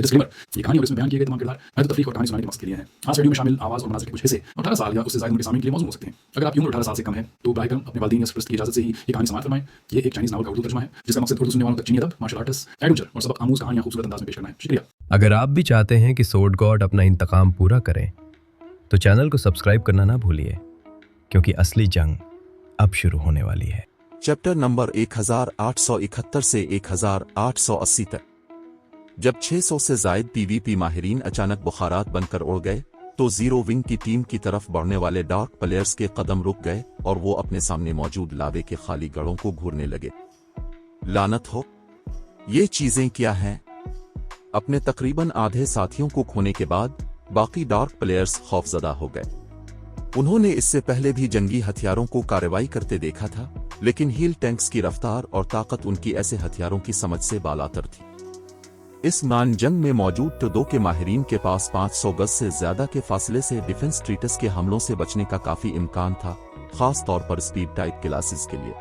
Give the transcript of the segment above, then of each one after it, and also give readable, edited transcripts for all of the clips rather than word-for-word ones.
Disclaimer, ये कहानी और इसमें बयान किए गए तमाम किरदार महज तफरीक और कहानी सुनाने के मकसद के लिए हैं। आज वीडियो में शामिल आवाज़ और मनाज़िर के कुछ हिस्से 18 साल या उससे ज़्यादा उम्र के सामीन के लिए मौजूद हो सकते हैं। अगर आपकी उम्र 18 साल से कम है तो बराह करम अपने वालिदैन या सरपरस्त की इजाज़त से ही ये कहानी समाअत फरमाएं। ये एक चाइनीज़ नावल का उर्दू तर्जुमा है जिसका मकसद उर्दू सुनने वालों तक चीनी अदब, मार्शल आर्ट्स, एडवेंचर और सबक आमूज़ कहानियाँ खूबसूरत अंदाज में पेश करना है। शुक्रिया। अगर आप भी चाहते हैं कि सोर्ड गॉड अपना इंतकाम पूरा करें तो चैनल को सब्सक्राइब करना ना भूलिए, क्योंकि असली जंग अब शुरू होने वाली है। चैप्टर नंबर 1871 से 1880 तक। जब 600 से जायद पीवीपी माहिरीन अचानक बुखारात बनकर उड़ गए तो जीरो विंग की टीम की तरफ बढ़ने वाले डार्क प्लेयर्स के कदम रुक गए और वो अपने सामने मौजूद लावे के खाली गढ़ों को घूरने लगे। लानत हो, ये चीजें क्या हैं? अपने तकरीबन आधे साथियों को खोने के बाद बाकी डार्क प्लेयर्स खौफजदा हो गए। उन्होंने इससे पहले भी जंगी हथियारों को कार्रवाई करते देखा था, लेकिन हील टैंक्स की रफ्तार और ताकत उनकी ऐसे हथियारों की समझ से बालातर थी। इस मान जंग में मौजूद टो के माहिरीन के पास 500 गज से ज्यादा के फासले से डिफेंस ट्रीटस के हमलों से बचने का काफी इम्कान था, खास तौर पर स्पीड टाइप क्लासेस के लिए।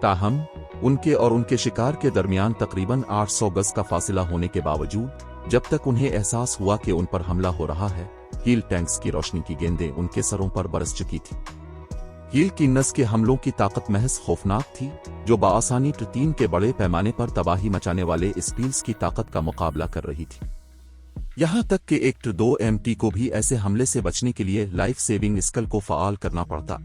ताहम उनके और उनके शिकार के दरमियान तकरीबन 800 गज का फासला होने के बावजूद जब तक उन्हें एहसास हुआ कि उन पर हमला हो रहा है, हील टैंक्स की रोशनी की गेंदें उनके सरों पर बरस चुकी थी। हील की नस के हमलों की ताकत महज खौफनाक थी, जो बाआसानी टीम के बड़े पैमाने पर तबाही मचाने वाले स्पील्स की ताकत का मुकाबला कर रही थी। यहां तक कि एक 2MT को भी ऐसे हमले से बचने के लिए लाइफ सेविंग स्किल को फाल करना पड़ता।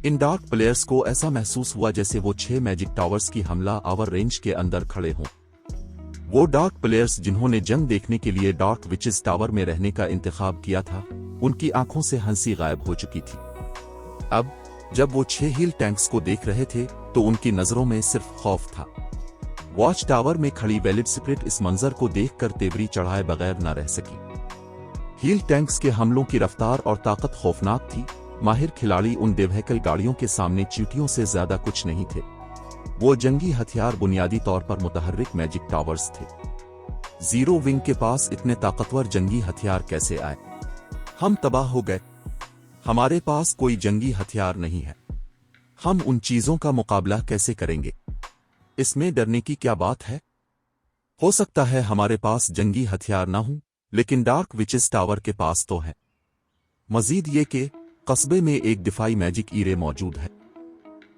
इन डार्क प्लेयर्स को ऐसा महसूस हुआ जैसे वो 6 मैजिक टावर्स की हमला आवर रेंज के अंदर खड़े हों। वो डार्क प्लेयर्स जिन्होंने जंग देखने के लिए डार्क विचेस टावर में रहने का इंतखाब किया था, उनकी आंखों से हंसी गायब हो चुकी थी। अब जब वो 6 हील टैंक्स को देख रहे थे तो उनकी नजरों में सिर्फ खौफ था। वॉच टावर में खड़ी वैलिड स्प्रिट इस मंजर को देखकर तेवरी चढ़ाए बगैर न रह सकी। हील टैंक्स के हमलों की रफ्तार और ताकत खौफनाक थी। माहिर खिलाड़ी उन डेवहकल गाड़ियों के सामने चींटियों से ज्यादा कुछ नहीं थे। वो जंगी हथियार बुनियादी तौर पर मुतहर्रिक मैजिक टावर्स थे। जीरो विंग के पास इतने ताकतवर जंगी हथियार कैसे आए? हम तबाह हो गए। हमारे पास कोई जंगी हथियार नहीं है। हम उन चीजों का मुकाबला कैसे करेंगे? इसमें डरने की क्या बात है? हो सकता है हमारे पास जंगी हथियार ना हो, लेकिन डार्क विचेस टावर के पास तो है। मजीद ये कि कस्बे में एक दिफाई मैजिक ईरे मौजूद है।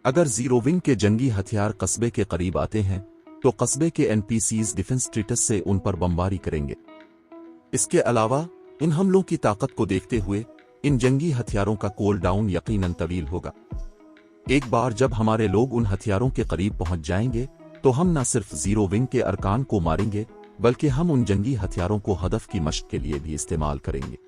अगर जीरो विंग के जंगी हथियार कस्बे के करीब आते हैं तो कस्बे के NPCs डिफेंस ट्रीटस से उन पर बमबारी करेंगे। इसके अलावा इन हमलों की ताकत को देखते हुए इन जंगी हथियारों का कूल डाउन यकीनन तवील होगा। एक बार जब हमारे लोग उन हथियारों के करीब पहुंच जाएंगे तो हम न सिर्फ जीरो विंग के अरकान को मारेंगे, बल्कि हम उन जंगी हथियारों को हदफ की मशक के लिए भी इस्तेमाल करेंगे।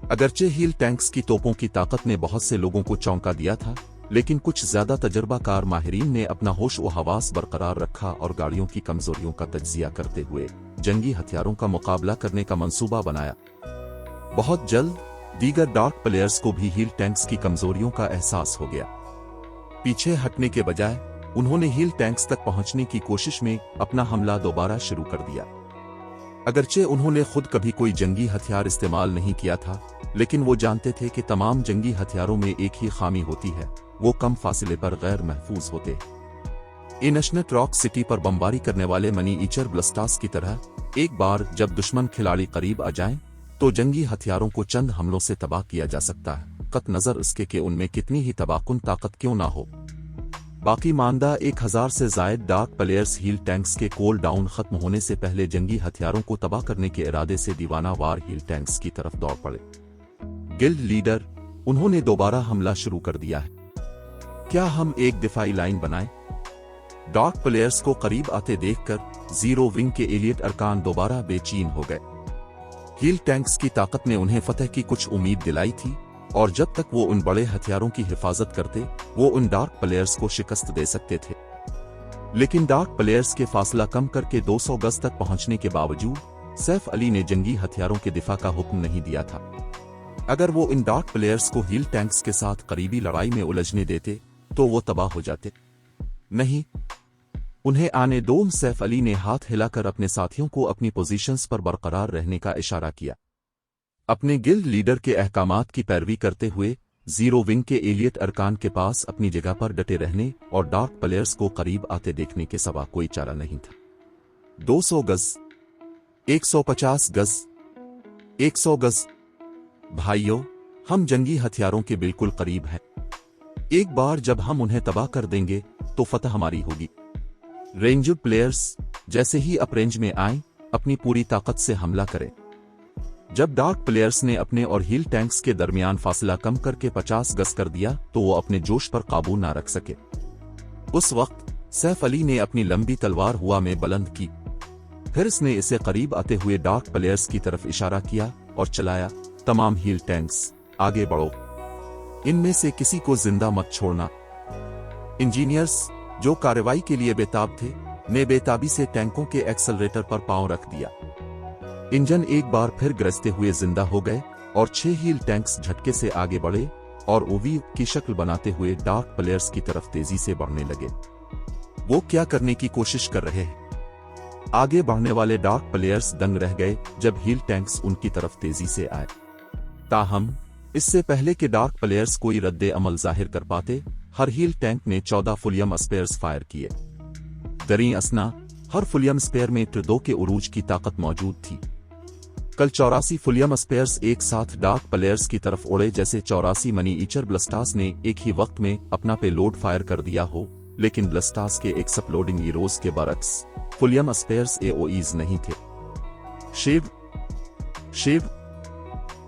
अगरचे हील टैंक्स की तोपों की ताकत ने बहुत से लोगों को चौंका दिया था, लेकिन कुछ ज्यादा तजर्बाकार माहिरीन ने अपना होश व हवास बरकरार रखा और गाड़ियों की कमजोरियों का तज्जिया करते हुए जंगी हथियारों का मुकाबला करने का मंसूबा बनाया। बहुत जल्द दीगर डार्क प्लेयर्स को भी हील टैंक्स की कमजोरियों का एहसास हो गया। पीछे हटने के बजाय उन्होंने हील टैंक्स तक पहुंचने की कोशिश में अपना हमला दोबारा शुरू कर दिया। अगरचे उन्होंने खुद कभी कोई जंगी हथियार इस्तेमाल नहीं किया था, लेकिन वो जानते थे कि तमाम जंगी हथियारों में एक ही खामी होती है, वो कम फासले पर गैर महफूज होते। इनशनेट रॉक सिटी पर बमबारी करने वाले मनी ईचर ब्लस्टास की तरह एक बार जब दुश्मन खिलाड़ी करीब आ जाएं, तो जंगी हथियारों को चंद हमलों से तबाह किया जा सकता है, कत नजर इसके कि उनमें कितनी ही तबाहकुन ताकत क्यों ना हो। बाकी मानदा 1000 से जायद डार्क प्लेयर्स हील टैंक्स के कूल डाउन खत्म होने से पहले जंगी हथियारों को तबाह करने के इरादे से दीवाना वार हील टैंक्स की तरफ दौड़ पड़े। गिल्ड लीडर, उन्होंने दोबारा हमला शुरू कर दिया है। क्या हम एक दिफाई लाइन बनाएं? डार्क प्लेयर्स को करीब आते देखकर जीरो विंग के एलियट अरकान दोबारा बेचैन हो गए। हील टैंक्स की ताकत ने उन्हें फतह की कुछ उम्मीद दिलाई थी, और जब तक वो उन बड़े हथियारों की हिफाजत करते, वो उन डार्क प्लेयर्स को शिकस्त दे सकते थे। लेकिन डार्क प्लेयर्स के फासला कम करके 200 गज तक पहुंचने के बावजूद सैफ अली ने जंगी हथियारों के दिफा का हुक्म नहीं दिया था। अगर वो इन डार्क प्लेयर्स को हील टैंक्स के साथ करीबी लड़ाई में उलझने देते तो वो तबाह हो जाते। नहीं, उन्हें आने दो। सैफ अली ने हाथ हिलाकर अपने साथियों को अपनी पोजीशंस पर बरकरार रहने का इशारा किया। अपने गिल्ड लीडर के अहकामात की पैरवी करते हुए जीरो विंग के एलियट अरकान के पास अपनी जगह पर डटे रहने और डार्क प्लेयर्स को करीब आते देखने के सिवा कोई चारा नहीं था। 200 गज 150 गज, 100 गज। भाइयों, हम जंगी हथियारों के बिल्कुल करीब हैं। एक बार जब हम उन्हें तबाह कर देंगे तो फतह हमारी होगी। रेंजर्ड प्लेयर्स जैसे ही अप रेंज में आए अपनी पूरी ताकत से हमला करें। जब डार्क प्लेयर्स ने अपने और हील टैंक्स के दरमियान फासला कम करके 50 गज कर दिया तो वो अपने जोश पर काबू ना रख सके। उस वक्त सैफ अली ने अपनी लंबी तलवार हुआ में बुलंद की, फिर उसने इसे करीब आते हुए डार्क प्लेयर्स की तरफ इशारा किया और चलाया, तमाम हील टैंक्स आगे बढ़ो, इनमें से किसी को जिंदा मत छोड़ना। इंजीनियर्स जो कार्रवाई के लिए बेताब थे ने बेताबी से टैंकों के एक्सेलरेटर पर पांव रख दिया। इंजन एक बार फिर गरजते हुए जिंदा हो गए और 6 हील टैंक्स झटके से आगे बढ़े और ओवी की शक्ल बनाते हुए डार्क प्लेयर्स की तरफ तेजी से बढ़ने लगे। वो क्या करने की कोशिश कर रहे हैं? आगे बढ़ने वाले डार्क प्लेयर्स दंग रह गए जब हील टैंक्स उनकी तरफ तेजी से आए। ताहम इससे पहले कि डार्क प्लेयर्स कोई रद्दे अमल जाहिर कर पाते, हर हील टैंक ने 14 फुलियम स्पेयर्स फायर किए। दरी असना हर फुलियम स्पेयर में 2 के उरूज की ताकत मौजूद थी। कल 84 फुलियम स्पेयर्स एक साथ डार्क प्लेयर्स की तरफ उड़े, जैसे 84 मनी ईचर ब्लस्टास ने एक ही वक्त में अपना पेलोड फायर कर दिया हो। लेकिन ब्लस्टास के एक्सप्लोडिंग हीरोज के बरक्स फुलियम स्पेयर्स एओईज नहीं थे। शिव शिव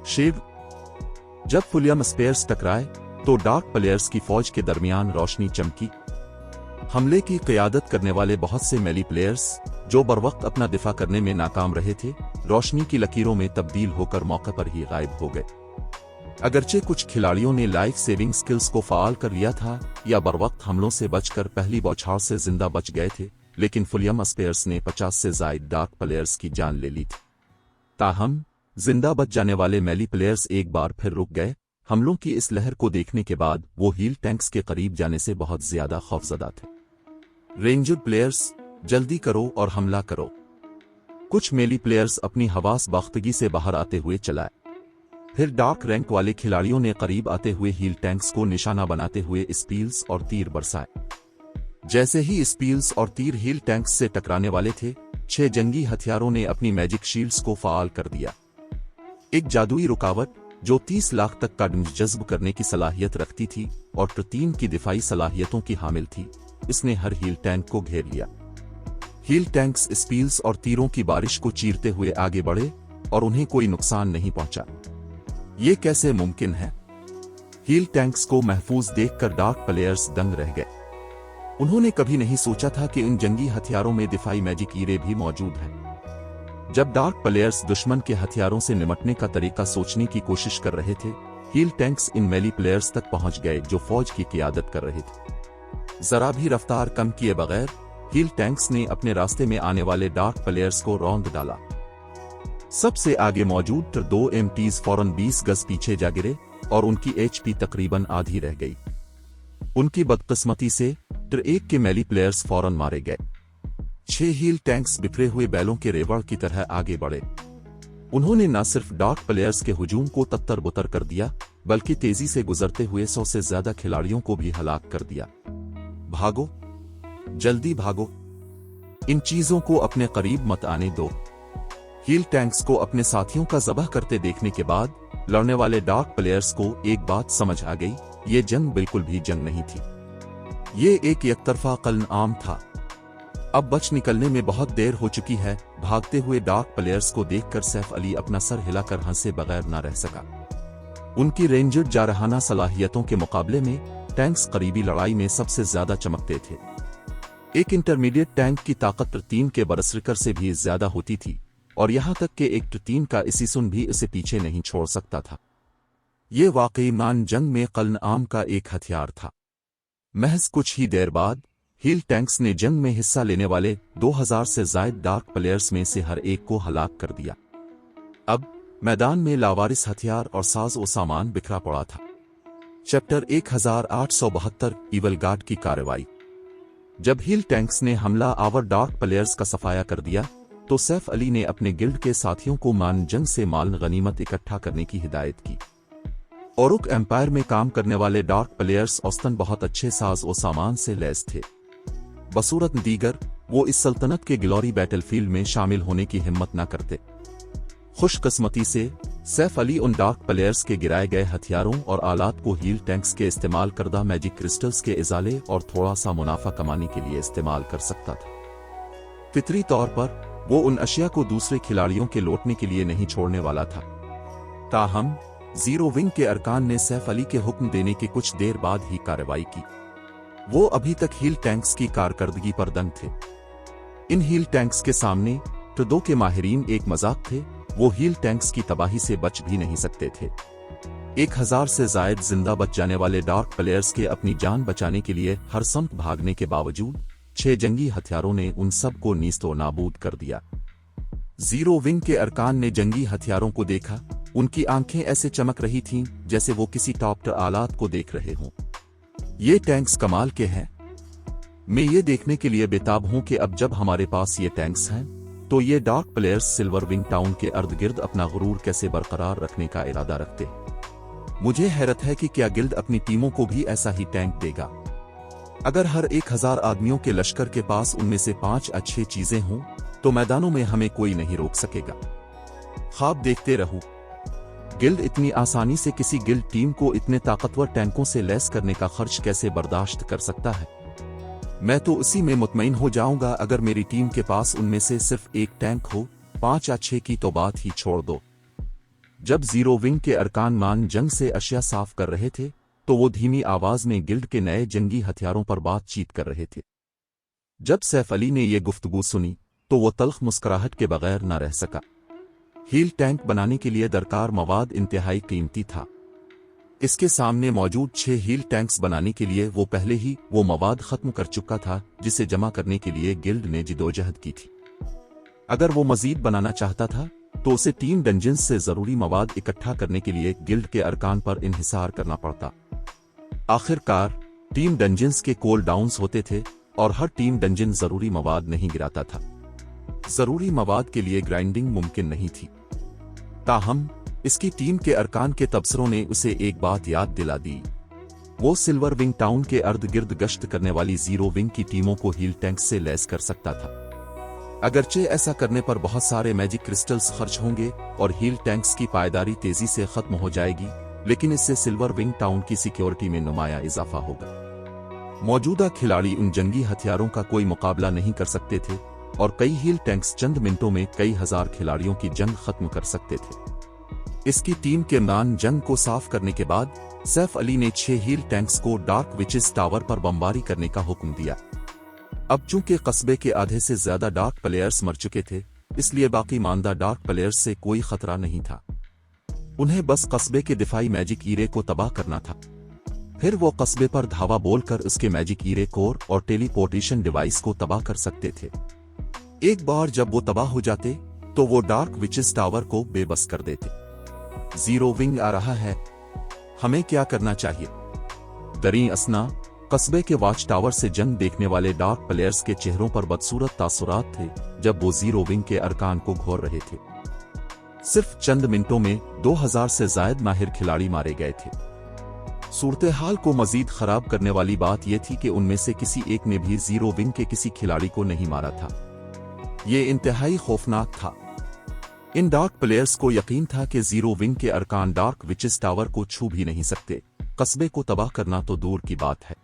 शिव जब फुलियम स्पेयर्स टकराए तो डार्क प्लेयर्स की फौज के दरमियान रोशनी चमकी। हमले की क़यादत करने वाले बहुत से मेली प्लेयर्स जो बरवक्त अपना दिफा करने में नाकाम रहे थे, रोशनी की लकीरों में तब्दील होकर मौके पर ही गायब हो गए। अगरचे कुछ खिलाड़ियों ने लाइफ सेविंग स्किल्स को फाल कर लिया था या बरवक्त हमलों से बचकर पहली बौछार से जिंदा बच गए थे, लेकिन फुलियम स्पेयर्स ने 50 से ज्यादा डार्क प्लेयर्स की जान ले ली थी। ताहम जिंदा बच जाने वाले मेली प्लेयर्स एक बार फिर रुक गए। हमलों की इस लहर को देखने के बाद वो हील टैंक्स के करीब जाने से बहुत ज्यादा खौफजदा थे। रेंजर्ड प्लेयर्स जल्दी करो और हमला करो। कुछ मेली प्लेयर्स अपनी हवास बाख्तगी से बाहर आते हुए चलाए। फिर डार्क रैंक वाले खिलाड़ियों ने करीब आते हुए हील टैंक्स को निशाना बनाते हुए स्पील्स और तीर बरसाए। जैसे ही स्पील्स और तीर हील टैंक्स से टकराने वाले थे, 6 जंगी हथियारों ने अपनी मैजिक शील्ड्स को फाल कर दिया। एक जादुई रुकावट जो 30 लाख तक का जज्ब करने की सलाहियत रखती थी और 3 की दिफाई सलाहियतों की हामिल थी, इसने हर हील टैंक को घेर लिया। हील टैंक्स स्पील्स और तीरों की बारिश को चीरते हुए आगे बढ़े और उन्हें कोई नुकसान नहीं पहुंचा। ये कैसे मुमकिन है? हील टैंक्स को महफूज देखकर डार्क प्लेयर्स दंग रह गए। उन्होंने कभी नहीं सोचा था कि इन जंगी हथियारों में दिफाई मैजिक ईरे भी मौजूद हैं। जब डार्क प्लेयर्स दुश्मन के हथियारों से निपटने का तरीका सोचने की कोशिश कर रहे थे, हील टैंक्स इन मेली प्लेयर्स तक पहुंच गए जो फौज की क़यादत कर रहे थे। जरा भी रफ्तार कम किए बगैर हील टैंक्स ने अपने रास्ते में आने वाले डार्क प्लेयर्स को रौंद डाला। सबसे आगे मौजूद 2 एमटीज फौरन 20 गज पीछे जा गिरे और उनकी एचपी तकरीबन आधी रह गई। उनकी बदकिस्मती से 1 के मेली प्लेयर्स फौरन मारे गए। 6 हील टैंक्स बिखरे हुए बैलों के रेवड़ की तरह आगे बढ़े। उन्होंने न सिर्फ डार्क प्लेयर्स के हुजूम को तत्तर बुतर कर दिया, बल्कि तेजी से गुजरते हुए 100 से ज्यादा खिलाड़ियों को भी हलाक कर दिया। भागो, जल्दी भागो, इन चीजों को अपने करीब मत आने दो। हील टैंक्स को अपने साथियों का ज़बह करते देखने के बाद लड़ने वाले डार्क प्लेयर्स को एक बात समझ आ गई, ये जंग बिल्कुल भी जंग नहीं थी। ये एक एकतरफा कत्ल आम था। अब बच निकलने में बहुत देर हो चुकी है। भागते हुए डार्क प्लेयर्स को देखकर सैफ अली अपना सर हिलाकर हंसे बगैर न रह सका। उनकी रेंजर्ड जारहाना सलाहियतों के मुकाबले में टैंक्स करीबी लड़ाई में सबसे ज्यादा चमकते थे। एक इंटरमीडिएट टैंक की ताकत 3 के बरसरिकर से भी ज्यादा होती थी और यहां तक कि एक 3 का इसीसुन भी इसे पीछे नहीं छोड़ सकता था। ये वाकई मान जंग में कत्ल आम का एक हथियार था। महज कुछ ही देर बाद हील टैंक्स ने जंग में हिस्सा लेने वाले 2000 से ज्यादा डार्क प्लेयर्स में से हर एक को हलाक कर दिया। अब मैदान में लावारिस हथियार और साज और सामान बिखरा पड़ा था। चैप्टर 1872 ईवल गार्ड की कार्रवाई। जब हील टैंक्स ने हमला आवर डार्क प्लेयर्स का सफाया कर दिया तो सैफ अली ने अपने गिल्ड के साथियों को मान जंग से माल गनीमत इकट्ठा करने की हिदायत की। ओरुक एम्पायर में काम करने वाले डार्क प्लेयर्स औसतन बहुत अच्छे साज और सामान से लैस थे। बसूरत दीगर वो इस सल्तनत के ग्लोरी बैटलफील्ड में शामिल होने की हिम्मत न करते। खुशकिस्मती से सैफ अली उन डार्क प्लेयर्स के गिराए गए हथियारों और आलात को हील टैंक्स के इस्तेमाल करदा मैजिक क्रिस्टल्स के इजाले और थोड़ा सा मुनाफा कमाने के लिए इस्तेमाल कर सकता था। फितरी तौर पर वो उन अशिया को दूसरे खिलाड़ियों के लौटने के लिए नहीं छोड़ने वाला था। ताहम जीरो विंग के अरकान ने सैफ अली के हुक्म देने के कुछ देर बाद ही कार्रवाई की। वो अभी तक हील टैंक्स की कारकर्दगी पर दंग थे। इन हील टैंक्स के सामने टुडो के माहिरीन एक मजाक थे। वो हील टैंक्स की तबाही से बच भी नहीं सकते थे। 1000 से जायद जिंदा बच जाने वाले डार्क प्लेयर्स के अपनी जान बचाने के लिए हर समत भागने के बावजूद 6 जंगी हथियारों ने उन सब को नीस्तो नाबूद कर दिया। जीरो विंग के अरकान ने जंगी हथियारों को देखा। उनकी आंखें ऐसे चमक रही थीं जैसे वो किसी टॉप आलात को देख रहे हों। ये टैंक्स कमाल के हैं। मैं ये देखने के लिए बेताब हूं कि अब जब हमारे पास ये टैंक्स हैं तो ये dark players silver wing town के अर्द गिर्द अपना गुरूर कैसे बरकरार रखने का इरादा रखते। मुझे हैरत है कि क्या गिल्ड अपनी टीमों को भी ऐसा ही टैंक देगा। अगर हर 1000 आदमियों के लश्कर के पास उनमें से 5 अच्छी चीजें हों तो मैदानों में हमें कोई नहीं रोक सकेगा। ख्वाब देखते रहो। गिल्ड इतनी आसानी से किसी गिल्ड टीम को इतने ताकतवर टैंकों से लैस करने का खर्च कैसे बर्दाश्त कर सकता है। मैं तो उसी में मुतमईन हो जाऊंगा अगर मेरी टीम के पास उनमें से सिर्फ एक टैंक हो। 5 या 6 की तो बात ही छोड़ दो। जब जीरो विंग के अरकान मान जंग से अशिया साफ कर रहे थे तो वो धीमी आवाज में गिल्ड के नए जंगी हथियारों पर बातचीत कर रहे थे। जब सैफ अली ने ये गुफ्तगू सुनी तो वो तल्ख मुस्कुराहट के बगैर न रह सका। हील टैंक बनाने के लिए दरकार मवाद इंतहाई कीमती था। इसके सामने मौजूद 6 हील टैंक्स बनाने के लिए वो पहले ही वो मवाद खत्म कर चुका था जिसे जमा करने के लिए गिल्ड ने जिदोजहद की थी। अगर वो मजीद बनाना चाहता था तो उसे 3 डंजन्स से जरूरी मवाद इकट्ठा करने के लिए गिल्ड के अरकान पर इन्हिसार करना पड़ता। आखिरकार टीम डंजन्स के कोल डाउन्स होते थे और हर टीम डंजन जरूरी मवाद नहीं गिराता था। जरूरी मवाद के लिए ग्राइंडिंग मुमकिन नहीं थी। ताहम इसकी टीम के अरकान के तबसरों ने उसे एक बात याद दिला दी। वो सिल्वर विंग टाउन के अर्द गिर्द गश्त करने वाली जीरो विंग की टीमों को हील टैंक्स से लैस कर सकता था। अगरचे ऐसा करने पर बहुत सारे मैजिक क्रिस्टल्स खर्च होंगे और हील टैंक्स की पायदारी तेजी से खत्म हो जाएगी, लेकिन इससे सिल्वर विंग टाउन की सिक्योरिटी में नुमाया इजाफा होगा। मौजूदा खिलाड़ी उन जंगी हथियारों का कोई मुकाबला नहीं कर सकते थे और कई हील टैंक्स चंद मिनटों में कई हजार खिलाड़ियों की जंग खत्म कर सकते थे। इसकी टीम के मैदान जंग को साफ करने के बाद सैफ अली ने 6 हील टैंक्स को डार्क विचेस टावर पर बमबारी करने का हुक्म दिया। अब चूंकि कस्बे के आधे से ज्यादा डार्क प्लेयर्स मर चुके थे, इसलिए बाकी मानदा डार्क प्लेयर्स से कोई खतरा नहीं था। उन्हें बस कस्बे के दिफाई मैजिक ईरे को तबाह करना था। फिर वो कस्बे पर धावा बोलकर उसके मैजिक ईरे कोर और टेलीपोर्टेशन डिवाइस को तबाह कर सकते थे। एक बार जब वो तबाह हो जाते तो वो डार्क विचेस टावर को बेबस कर देते। जीरो विंग आ रहा है, हमें क्या करना चाहिए? दरी असना कस्बे के वॉच टावर से जंग देखने वाले डार्क प्लेयर्स के चेहरों पर बदसूरत तासुरात थे जब वो जीरो विंग के अरकान को घोर रहे थे। सिर्फ चंद मिनटों में 2000 से जायद माहिर खिलाड़ी मारे गए थे। सूरत हाल को मजीद खराब करने वाली बात यह थी कि उनमें से किसी एक ने भी जीरो विंग के किसी खिलाड़ी को नहीं मारा था। ये इंतहाई खौफनाक था। इन डार्क प्लेयर्स को यकीन था कि जीरो विंग के अरकान डार्क विचेस टावर को छू भी नहीं सकते, कस्बे को तबाह करना तो दूर की बात है।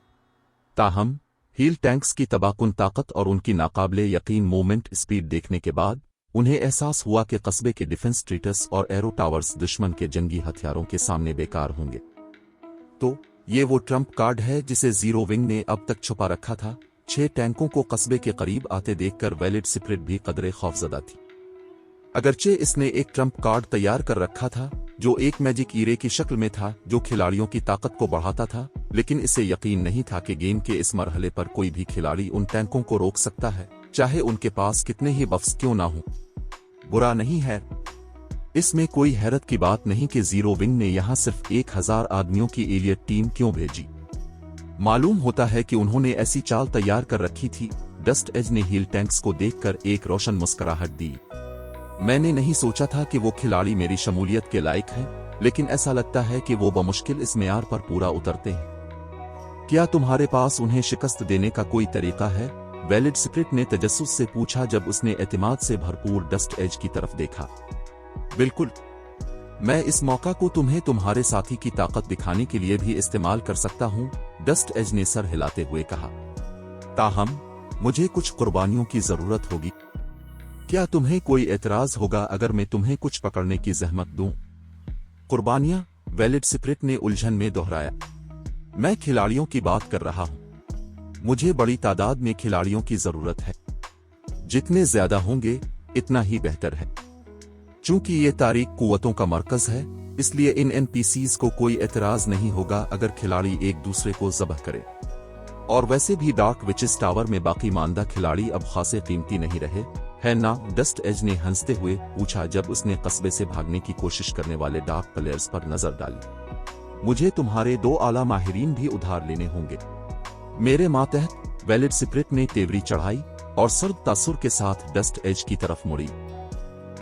ताहम हील टैंक्स की तबाहकुन ताकत और उनकी नाकाबिले यकीन मूवमेंट स्पीड देखने के बाद उन्हें एहसास हुआ कि कस्बे के डिफेंस स्ट्रीटस और एरो टावर्स दुश्मन के जंगी हथियारों के सामने बेकार होंगे। तो ये वो ट्रम्प कार्ड है जिसे जीरो विंग ने अब तक छुपा रखा था। 6 टैंकों को कस्बे के करीब आते देखकर वैलिड स्पिरिट भी कदरे खौफजदा थी। अगरचे इसने एक ट्रम्प कार्ड तैयार कर रखा था जो एक मैजिक ईरे की शक्ल में था जो खिलाड़ियों की ताकत को बढ़ाता था, लेकिन इसे यकीन नहीं था कि गेम के इस मरहले पर कोई भी खिलाड़ी उन टैंकों को रोक सकता है, चाहे उनके पास कितने ही बफ्स क्यों ना हो। बुरा नहीं है, इसमें कोई हैरत की बात नहीं कि जीरो विंग ने यहां सिर्फ 1000 आदमियों की एलियट टीम क्यों भेजी। मालूम होता है कि उन्होंने ऐसी चाल तैयार कर रखी थी। डस्ट एज ने हील टैंक्स को देखकर एक रोशन मुस्कुराहट दी। मैंने नहीं सोचा था कि वो खिलाड़ी मेरी शमूलियत के लायक हैं, लेकिन ऐसा लगता है कि वो बमुश्किल इस मेयार पर पूरा उतरते हैं। क्या तुम्हारे पास उन्हें शिकस्त देने का कोई तरीका है? वैलिड स्प्रिट ने तजस्सुस से पूछा जब उसने एतमाद से भरपूर डस्ट एज की तरफ देखा। बिल्कुल, मैं इस मौका को तुम्हें तुम्हारे साथी की ताकत दिखाने के लिए भी इस्तेमाल कर सकता हूं, डस्ट एज ने सर हिलाते हुए कहा। ताहम मुझे कुछ कुर्बानियों की जरूरत होगी। क्या तुम्हें कोई एतराज होगा अगर मैं तुम्हें कुछ पकड़ने की जहमत दूं? कुर्बानियां? वैलिड स्प्रिट ने उलझन में दोहराया। मैं खिलाड़ियों की बात कर रहा हूं। मुझे बड़ी तादाद में खिलाड़ियों की जरूरत है। जितने ज्यादा होंगे इतना ही बेहतर है। चूंकि ये तारीख कुव्वतों का मरकज है, इसलिए इन एनपीसीज को कोई एतराज नहीं होगा अगर खिलाड़ी एक दूसरे को ज़बह करे। और वैसे भी डार्क विचेस टावर में बाकी मानदा खिलाड़ी अब खासे कीमती नहीं रहे, है ना? डस्ट एज ने हंसते हुए पूछा जब उसने कस्बे से भागने की कोशिश करने वाले डार्क प्लेयर्स पर नजर डाली। मुझे तुम्हारे 2 आला माहिरीन भी उधार लेने होंगे। मेरे मातहत वैलिड स्प्रिट ने तेवरी चढ़ाई और सर्द तासुर के साथ डस्ट एज की तरफ मुड़ी।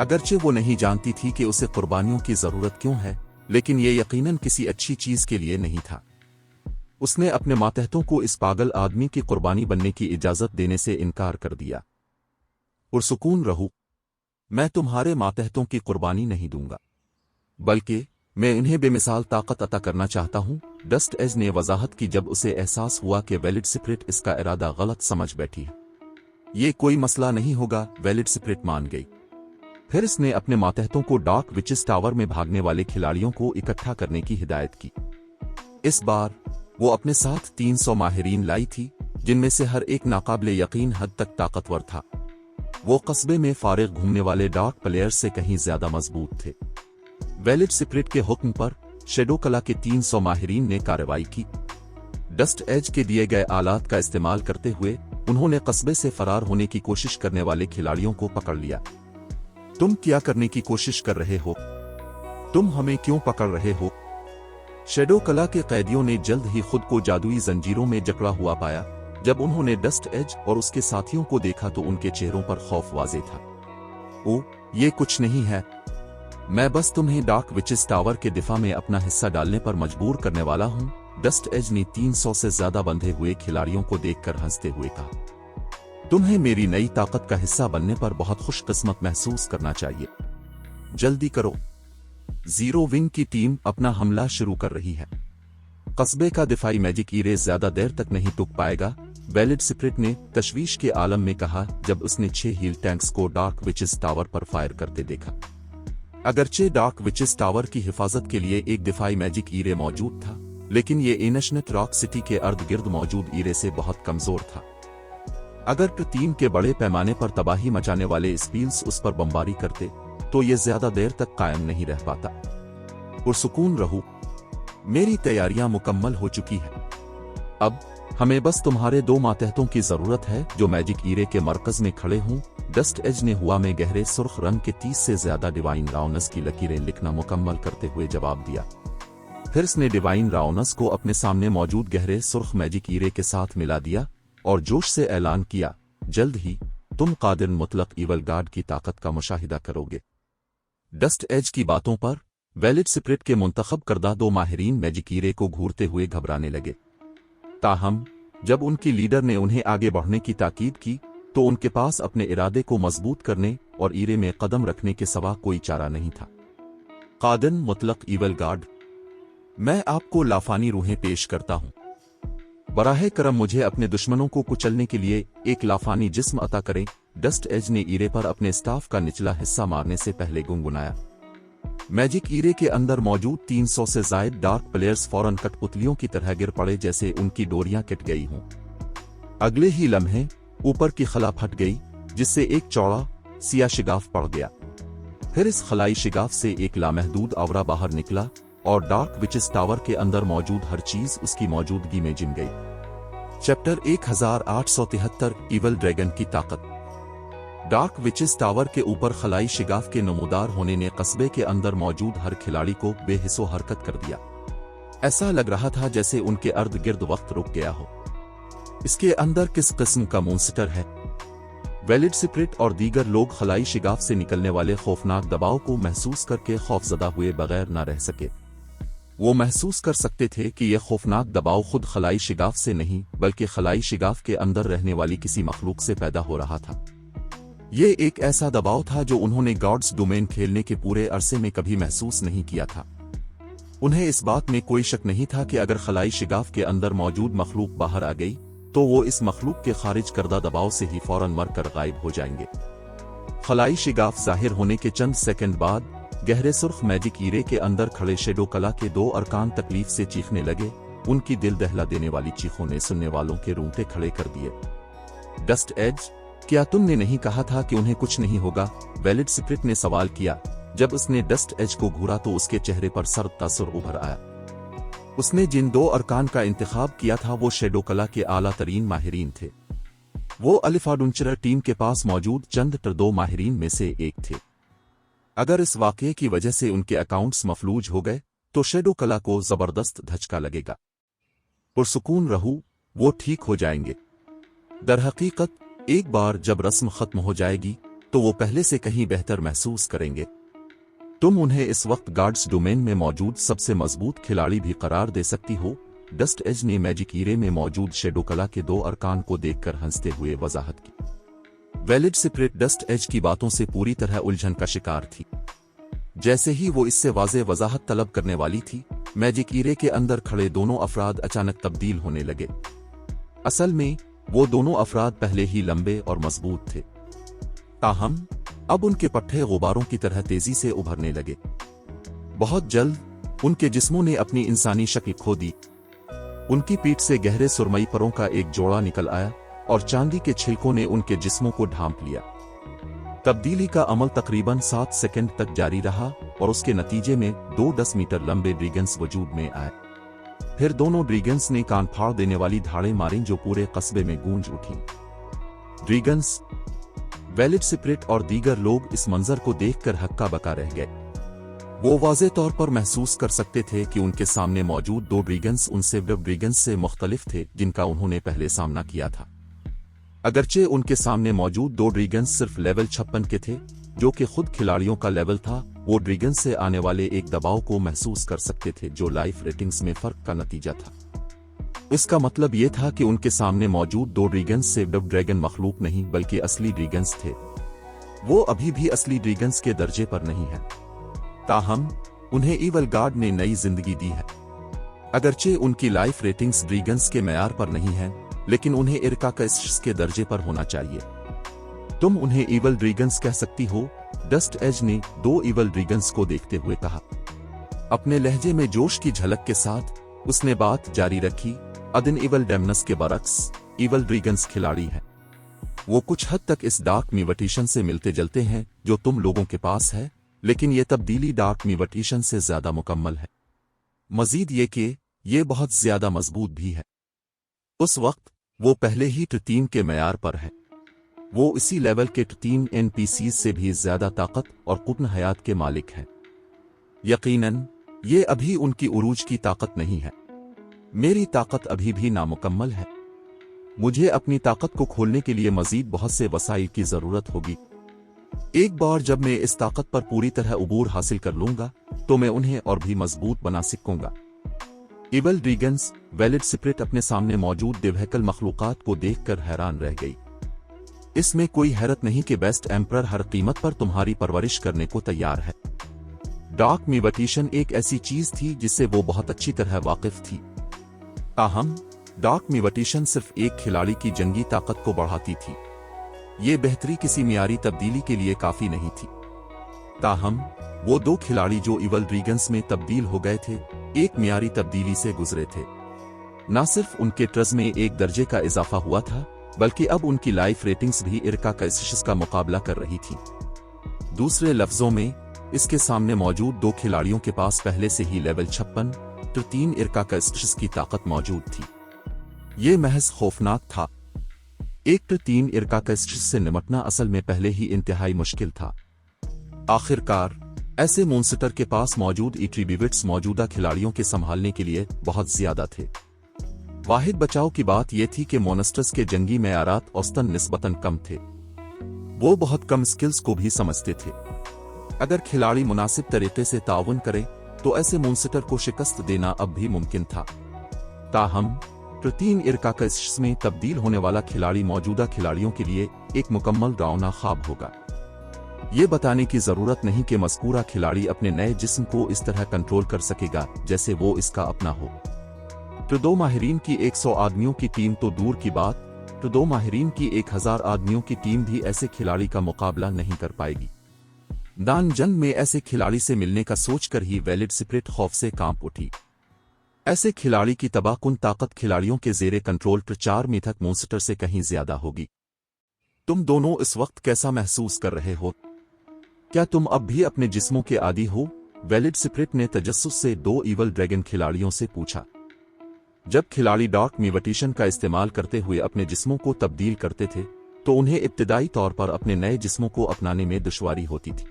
अगरचे वो नहीं जानती थी कि उसे कुर्बानियों की जरूरत क्यों है, लेकिन ये यकीनन किसी अच्छी चीज के लिए नहीं था। उसने अपने मातहतों को इस पागल आदमी की कुर्बानी बनने की इजाजत देने से इनकार कर दिया। पुरसुकून रहो, मैं तुम्हारे मातहतों की कुर्बानी नहीं दूंगा, बल्कि मैं इन्हें बेमिसाल ताकत अता करना चाहता हूं, डस्ट एज ने वजाहत की जब उसे एहसास हुआ कि वैलिड स्प्रिट इसका इरादा गलत समझ बैठी है। ये कोई मसला नहीं होगा, वैलिड स्प्रिट मान गई। फिर इसने अपने मातहतों को डार्क विचेस टावर में भागने वाले खिलाड़ियों को इकट्ठा करने की हिदायत की। इस बार वो अपने साथ 300 माहिरीन लाई थी, जिनमें से हर एक नाकाबिले यकीन हद तक ताकतवर था। वो कस्बे में फारिग घूमने वाले डार्क प्लेयर्स से कहीं ज्यादा मजबूत थे। वैलिड स्प्रिट के हुक्म पर शेडो कला के 300 माहिरीन ने कार्रवाई की। डस्ट एज के दिए गए आलात का इस्तेमाल करते हुए उन्होंने कस्बे से फरार होने की कोशिश करने वाले खिलाड़ियों को पकड़ लिया। तुम क्या करने की कोशिश कर रहे हो? तुम हमें क्यों पकड़ रहे हो? शेडो कला के कैदियों ने जल्द ही खुद को जादुई जंजीरों में जकड़ा हुआ पाया। जब उन्होंने डस्ट एज और उसके साथियों को देखा तो उनके चेहरों पर खौफ वाज़े था। ओ, ये कुछ नहीं है, मैं बस तुम्हें डार्क विचेस टावर के दिफा में अपना हिस्सा डालने पर मजबूर करने वाला हूं, डस्ट एज ने 300 से ज्यादा बंधे हुए खिलाड़ियों को देखकर हंसते हुए कहा। तुम्हें मेरी नई ताकत का हिस्सा बनने पर बहुत खुशकिस्मत महसूस करना चाहिए। जल्दी करो, जीरो विंग की टीम अपना हमला शुरू कर रही है। कस्बे का दिफाई मैजिक ईरे ज्यादा देर तक नहीं टूट पाएगा, वैलिड स्प्रिट ने तशवीश के आलम में कहा जब उसने 6 हील टैंक्स को डार्क विचेस टावर पर फायर करते देखा। अगरचे डार्क विचेस टावर की हिफाजत के लिए एक दिफाई मैजिक ईरे मौजूद था, लेकिन ये एनशनेट रॉक सिटी के अर्द गिर्द मौजूद ईरे से बहुत कमजोर था। अगर टीम के बड़े पैमाने पर तबाही मचाने वाले स्पील्स उस पर बमबारी करते तो ये ज्यादा देर तक कायम नहीं रह पाता। पुरसुकून रहो, मेरी तैयारियां मुकम्मल हो चुकी हैं। अब हमें बस तुम्हारे 2 मातहतों की जरूरत है जो मैजिक ईरे के मरकज में खड़े हों। डस्ट एज ने हुआ में गहरे सुर्ख रंग के 30 से ज्यादा डिवाइन राउनस की लकीरें लिखना मुकम्मल करते हुए जवाब दिया। फिर उसने डिवाइन राउनस को अपने सामने मौजूद गहरे सुर्ख मैजिक ईरे के साथ मिला दिया और जोश से ऐलान किया, जल्द ही तुम कादिर मुतलक ईवल गार्ड की ताकत का मुशाहिदा करोगे। डस्ट एज की बातों पर वैलिड स्प्रिट के मुंतखब करदा 2 माहिरीन मैजिक ईरे को घूरते हुए घबराने लगे। ताहम जब उनकी लीडर ने उन्हें आगे बढ़ने की ताकीद की तो उनके पास अपने इरादे को मजबूत करने और ईरे में कदम रखने के सिवा कोई चारा नहीं था। कादिर मुतलक ईवल गार्ड, मैं आपको लाफानी रूहें पेश करता हूं। बराहे करम मुझे अपने दुश्मनों को कुचलने के लिए एक लाफानी जिस्म अता करें। डस्ट एज ने ईरे पर अपने स्टाफ का निचला हिस्सा मारने से पहले गुनगुनाया। मैजिक ईरे के अंदर मौजूद 300 से जायद डार्क प्लेयर्स फौरन कठपुतलियों की तरह गिर पड़े जैसे उनकी डोरियां कट गई हों। अगले ही लम्हे ऊपर की खला फट गई जिससे एक चौड़ा सिया शिगाफ पड़ गया। फिर इस खलाई शिगाफ से एक लामहदूद आवरा बाहर निकला और डार्क विचेस टावर के अंदर मौजूद हर चीज उसकी मौजूदगी में जिम गई। चैप्टर 1873 ईवल ड्रैगन की ताकत। डार्क विचेस टावर के ऊपर खलाई शिगाफ के नमूदार होने ने कस्बे के अंदर मौजूद हर खिलाड़ी को बेहिस्सो हरकत कर दिया। ऐसा लग रहा था जैसे उनके अर्द गिर्द वक्त रुक गया हो। इसके अंदर किस किस्म का मॉन्स्टर है? वैलिड स्प्रिट और दीगर लोग खलाई शिगाफ से निकलने वाले खौफनाक दबाव को महसूस करके खौफजदा हुए बगैर न रह सके। वो महसूस कर सकते थे कि यह खौफनाक दबाव खुद खलाई शिगाफ से नहीं बल्कि खलाई शिगाफ के अंदर रहने वाली किसी मखलूक से पैदा हो रहा था। ये एक ऐसा दबाव था जो उन्होंने गॉड्स डोमेन खेलने के पूरे अरसे में कभी महसूस नहीं किया था। उन्हें इस बात में कोई शक नहीं था कि अगर खलाई शिगाफ के अंदर मौजूद मखलूक बाहर आ गई तो वो इस मखलूक के खारिज करदा दबाव से ही फौरन मरकर गायब हो जाएंगे। खलाई शिगाफ जाहिर होने के चंद सेकंड बाद गहरे सुर्ख मैजिक ईरे के अंदर खड़े शेडो कला के दो अरकान तकलीफ से चीखने लगे। उनकी दिल दहला देने वाली चीखों ने सुनने वालों के रूंगटे खड़े कर दिए। डस्ट एज, क्या तुमने नहीं कहा था कि उन्हें कुछ नहीं होगा? वैलिड स्पिरिट ने सवाल किया। जब उसने डस्ट एज को घूरा तो उसके चेहरे पर सर्द तासुर उभर आया। उसने जिन दो अरकान का इंतखाब किया था वो शेडो कला के आला तरीन माहिरीन थे। वो अलिफाडुंचरर टीम के पास मौजूद चंद दो माहिरीन में से एक थे। अगर इस वाकये की वजह से उनके अकाउंट्स मफलूज हो गए तो शेडो कला को जबरदस्त धचका लगेगा। पुरसुकून रहू, वो ठीक हो जाएंगे। दरहकीकत एक बार जब रस्म खत्म हो जाएगी तो वो पहले से कहीं बेहतर महसूस करेंगे। तुम उन्हें इस वक्त गार्ड्स डोमेन में मौजूद सबसे मजबूत खिलाड़ी भी करार दे सकती हो। डस्ट एज ने मैजिक ईरे में मौजूद शेडो कला के दो अरकान को देखकर हंसते हुए वजाहत की। वैलिड स्पिरिट डस्ट एज की बातों से पूरी तरह उलझन का शिकार थी। जैसे ही वो इससे वाज़ेह वजाहत तलब करने वाली थी, मैजिक ईरे के अंदर खड़े दोनों अफराद अचानक तब्दील होने लगे। असल में वो दोनों अफराद पहले ही लंबे और मजबूत थे, ताहम अब उनके पट्टे गुबारों की तरह तेजी से उभरने लगे। बहुत जल्द उनके जिस्मों ने अपनी इंसानी शक्ल खो दी। उनकी पीठ से गहरे सुरमई परों का एक जोड़ा निकल आया और चांदी के छिलकों ने उनके जिस्मों को ढांप लिया। तब्दीली का अमल तकरीबन 7 सेकंड तक जारी रहा और उसके नतीजे में 2 10 मीटर लंबे ड्रैगन्स वजूद में आए। फिर दोनों ड्रैगन्स ने कान फाड़ देने वाली धाड़ें मारीं जो पूरे कस्बे में गूंज उठी। ड्रैगन्स, वैलिड स्पिरिट और दीगर लोग इस मंजर को देखकर हक्का बका रह गए। वो वाज़े तौर पर महसूस कर सकते थे कि उनके सामने मौजूद 2 ड्रैगन्स उनसे वेब ड्रैगन्स से मुख्तलिफ थे जिनका उन्होंने पहले सामना किया था। अगरचे उनके सामने मौजूद 2 ड्रैगन्स सिर्फ लेवल 56 के थे, जो कि खुद खिलाड़ियों का लेवल था, वो ड्रैगन से आने वाले एक दबाव को महसूस कर सकते थे जो लाइफ रेटिंग्स में फर्क का नतीजा था। इसका मतलब ये था कि उनके सामने मौजूद 2 ड्रैगन्स से वेब ड्रैगन मखलूक नहीं बल्कि असली ड्रैगन्स थे। वो अभी भी असली ड्रैगन्स के दर्जे पर नहीं है, ताहम उन्हें ईवल गार्ड ने नई जिंदगी दी है। अगरचे उनकी लाइफ रेटिंग्स ड्रैगन्स के मैयार पर नहीं है, लेकिन उन्हें इरका का के दर्जे पर होना चाहिए। तुम उन्हें ईवल ड्रैगन्स कह सकती हो, डस्ट एज ने 2 ईवल ड्रैगन्स को देखते हुए कहा। अपने लहजे में जोश की झलक के साथ उसने बात जारी रखी। अदन ईवल डेमनस के बरक्स, ईवल ड्रैगन्स खिलाड़ी हैं। वो कुछ हद तक इस डार्क म्यूटेशन से मिलते जुलते हैं जो तुम लोगों के पास है, लेकिन ये तब्दीली डार्क म्यूटेशन से ज्यादा मुकम्मल है। मजीद ये कि ये बहुत ज्यादा मजबूत भी है। उस वक्त वो पहले ही टीम के मैयार पर है। वो इसी लेवल के टीम NPCs से भी ज्यादा ताकत और कुतन हयात के मालिक हैं। यकीनन ये अभी उनकी उरूज की ताकत नहीं है। मेरी ताकत अभी भी नामुकम्मल है। मुझे अपनी ताकत को खोलने के लिए मजीद बहुत से वसाइल की जरूरत होगी। एक बार जब मैं इस ताकत पर पूरी तरह उबूर हासिल कर लूंगा तो मैं उन्हें और भी मजबूत बना सकूंगा। ईवल ड्रैगन्स, वैलिड स्पिरिट अपने सामने मौजूद दिव्यकल मखलूकात को देखकर हैरान रह गई। इसमें कोई हैरत नहीं कि बेस्ट एम्परर हर कीमत पर तुम्हारी परवरिश करने को तैयार है। डार्क म्यूटेशन एक ऐसी चीज थी जिससे वो बहुत अच्छी तरह वाकिफ थी। ताहम डार्क म्यूटेशन सिर्फ एक खिलाड़ी की जंगी ताकत को बढ़ाती थी। ये बेहतरी किसी मियारी तब्दीली के लिए काफी नहीं थी। ताहम वो 2 खिलाड़ी जो ईवल ड्रैगन्स में तब्दील हो गए थे, एक मियारी तब्दीली से गुजरे थे। न सिर्फ उनके ट्रज में एक दर्जे का इजाफा हुआ था, बल्कि अब उनकी लाइफ रेटिंग्स भी इरका का का मुकाबला कर रही थी। दूसरे लफ्जों में, इसके सामने मौजूद 2 खिलाड़ियों के पास पहले से ही लेवल 56 3 इरका का की ताकत मौजूद थी। ये महज खौफनाक था। एक 3 इरका का से निपटना असल में पहले ही इंतहाई मुश्किल था। आखिरकार ऐसे मॉन्स्टर के पास मौजूद एट्रीब्यूट्स मौजूदा खिलाड़ियों के संभालने के लिए बहुत ज्यादा थे। वाहिद बचाव की बात यह थी कि मॉन्स्टर्स के जंगी मेयारात औसतन निस्बतन कम थे। वो बहुत कम स्किल्स को भी समझते थे। अगर खिलाड़ी मुनासिब तरीके से ताउन करे तो ऐसे मॉन्स्टर को शिकस्त देना अब भी मुमकिन था। ताहम प्रोटीन इरकाकस में तब्दील होने वाला खिलाड़ी मौजूदा खिलाड़ियों के लिए एक मुकम्मल डरावना ख्वाब होगा। ये बताने की जरूरत नहीं कि मज़कूरा खिलाड़ी अपने नए जिस्म को इस तरह कंट्रोल कर सकेगा जैसे वो इसका अपना हो। तो 2 माहिरीन की 100 आदमियों की टीम तो दूर की बात, तो 2 माहिरीन की 1000 आदमियों की टीम भी ऐसे खिलाड़ी का मुकाबला नहीं कर पाएगी। दान जंग में ऐसे खिलाड़ी से मिलने का सोचकर ही वैलिड स्पिरिट खौफ से कांप उठी। ऐसे खिलाड़ी की तबाहकुन ताकत खिलाड़ियों के जेरे कंट्रोल 4 मिथक मॉन्स्टर से कहीं ज्यादा होगी। तुम दोनों इस वक्त कैसा महसूस कर रहे हो? क्या तुम अब भी अपने जिस्मों के आदी हो? वैलिड स्पिरिट ने तजस्सुस से 2 इवल ड्रैगन खिलाड़ियों से पूछा। जब खिलाड़ी डार्क म्यूटेशन का इस्तेमाल करते हुए अपने जिस्मों को तब्दील करते थे तो उन्हें इब्तिदाई तौर पर अपने नए जिस्मों को अपनाने में दुश्वारी होती थी।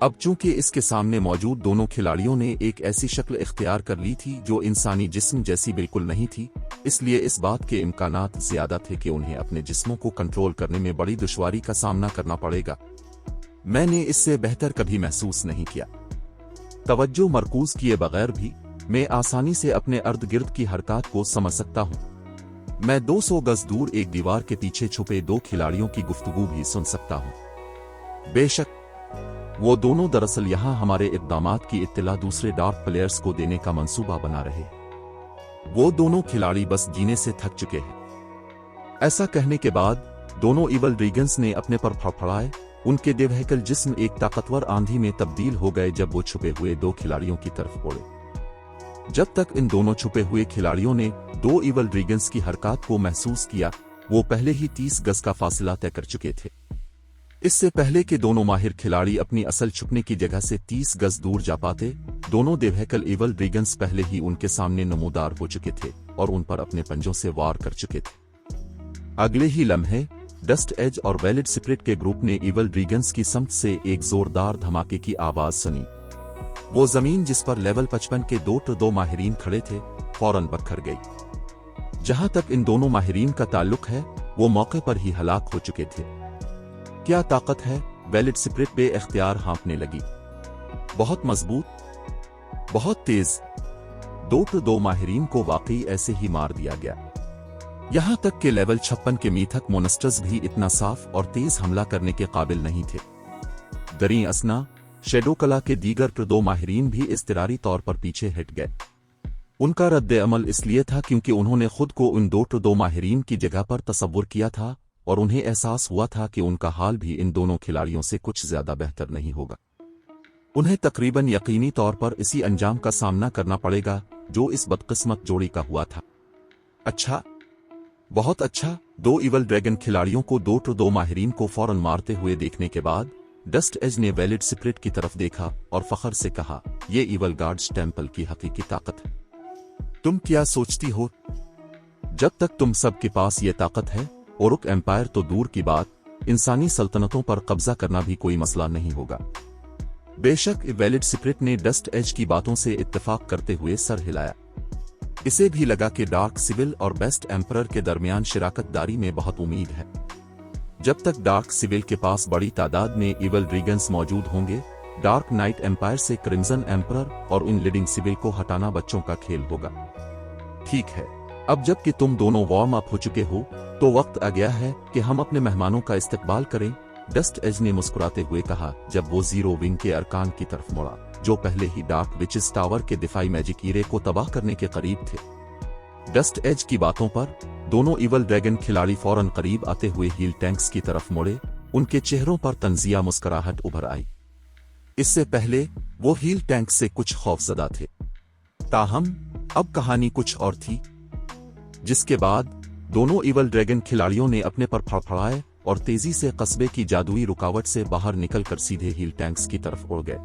अब चूंकि इसके सामने मौजूद दोनों खिलाड़ियों ने एक ऐसी शक्ल इख्तियार कर ली थी जो इंसानी जिस्म जैसी बिल्कुल नहीं थी, इसलिए इस बात के इम्कानात ज्यादा थे कि उन्हें अपने जिस्मों को कंट्रोल करने में बड़ी दुश्वारी का सामना करना पड़ेगा। मैंने इससे बेहतर कभी महसूस नहीं किया। तवज्जो मरकूज किए बगैर भी मैं आसानी से अपने अर्द गिर्द की हरकत को समझ सकता हूँ। मैं 200 गज दूर एक दीवार के पीछे छुपे 2 खिलाड़ियों की गुफ्तगू भी सुन सकता हूँ। बेशक वो दोनों दरअसल यहाँ हमारे इक़दामात की इत्तला दूसरे डार्क प्लेयर्स को देने का मंसूबा बना रहे। वो दोनों खिलाड़ी बस जीने से थक चुके हैं। ऐसा कहने के बाद दोनों इवल ड्रैगन्स ने अपने पर फड़फड़ाए। उनके देवहकल जिस्म एक ताकतवर आंधी में तब्दील हो गए जब वो छुपे हुए 2 खिलाड़ियों की तरफ उड़े। जब तक इन दोनों छुपे हुए खिलाड़ियों ने 2 इवल ड्रैगन्स की हरकत को महसूस किया, वो पहले ही 30 गज का फासला तय कर चुके थे। इससे पहले कि दोनों माहिर खिलाड़ी अपनी असल छुपने की जगह से 30 गज दूर जा पाते, दोनों देवहकल इवल ड्रैगन्स पहले ही उनके सामने नमूदार हो चुके थे और उन पर अपने पंजों से वार कर चुके थे। अगले ही लम्हे डस्ट एज और वैलिड स्पिरिट के ग्रुप ने इवल ड्रैगन्स की समत से एक जोरदार धमाके की आवाज सुनी। वो जमीन जिस पर लेवल 55 के 2 माहिरीन खड़े थे फौरन बखर गई। जहां तक इन दोनों माहिरीन का ताल्लुक है, वो मौके पर ही हलाक हो चुके थे। क्या ताकत है? वैलिड स्पिरिट बे इख्तियार हाँफने लगी। बहुत मजबूत, बहुत तेज। 2 माहिरीन को वाकई ऐसे ही मार दिया गया। यहां तक कि लेवल 56 के मीथक मोनस्टर्स भी इतना साफ और तेज हमला करने के काबिल नहीं थे। दरी असना शेडो कला के दीगर 2 माहिरीन भी इज़्तिरारी तौर पर पीछे हट गए। उनका रद्द अमल इसलिए था क्योंकि उन्होंने खुद को उन 2 माहिरीन की जगह पर तसव्वुर किया था और उन्हें एहसास हुआ था कि उनका हाल भी इन दोनों खिलाड़ियों से कुछ ज्यादा बेहतर नहीं होगा। उन्हें तकरीबन यकीनी तौर पर इसी अंजाम का सामना करना पड़ेगा जो इस बदकिस्मत जोड़ी का हुआ था। अच्छा, बहुत अच्छा। 2 इवल ड्रैगन खिलाड़ियों को 2 माहिरीन को फौरन मारते हुए देखने के बाद डस्ट एज ने वैलिड स्पिरिट की तरफ देखा और फखर से कहा, ये इवल गार्ड्स टेम्पल की हकीकी ताकत है। तुम क्या सोचती हो? जब तक तुम सब के पास ये ताकत है, ओरुक एम्पायर तो दूर की बात, इंसानी सल्तनतों पर कब्जा करना भी कोई मसला नहीं होगा। बेशक वैलिड स्पिरिट ने डस्ट एज की बातों से इत्तेफाक करते हुए सर हिलाया। इसे भी लगा कि डार्क सिविल और बेस्ट एम्परर के दरमियान शिराकतदारी में बहुत उम्मीद है। जब तक डार्क सिविल के पास बड़ी तादाद में इवल ड्रैगन्स मौजूद होंगे, डार्क नाइट एम्पायर से क्रिम्सन एम्परर और इन लीडिंग सिविल को हटाना बच्चों का खेल होगा। ठीक है, अब जबकि तुम दोनों वार्म अप हो चुके हो, तो वक्त आ गया है कि हम अपने मेहमानों का इस्तकबाल करें। डस्ट एज ने मुस्कुराते हुए कहा जब वो जीरो विंग के अरकान की तरफ मुड़ा, जो पहले ही डार्क विचेस टावर के दिफाई मैजिक ईरे को तबाह करने के करीब थे। डस्ट एज की बातों पर दोनों इवल ड्रैगन खिलाड़ी फौरन करीब आते हुए हील टैंक्स की तरफ मुड़े। उनके चेहरों पर तंजिया मुस्कुराहट उभर आई। इससे पहले वो हील टैंक से कुछ खौफजदा थे, ताहम अब कहानी कुछ और थी। जिसके बाद दोनों इवल ड्रैगन खिलाड़ियों ने अपने पर फड़फड़ाए और तेजी से कस्बे की जादुई रुकावट से बाहर निकलकर सीधे हील टैंक्स की तरफ उड़ गए।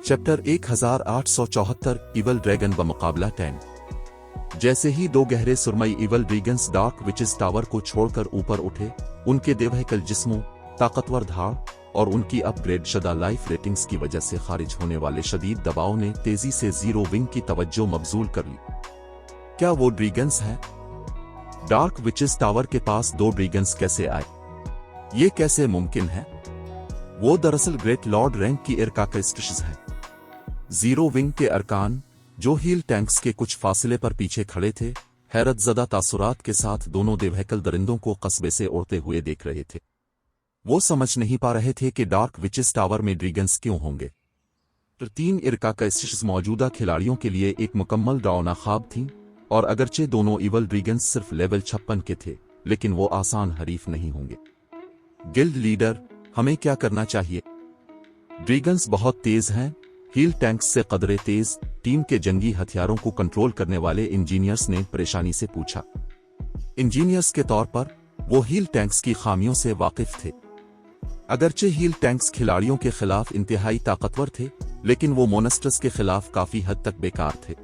चैप्टर 1874 इवल ड्रैगन बमुकाबला 10। जैसे ही 2 गहरे सुरमई evil dragons dark witches tower को छोड़कर ऊपर उठे, उनके देवहकल जिस्मों, ताकतवर धाड़ और उनकी अपग्रेड शुदा लाइफ रेटिंग्स की वजह से खारिज होने वाले शदीद दबाव ने तेजी से जीरो विंग की तवज्जो मबजूल कर ली। क्या वो ड्रैगन्स हैं? डार्क विचेस टावर के पास 2 ड्रैगन्स कैसे आए? ये कैसे मुमकिन है? वो दरअसल ग्रेट लॉर्ड रैंक की इरकाकस्टिशेस हैं। जीरो विंग के अरकान, जो हील टैंक्स के कुछ फासले पर पीछे खड़े थे, हैरत ज़दा तासुरात के साथ दोनों देवहकल दरिंदों को कस्बे से उड़ते हुए देख रहे थे। वो समझ नहीं पा रहे थे कि डार्क विचेस टावर में ड्रैगन्स क्यों होंगे। 3 इरका कैसेस मौजूदा खिलाड़ियों के लिए एक मुकम्मल डरावना ख्वाब थी, और अगरचे दोनों इवल ड्रैगन्स सिर्फ लेवल 56 के थे, लेकिन वो आसान हरीफ नहीं होंगे। गिल्ड लीडर, हमें क्या करना चाहिए? ड्रैगन्स बहुत तेज हैं, हील टैंक्स से कदरे तेज, टीम के जंगी हथियारों को कंट्रोल करने वाले इंजीनियर्स ने परेशानी से पूछा। इंजीनियर्स के तौर पर वो हील टैंक्स की खामियों से वाकिफ थे। अगरचे हील टैंक्स खिलाड़ियों के खिलाफ इंतहाई ताकतवर थे, लेकिन वो मोनस्टर्स के खिलाफ काफी हद तक बेकार थे।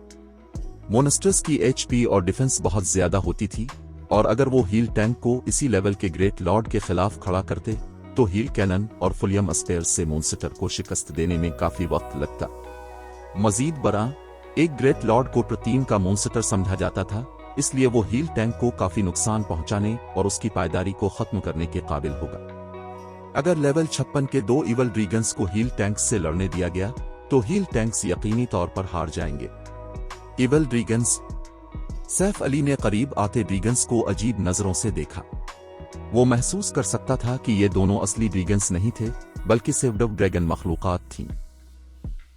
मोनस्टर्स की एचपी और डिफेंस बहुत ज्यादा होती थी, और अगर वो हील टैंक को इसी लेवल के ग्रेट लॉर्ड के खिलाफ खड़ा करते तो हील कैनन और फुलियम स्पेयर्स से मोनस्टर को शिकस्त देने में काफी वक्त लगता। मजीद बरा, एक ग्रेट लॉर्ड को टीम का मोनस्टर समझा जाता था, इसलिए वो हील टैंक को काफी नुकसान पहुंचाने और उसकी पायदारी को खत्म करने के काबिल होगा। अगर लेवल 56 के 2 इवल ड्रैगन्स को हील टैंक्स से लड़ने दिया गया तो हील टैंक्स यकीनी तौर पर हार जाएंगे। Evil dragons. सैफ अली ने करीब आते ड्रैगन्स को अजीब नजरों से देखा। वो महसूस कर सकता था कि ये दोनों असली ड्रैगन्स नहीं थे, बल्कि सेवडव ड्रैगन मखलूकात थीं।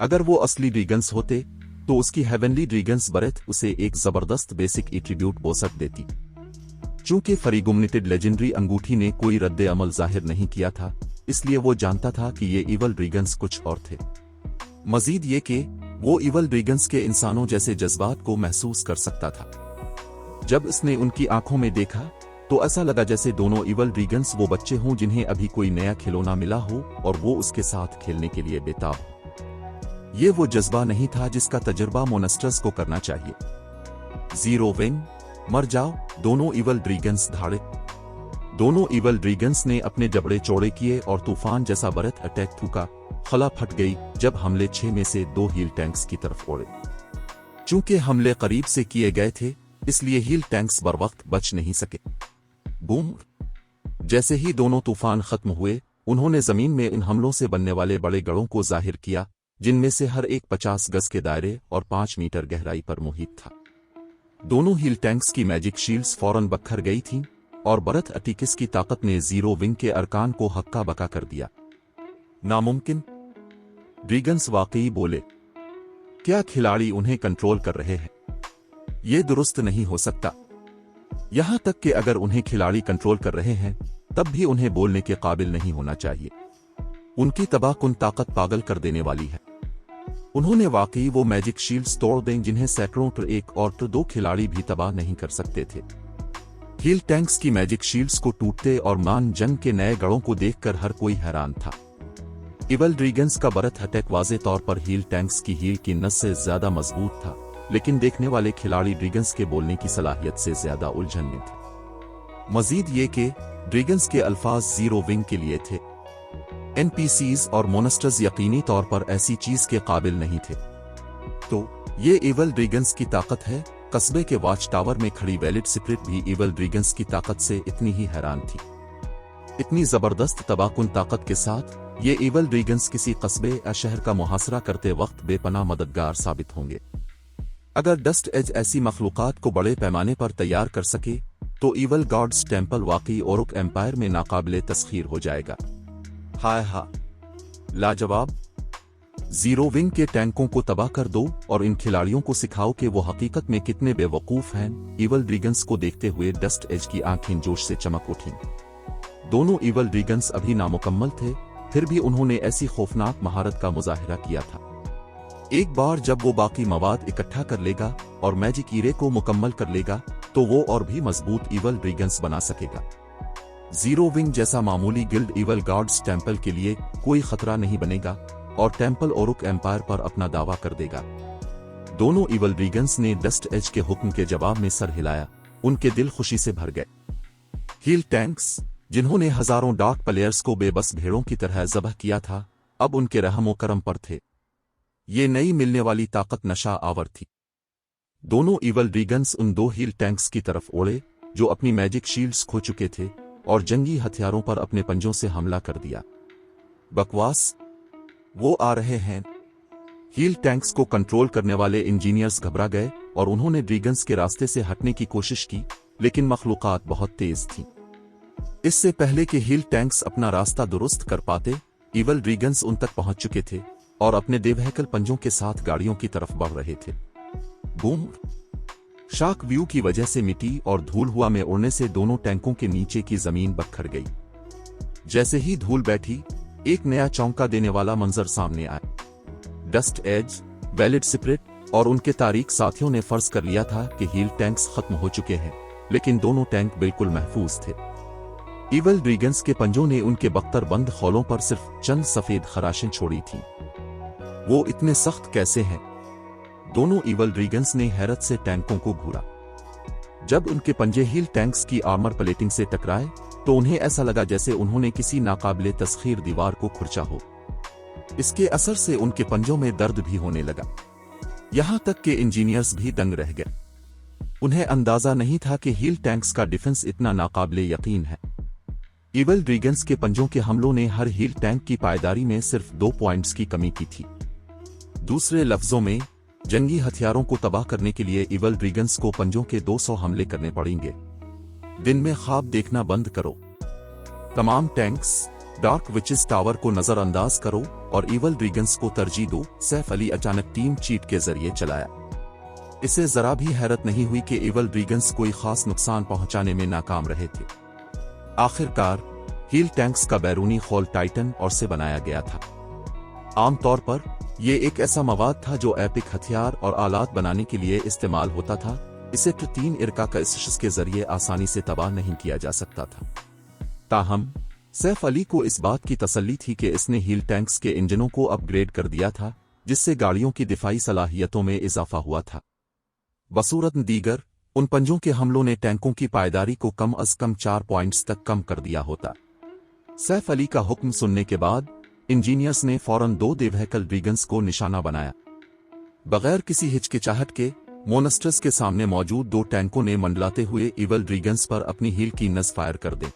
अगर वो असली ड्रैगन्स होते तो उसकी हेवनली ड्रैगन्स बरेथ उसे एक जबरदस्त बेसिक एट्रीब्यूट बोसट देती। चूंकि फरीगुमनिटेड लेजेंडरी अंगूठी ने कोई रद्द अमल जाहिर नहीं किया था, इसलिए वो जानता था कि ये इवल ड्रैगन्स कुछ और थे। मजीद ये कि वो इवल ड्रैगन्स के इंसानों जैसे जज्बात को महसूस कर सकता था। जब उसने उनकी आंखों में देखा तो ऐसा लगा जैसे दोनों इवल ड्रैगन्स वो बच्चे हों जिन्हें अभी कोई नया खिलौना मिला हो और वो उसके साथ खेलने के लिए बेताब हो। ये वो जज्बा नहीं था जिसका तजुर्बा मोनस्टर्स को करना चाहिए। जीरो विंग, मर जाओ, दोनों इवल ड्रैगन्स धाड़े। दोनों इवल ड्रैगन्स ने अपने जबड़े चौड़े किए और तूफान जैसा बरत अटैक थूका। खला फट गई जब हमले 6 में से 2 हील टैंक्स की तरफ उड़े। चूंकि हमले करीब से किए गए थे, इसलिए हील टैंक्स बर वक्त बच नहीं सके। बूम! जैसे ही दोनों तूफान खत्म हुए, उन्होंने जमीन में इन हमलों से बनने वाले बड़े गढ़ों को जाहिर किया, जिनमें से हर एक 50 गज के दायरे और 5 मीटर गहराई पर मुहित था। दोनों हील टैंक्स की मैजिक शील्ड्स फौरन बखर गई थीं, और बरत अटिकिस की ताकत ने जीरो विंग के अरकान को हक्का बका कर दिया। नामुमकिन! ड्रैगन्स वाकई बोले। क्या खिलाड़ी उन्हें कंट्रोल कर रहे हैं? ये दुरुस्त नहीं हो सकता। यहां तक कि अगर उन्हें खिलाड़ी कंट्रोल कर रहे हैं, तब भी उन्हें बोलने के काबिल नहीं होना चाहिए। उनकी तबाहकुन ताकत पागल कर देने वाली है। उन्होंने वाकई वो मैजिक शील्ड्स तोड़ दें जिन्हें सैकड़ों पर 1 और 2 खिलाड़ी भी तबाह नहीं कर सकते थे। हील टैंक्स की मैजिक शील्ड्स को टूटते और मान जंग के नए गढ़ों को देखकर हर कोई हैरान था। इवल ड्रैगन्स का बरत अटैक वाज़े तौर पर हील टैंक्स की हील की नस से ज्यादा मजबूत था, लेकिन देखने वाले खिलाड़ी ड्रैगन्स के बोलने की सलाहियत से ज्यादा उलझन में थे। मजीद ये कि ड्रैगन्स के अल्फाज जीरो विंग के लिए थे। एनपीसीज और मोनस्टर्स यकीनी तौर पर ऐसी चीज के काबिल नहीं थे। तो ये इवल ड्रैगन्स की ताकत है। कस्बे के वॉच टावर में खड़ी वैलिड स्पिरिट भी इवल ड्रैगन्स की ताकत से इतनी ही हैरान थी। इतनी जबरदस्त तबाहकुन ताकत के साथ ये इवल ड्रैगन्स किसी कस्बे या शहर का मुहासरा करते वक्त बेपनाह मददगार साबित होंगे। अगर डस्ट एज ऐसी मखलूकात को बड़े पैमाने पर तैयार कर सके तो इवल गॉड्स टेम्पल वाकई ओरुक एम्पायर में नाकाबिले तस्खीर हो जाएगा। हाय हा, लाजवाब! जीरो विंग के टैंकों को तबाह कर दो और इन खिलाड़ियों को सिखाओ कि वो हकीकत में कितने बेवकूफ हैं। इवल ड्रैगन्स को देखते हुए डस्ट एज की आंखें जोश से चमक उठीं। दोनों इवल ड्रैगन्स अभी नामुकम्मल थे, फिर भी उन्होंने ऐसी खौफनाक महारत का मुजाहिरा किया था। एक बार जब वो बाकी मवाद इकट्ठा कर लेगा और मैजिक ईरे को मुकम्मल कर लेगा तो वो और भी मजबूत इवल ड्रैगन्स बना सकेगा। जीरो विंग जैसा मामूली गिल्ड इवल गॉड्स टेम्पल के लिए कोई खतरा नहीं बनेगा और टेम्पल ओरुक एम्पायर पर अपना दावा कर देगा। दोनों इवल ड्रैगन्स ने डस्ट एज के हुक्म के जवाब में सर हिलाया। उनके दिल खुशी से भर गए। हील टैंक्स, जिन्होंने हजारों डार्क प्लेयर्स को बेबस भेड़ों की तरह ज़बह किया था, अब उनके रहम व करम पर थे। ये नई मिलने वाली ताकत नशा आवर थी। दोनों इवल ड्रैगन्स उन 2 हील टैंक्स की तरफ उड़े जो अपनी मैजिक शील्ड्स खो चुके थे और जंगी हथियारों पर अपने पंजों से हमला कर दिया। बकवास! वो आ रहे हैं। हील टैंक्स को कंट्रोल करने वाले इंजीनियर्स घबरा गए और उन्होंने ड्रैगन्स के रास्ते से हटने की कोशिश की, लेकिन मखलूकात बहुत तेज थीं। इससे पहले कि हील टैंक्स अपना रास्ता दुरुस्त कर पाते, इवल ड्रैगन्स उन तक पहुंच चुके थे और अपने देवहैकल पंजों के साथ गाड़ियों की तरफ बढ़ रहे थे। बूम! शाक व्यू की वजह से मिट्टी और धूल हुआ में उड़ने से दोनों टैंकों के नीचे की जमीन बखर गई। जैसे ही धूल बैठी, एक नया चौंका देने वाला मंजर सामने आया। डस्ट एज, वैलिड स्पिरिट और उनके तारीख साथियों ने फर्ज कर लिया था कि हील टैंक्स खत्म हो चुके हैं, लेकिन दोनों टैंक बिल्कुल महफूज थे। इवल ड्रैगन्स के पंजों ने उनके बख्तर बंद खोलों पर सिर्फ चंद सफेद खराशें छोड़ी थीं। वो इतने सख्त कैसे हैं? दोनों इवल ड्रैगन्स ने हैरत से टैंकों को घूरा। जब उनके पंजे हील टैंक्स की आर्मर प्लेटिंग से टकराए, तो उन्हें ऐसा लगा जैसे उन्होंने किसी नाकाबिले तस्खीर दीवार को खुरचा हो। इसके असर से उनके पंजों में दर्द भी होने लगा। यहां तक कि इंजीनियर्स भी दंग रह गए। उन्हें अंदाजा नहीं था कि हील टैंक्स का डिफेंस इतना नाकाबिले यकीन है। इवल ड्रैगन्स के पंजों के हमलों ने हर हील टैंक की पायदारी में सिर्फ 2 पॉइंट्स की कमी की थी। दूसरे लफ्जों में, जंगी हथियारों को तबाह करने के लिए इवल ड्रैगन्स को पंजों के 200 हमले करने पड़ेंगे। दिन में ख्वाब देखना बंद करो। तमाम टैंक्स, डार्क विचेस टावर को नजरअंदाज करो और इवल ड्रैगन्स को तरजीह दो। सैफ अली अचानक टीम चीट के जरिए चलाया। इसे जरा भी हैरत नहीं हुई कि इवल ड्रैगन्स कोई खास नुकसान पहुंचाने में नाकाम रहे थे। आखिरकार हील टैंक्स का बैरूनी खोल टाइटन और से बनाया गया था। आमतौर पर यह एक ऐसा मवाद था जो एपिक हथियार और आलात बनाने के लिए इस्तेमाल होता था। इसे 3 इरका का इस्शस के जरिए आसानी से तबाह नहीं किया जा सकता था। ताहम सैफ अली को इस बात की तसल्ली थी कि इसने हील टैंक्स के इंजनों को अपग्रेड कर दिया था, जिससे गाड़ियों की दिफाई सलाहियतों में इजाफा हुआ था। बसूरत दीगर, उन पंजों के हमलों ने टैंकों की पायदारी को कम अज कम 4 पॉइंट्स तक कम कर दिया होता। सैफ अली का हुक्म सुनने के बाद इंजीनियर्स ने फौरन 2 देवहैकल ड्रैगन्स को निशाना बनाया। बगैर किसी हिचकिचाहट के मोनस्टर्स के सामने मौजूद 2 टैंकों ने मंडलाते हुए इवल ड्रैगन्स पर अपनी हील की नज फायर कर दी।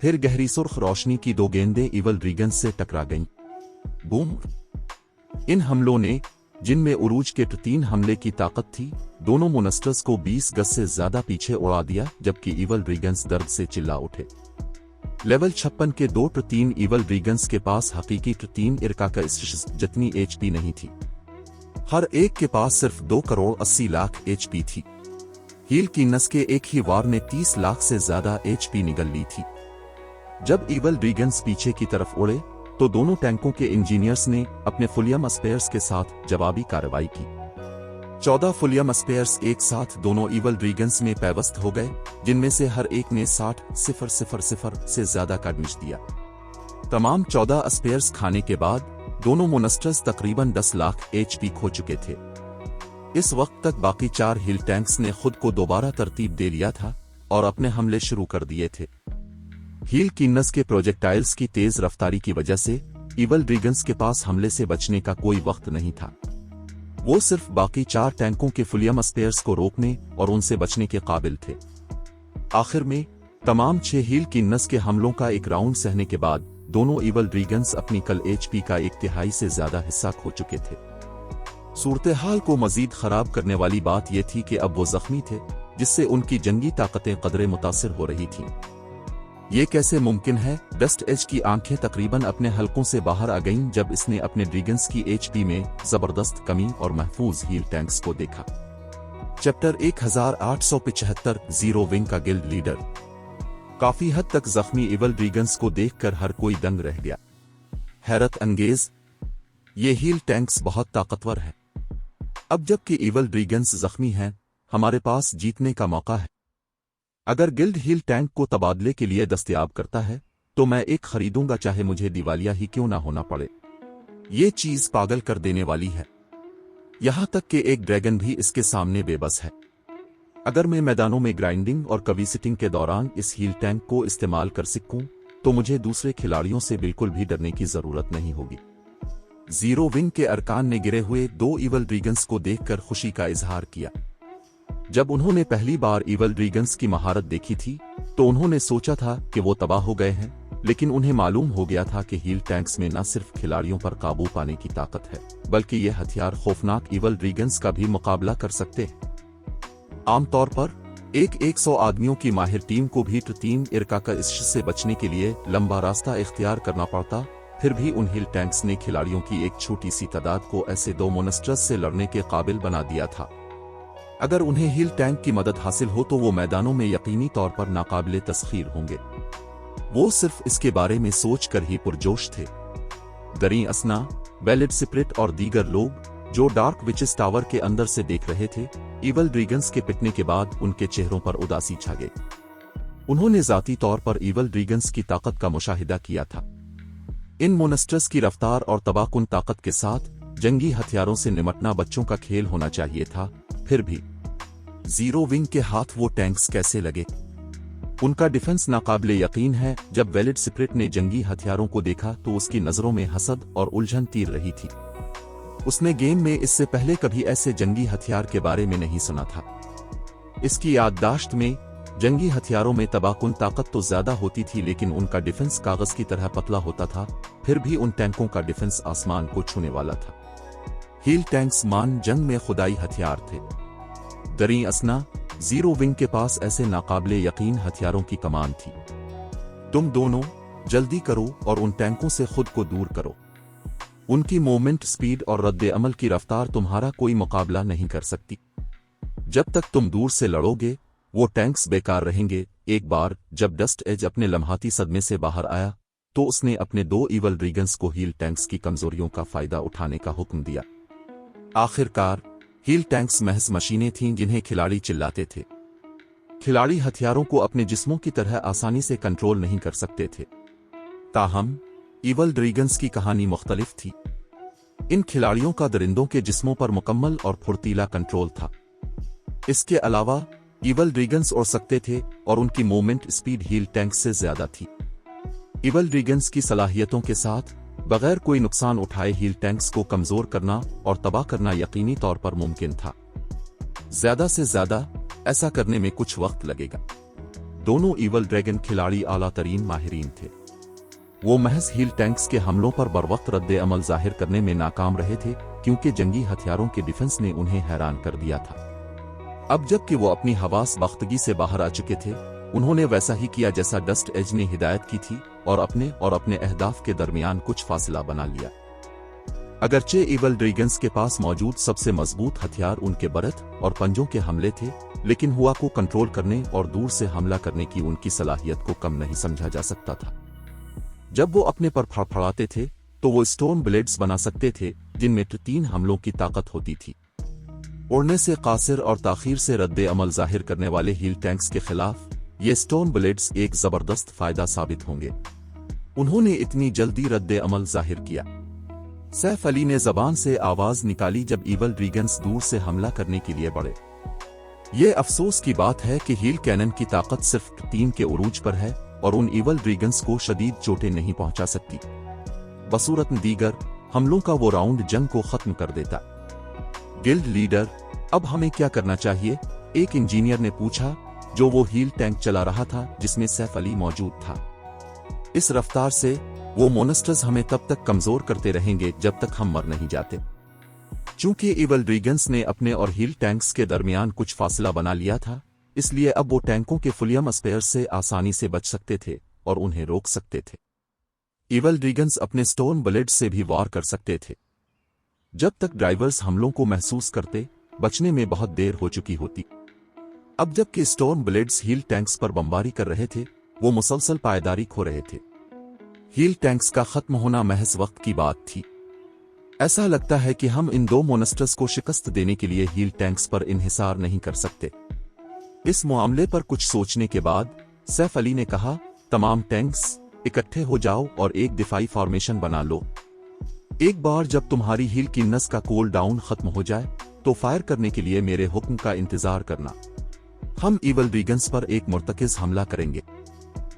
फिर गहरी सुर्ख रोशनी की 2 गेंदें इवल ड्रैगन्स से टकरा गईं। बूम! इन हमलों ने, जिनमें उरूज के 3 हमले की ताकत थी, दोनों मोनस्टर्स को 20 गज से ज्यादा पीछे उड़ा दिया, जबकि इवल ड्रैगन्स दर्द से चिल्ला उठे। लेवल 56 के 2-3 इवल ड्रैगन्स के पास हकीकी 3 इरका का इस्शस जितनी HP नहीं थी। हर एक के पास सिर्फ 2 करोड़ 80 लाख HP थी। हील की नस के एक ही वार ने 30 लाख से ज्यादा HP निगल ली थी। जब इवल ड्रैगन्स पीछे की तरफ उड़े, तो दोनों टैंकों के इंजीनियर्स ने अपने फुलियम स्पेयर्स के साथ जवाबी कार्रवाई की। 14 फुलियम स्पेयर्स एक साथ दोनों इवल ड्रैगन्स में पैवस्त हो गए, जिनमें से हर एक ने 60,000 से ज्यादा का डैमेज दिया। तमाम 14 स्पेयर्स खाने के बाद दोनों मोनस्टर्स तकरीबन 10 लाख HP खो चुके थे। इस वक्त तक बाकी 4 हील टैंक्स ने खुद को दोबारा तरतीब दे लिया था और अपने हमले शुरू कर दिए थे। हील की नस के प्रोजेक्टाइल्स की तेज रफ्तारी की वजह से इवल ड्रैगन्स के पास हमले से बचने का कोई वक्त नहीं था। वो सिर्फ बाकी 4 टैंकों के फुलियम स्पेयर्स को रोकने और उनसे बचने के काबिल थे। आखिर में तमाम 6 हील की नस के हमलों का एक राउंड सहने के बाद दोनों इवल ड्रैगन्स अपनी कल HP का 1/3 से ज्यादा हिस्सा खो चुके थे। सूरत-ए-हाल को मजीद खराब करने वाली बात यह थी कि अब वो जख्मी थे, जिससे उनकी जंगी ताकतें कदरे मुतासिर हो रही थीं। ये कैसे मुमकिन है? डस्ट एज की आंखें तकरीबन अपने हलकों से बाहर आ गईं जब इसने अपने ड्रैगन्स की HP में जबरदस्त कमी और महफूज हील टैंक्स को देखा। चैप्टर 1875 जीरो विंग का गिल्ड लीडर। काफी हद तक जख्मी इवल ड्रैगन्स को देखकर हर कोई दंग रह गया। हैरत अंगेज, ये हील टैंक्स बहुत ताकतवर हैं। अब जबकि इवल ड्रैगन्स जख्मी हैं, हमारे पास जीतने का मौका है। अगर गिल्ड हील टैंक को तबादले के लिए दस्तयाब करता है, तो मैं एक खरीदूंगा, चाहे मुझे दिवालिया ही क्यों ना होना पड़े। ये चीज पागल कर देने वाली है। यहां तक कि एक ड्रैगन भी इसके सामने बेबस है। अगर मैं मैदानों में ग्राइंडिंग और कविसिटिंग के दौरान इस हील टैंक को इस्तेमाल कर सकूं, तो मुझे दूसरे खिलाड़ियों से बिल्कुल भी डरने की जरूरत नहीं होगी। जीरो विंग के अरकान ने गिरे हुए 2 इवल ड्रैगन्स को देखकर खुशी का इजहार किया। जब उन्होंने पहली बार इवल ड्रैगन्स की महारत देखी थी, तो उन्होंने सोचा था कि वो तबाह हो गए हैं, लेकिन उन्हें मालूम हो गया था कि हील टैंक्स में न सिर्फ खिलाड़ियों पर काबू पाने की ताकत है, बल्कि ये हथियार खौफनाक इवल ड्रैगन्स का भी मुकाबला कर सकते हैं। आमतौर पर एक 100 आदमियों की माहिर टीम को भी टीम इरका का इश्क से बचने के लिए लंबा रास्ता इख्तियार करना पड़ता, फिर भी उन हील टैंक्स ने खिलाड़ियों की एक छोटी सी तादाद को ऐसे 2 मोनस्टर्स से लड़ने के काबिल बना दिया था। अगर उन्हें हील टैंक की मदद हासिल हो तो वो मैदानों में यकीनी तौर पर नाकाबिले तस्खीर होंगे। वो सिर्फ इसके बारे में सोचकर ही पुरजोश थे। दरी असना, वेलिड सिप्रिट और दीगर लोग जो डार्क विचेस टावर के अंदर से देख रहे थे, इवल ड्रैगन्स के पिटने के बाद उनके चेहरों पर उदासी छा गई। उन्होंने जाती तौर पर इवल ड्रैगन्स की ताकत का मुशाहिदा किया था। इन मोनस्टर्स की रफ्तार और तबाहकुन ताकत के साथ जंगी हथियारों से निपटना बच्चों का खेल होना चाहिए था। फिर भी जीरो विंग के हाथ वो टैंक्स कैसे लगे? उनका डिफेंस नाकाबिले यकीन है। जब वेलिड सिप्रिट ने जंगी हथियारों को देखा तो उसकी नजरों में हसद और उलझन तीर रही थी। उसने गेम में इससे पहले कभी ऐसे जंगी हथियार के बारे में नहीं सुना था। इसकी याददाश्त में जंगी हथियारों में तबाहकुन ताकत तो ज्यादा होती थी, लेकिन उनका डिफेंस कागज की तरह पतला होता था। फिर भी उन टैंकों का डिफेंस आसमान को छूने वाला था। हील टैंक्स मान जंग में खुदाई हथियार थे। दरी असना, जीरो विंग के पास ऐसे नाकाबिले यकीन हथियारों की कमान थी। तुम दोनों जल्दी करो और उन टैंकों से खुद को दूर करो। उनकी मूवमेंट स्पीड और रद्द अमल की रफ्तार तुम्हारा कोई मुकाबला नहीं कर सकती। जब तक तुम दूर से लड़ोगे वो टैंक्स बेकार रहेंगे। एक बार जब डस्ट एज अपने लम्हाती सदमे से बाहर आया तो उसने अपने 2 इवल ड्रैगन्स को हील टैंक्स की कमजोरियों का फायदा उठाने का हुक्म दिया। आखिरकार हील टैंक्स महज मशीनें थीं जिन्हें खिलाड़ी चिल्लाते थे। खिलाड़ी हथियारों को अपने जिस्मों की तरह आसानी से कंट्रोल नहीं कर सकते थे। ताहम इवल ड्रैगन्स की कहानी मुख्तलिफ थी। इन खिलाड़ियों का दरिंदों के जिस्मों पर मुकम्मल और फुर्तीला कंट्रोल था। इसके अलावा इवल ड्रैगन्स उड़ सकते थे और उनकी मूवमेंट स्पीड हील टैंक्स से ज्यादा थी। इवल ड्रैगन्स की सलाहियतों के साथ बगैर कोई नुकसान उठाए हील टैंक्स को कमजोर करना और तबाह करना यकीनी तौर पर मुमकिन था। ज्यादा से ज्यादा ऐसा करने में कुछ वक्त लगेगा। दोनों इवल ड्रैगन खिलाड़ी आला तरीन माहिरीन थे। वो महज हील टैंक्स के हमलों पर बरवक्त रद्द अमल जाहिर करने में नाकाम रहे थे, क्योंकि जंगी हथियारों के डिफेंस ने उन्हें हैरान कर दिया था। अब जबकि वो अपनी हवास बख्तगी से बाहर आ चुके थे, उन्होंने वैसा ही किया जैसा डस्ट एज ने हिदायत की थी और अपने अहदाफ के दरमियान कुछ फासला बना लिया। अगरचे इवल ड्रैगन्स के पास मौजूद सबसे मजबूत हथियार उनके बरत और पंजों के हमले थे, लेकिन हुआ को कंट्रोल करने और दूर से हमला करने की उनकी सलाहियत को कम नहीं समझा जा सकता था। जब वो अपने पर फड़फड़ाते थे तो वो स्टोन ब्लेड्स बना सकते थे जिनमें 3 हमलों की ताकत होती थी। उड़ने से कासिर और ताखीर से रद्द अमल जाहिर करने वाले हील टैंक्स के खिलाफ ये स्टोन ब्लेड्स एक जबरदस्त फायदा साबित होंगे। उन्होंने इतनी जल्दी रद्द अमल जाहिर किया। सैफ अली ने जबान से आवाज निकाली जब इवल ड्रैगन्स दूर से हमला करने के लिए बढ़े। ये अफसोस की बात है कि हील कैनन की ताकत सिर्फ 3 के उरूज पर है और उन इवल ड्रैगन्स को शदीद चोटें नहीं पहुंचा सकती। बसूरत दीगर हमलों का वो राउंड जंग को खत्म कर देता। गिल्ड लीडर, अब हमें क्या करना चाहिए? एक इंजीनियर ने पूछा, जो वो हील टैंक चला रहा था जिसमें सैफ अली मौजूद था। इस रफ्तार से वो मोनस्टर्स हमें तब तक कमजोर करते रहेंगे जब तक हम मर नहीं जाते। चूंकि इवल ड्रैगन्स ने अपने और हील टैंक्स के दरमियान कुछ फासला बना लिया था, इसलिए अब वो टैंकों के फुलियम स्पेयर से आसानी से बच सकते थे और उन्हें रोक सकते थे। इवल ड्रैगन्स अपने स्टोन ब्लेड से भी वार कर सकते थे। जब तक ड्राइवर्स हमलों को महसूस करते, बचने में बहुत देर हो चुकी होती। अब जबकि स्टोन ब्लेड्स हील टैंक्स पर बमबारी कर रहे थे, वो मुसलसल पायदारी खो रहे थे। हील टैंक्स का खत्म होना महज वक्त की बात थी। ऐसा लगता है कि हम इन 2 मोनस्टर्स को शिकस्त देने के लिए हील टैंक्स पर इन्हिसार नहीं कर सकते। इस मामले पर कुछ सोचने के बाद सैफ अली ने कहा, तमाम टैंक्स इकट्ठे हो जाओ और एक दिफाई फॉर्मेशन बना लो। एक बार जब तुम्हारी हील की नस का कूल डाउन खत्म हो जाए तो फायर करने के लिए मेरे हुक्म का इंतजार करना। हम इवल ड्रैगन्स पर एक मुर्तकिज हमला करेंगे।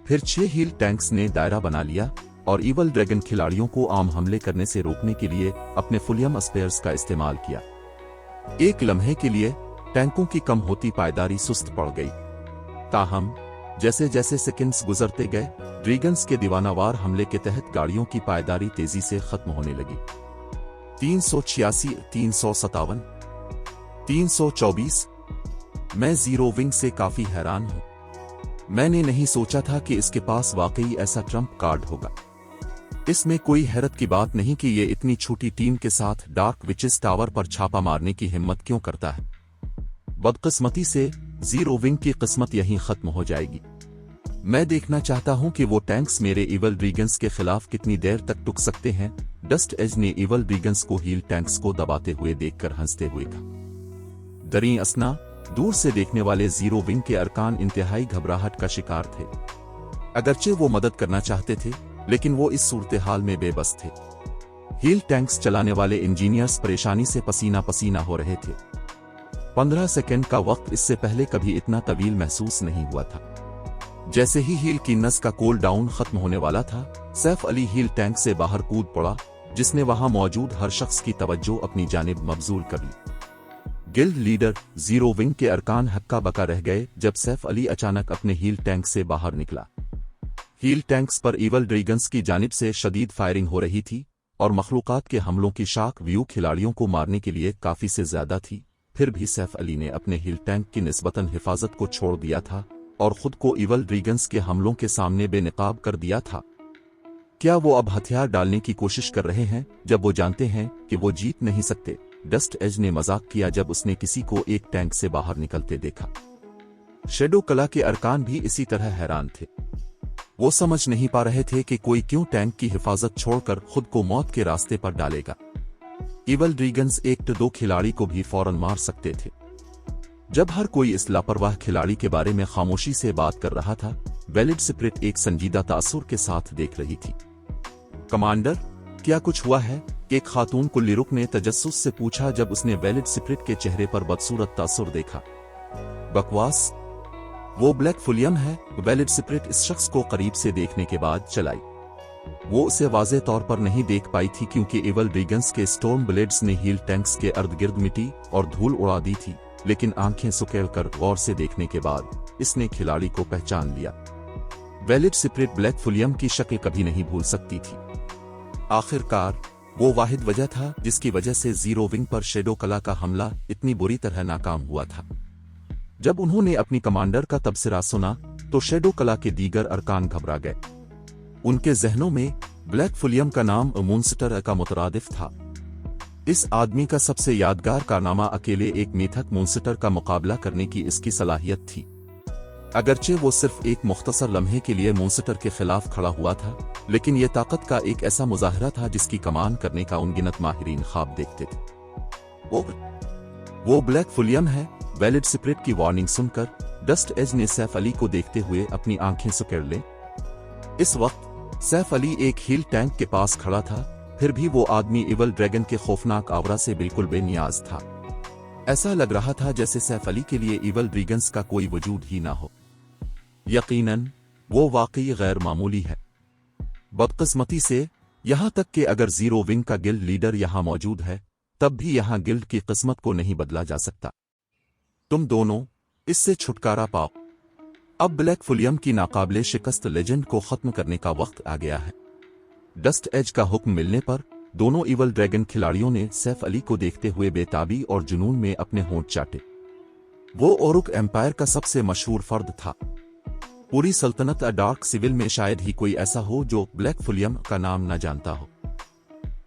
फिर 6 हील टैंक्स ने दायरा बना लिया और इवल ड्रैगन खिलाड़ियों को आम हमले करने से रोकने के लिए अपने फुलियम स्पेयर्स का इस्तेमाल किया। एक लम्हे के लिए टैंकों की कम होती पायदारी सुस्त पड़ गई। ताहम जैसे जैसे सेकंड्स गुजरते गए, ड्रैगन्स के दीवानावार हमले के तहत गाड़ियों की पायदारी तेजी से खत्म होने लगी। 386, 357, 324। मैं जीरो विंग से काफी हैरान हूं। मैंने नहीं सोचा था कि इसके पास वाकई ऐसा ट्रम्प कार्ड होगा। इसमें कोई हैरत की बात नहीं कि ये इतनी छोटी टीम के साथ डार्क विचेस टावर पर छापा मारने की हिम्मत क्यों करता है। बदकिस्मती से जीरो विंग की किस्मत यहीं खत्म हो जाएगी। मैं देखना चाहता हूं कि वो टैंक्स मेरे इवल ड्रैगन्स के खिलाफ कितनी देर तक टुक सकते हैं। डस्ट एज ने इवल ड्रैगन्स को हील टैंक्स को दबाते हुए देखकर हंसते हुए कहा। दरी असना, दूर से देखने वाले जीरो विंग के अरकान इंतहाई घबराहट का शिकार थे। अगरचे वो मदद करना चाहते थे, लेकिन वो इस सूरत हाल में बेबस थे। हील टैंक्स चलाने वाले इंजीनियर्स परेशानी से पसीना पसीना हो रहे थे। 15 सेकंड का वक्त इससे पहले कभी इतना तवील महसूस नहीं हुआ था। जैसे ही हील की नस का कोल डाउन खत्म होने वाला था, सैफ अली हील टैंक से बाहर कूद पड़ा, जिसने वहां मौजूद हर शख्स की तवज्जो अपनी जानिब मबजूल कर ली। गिल्ड लीडर जीरो विंग के अरकान हक्का बका रह गए जब सैफ अली अचानक अपने हील टैंक से बाहर निकला। हील टैंक्स पर इवल ड्रैगन्स की जानिब से शदीद फायरिंग हो रही थी और मखलूकात के हमलों की शाक व्यू खिलाड़ियों को मारने के लिए काफी से ज्यादा थी। फिर भी सैफ अली ने अपने हील टैंक की निस्बतन हिफाजत को छोड़ दिया था और खुद को इवल ड्रैगन्स के हमलों के सामने बेनकाब कर दिया था। क्या वो अब हथियार डालने की कोशिश कर रहे हैं जब वो जानते हैं कि वो जीत नहीं सकते? डस्ट एज ने मजाक किया जब उसने किसी को एक टैंक से बाहर निकलते देखा। शेडो कला के अरकान भी इसी तरह हैरान थे। वो समझ नहीं पा रहे थे कि कोई क्यों टैंक की हिफाजत छोड़कर खुद को मौत के रास्ते पर डालेगा। इवल ड्रैगन्स एक तो दो खिलाड़ी को भी फौरन मार सकते थे। जब हर कोई इस लापरवाह खिलाड़ी के बारे में खामोशी से बात कर रहा था, वेलिड स्प्रिट एक संजीदा तासुर के साथ देख रही थी। कमांडर, क्या कुछ हुआ है? एक खातून कुल्लीरुक ने तजस्सुस से पूछा जब उसने वेलिड स्प्रिट के चेहरे पर बदसूरत तासुर देखा। बकवास, वो ब्लैक फुलियम है। वेलिड स्प्रिट इस शख्स को करीब से देखने के बाद चलाई। वो उसे वाज़े तौर पर नहीं देख पाई थी क्योंकि इवल ड्रैगन्स के स्टॉर्म ब्लेड्स ने हील टैंक्स के अर्द गिर्द मिट्टी और धूल उड़ा दी थी, लेकिन आंखें सुकेल कर गौर से देखने के बाद इसने खिलाड़ी को पहचान लिया। वेलिड स्प्रिट ब्लैक फुलियम की शक्ल कभी नहीं भूल सकती थी। आखिरकार वो वाहिद वजह था जिसकी वजह से जीरो विंग पर शेडो कला का हमला इतनी बुरी तरह नाकाम हुआ था। जब उन्होंने अपनी कमांडर का तबसरा सुना तो शेडो कला के दीगर अरकान घबरा गए। उनके जहनों में ब्लैक फुलियम का नाम मूनस्टर का मुतरादिफ था। इस आदमी का सबसे यादगार कारनामा अकेले एक मेथक मूनस्टर का मुकाबला करने की इसकी सलाहियत थी। अगरचे वो सिर्फ एक मुख्तसर लम्हे के लिए मूनस्टर के खिलाफ खड़ा हुआ था, लेकिन यह ताकत का एक ऐसा मुजाहरा था जिसकी कमान करने का उनगिनत माहिरीन ख्वाब देखते थे। वो ब्लैक फुलियम है। वेलिड स्प्रिट की वार्निंग सुनकर डस्ट एज ने सैफ अली को देखते हुए अपनी आंखें सुकेड़ ली। इस वक्त सैफ अली एक हील टैंक के पास खड़ा था, फिर भी वो आदमी इवल ड्रैगन के खौफनाक आवरा से बिल्कुल बेनियाज था। ऐसा लग रहा था जैसे सैफ अली के लिए इवल ड्रैगन्स का कोई वजूद ही ना हो। यकीनन वो वाकई गैर मामूली है। बदकिस्मती से यहां तक कि अगर जीरो विंग का गिल्ड लीडर यहां मौजूद है, तब भी यहां गिल्ड की किस्मत को नहीं बदला जा सकता। तुम दोनों इससे छुटकारा पाओ। अब ब्लैक फुलियम की नाकाबिले शिकस्त लेजेंड को खत्म करने का वक्त आ गया है। डस्ट एज का हुक्म मिलने पर दोनों इवल ड्रैगन खिलाड़ियों ने सैफ अली को देखते हुए बेताबी और जुनून में अपने होंठ चाटे। वो ओरुक एम्पायर का सबसे मशहूर फर्द था। पूरी सल्तनत डार्क सिविल में शायद ही कोई ऐसा हो जो ब्लैक फुलियम का नाम न जानता हो।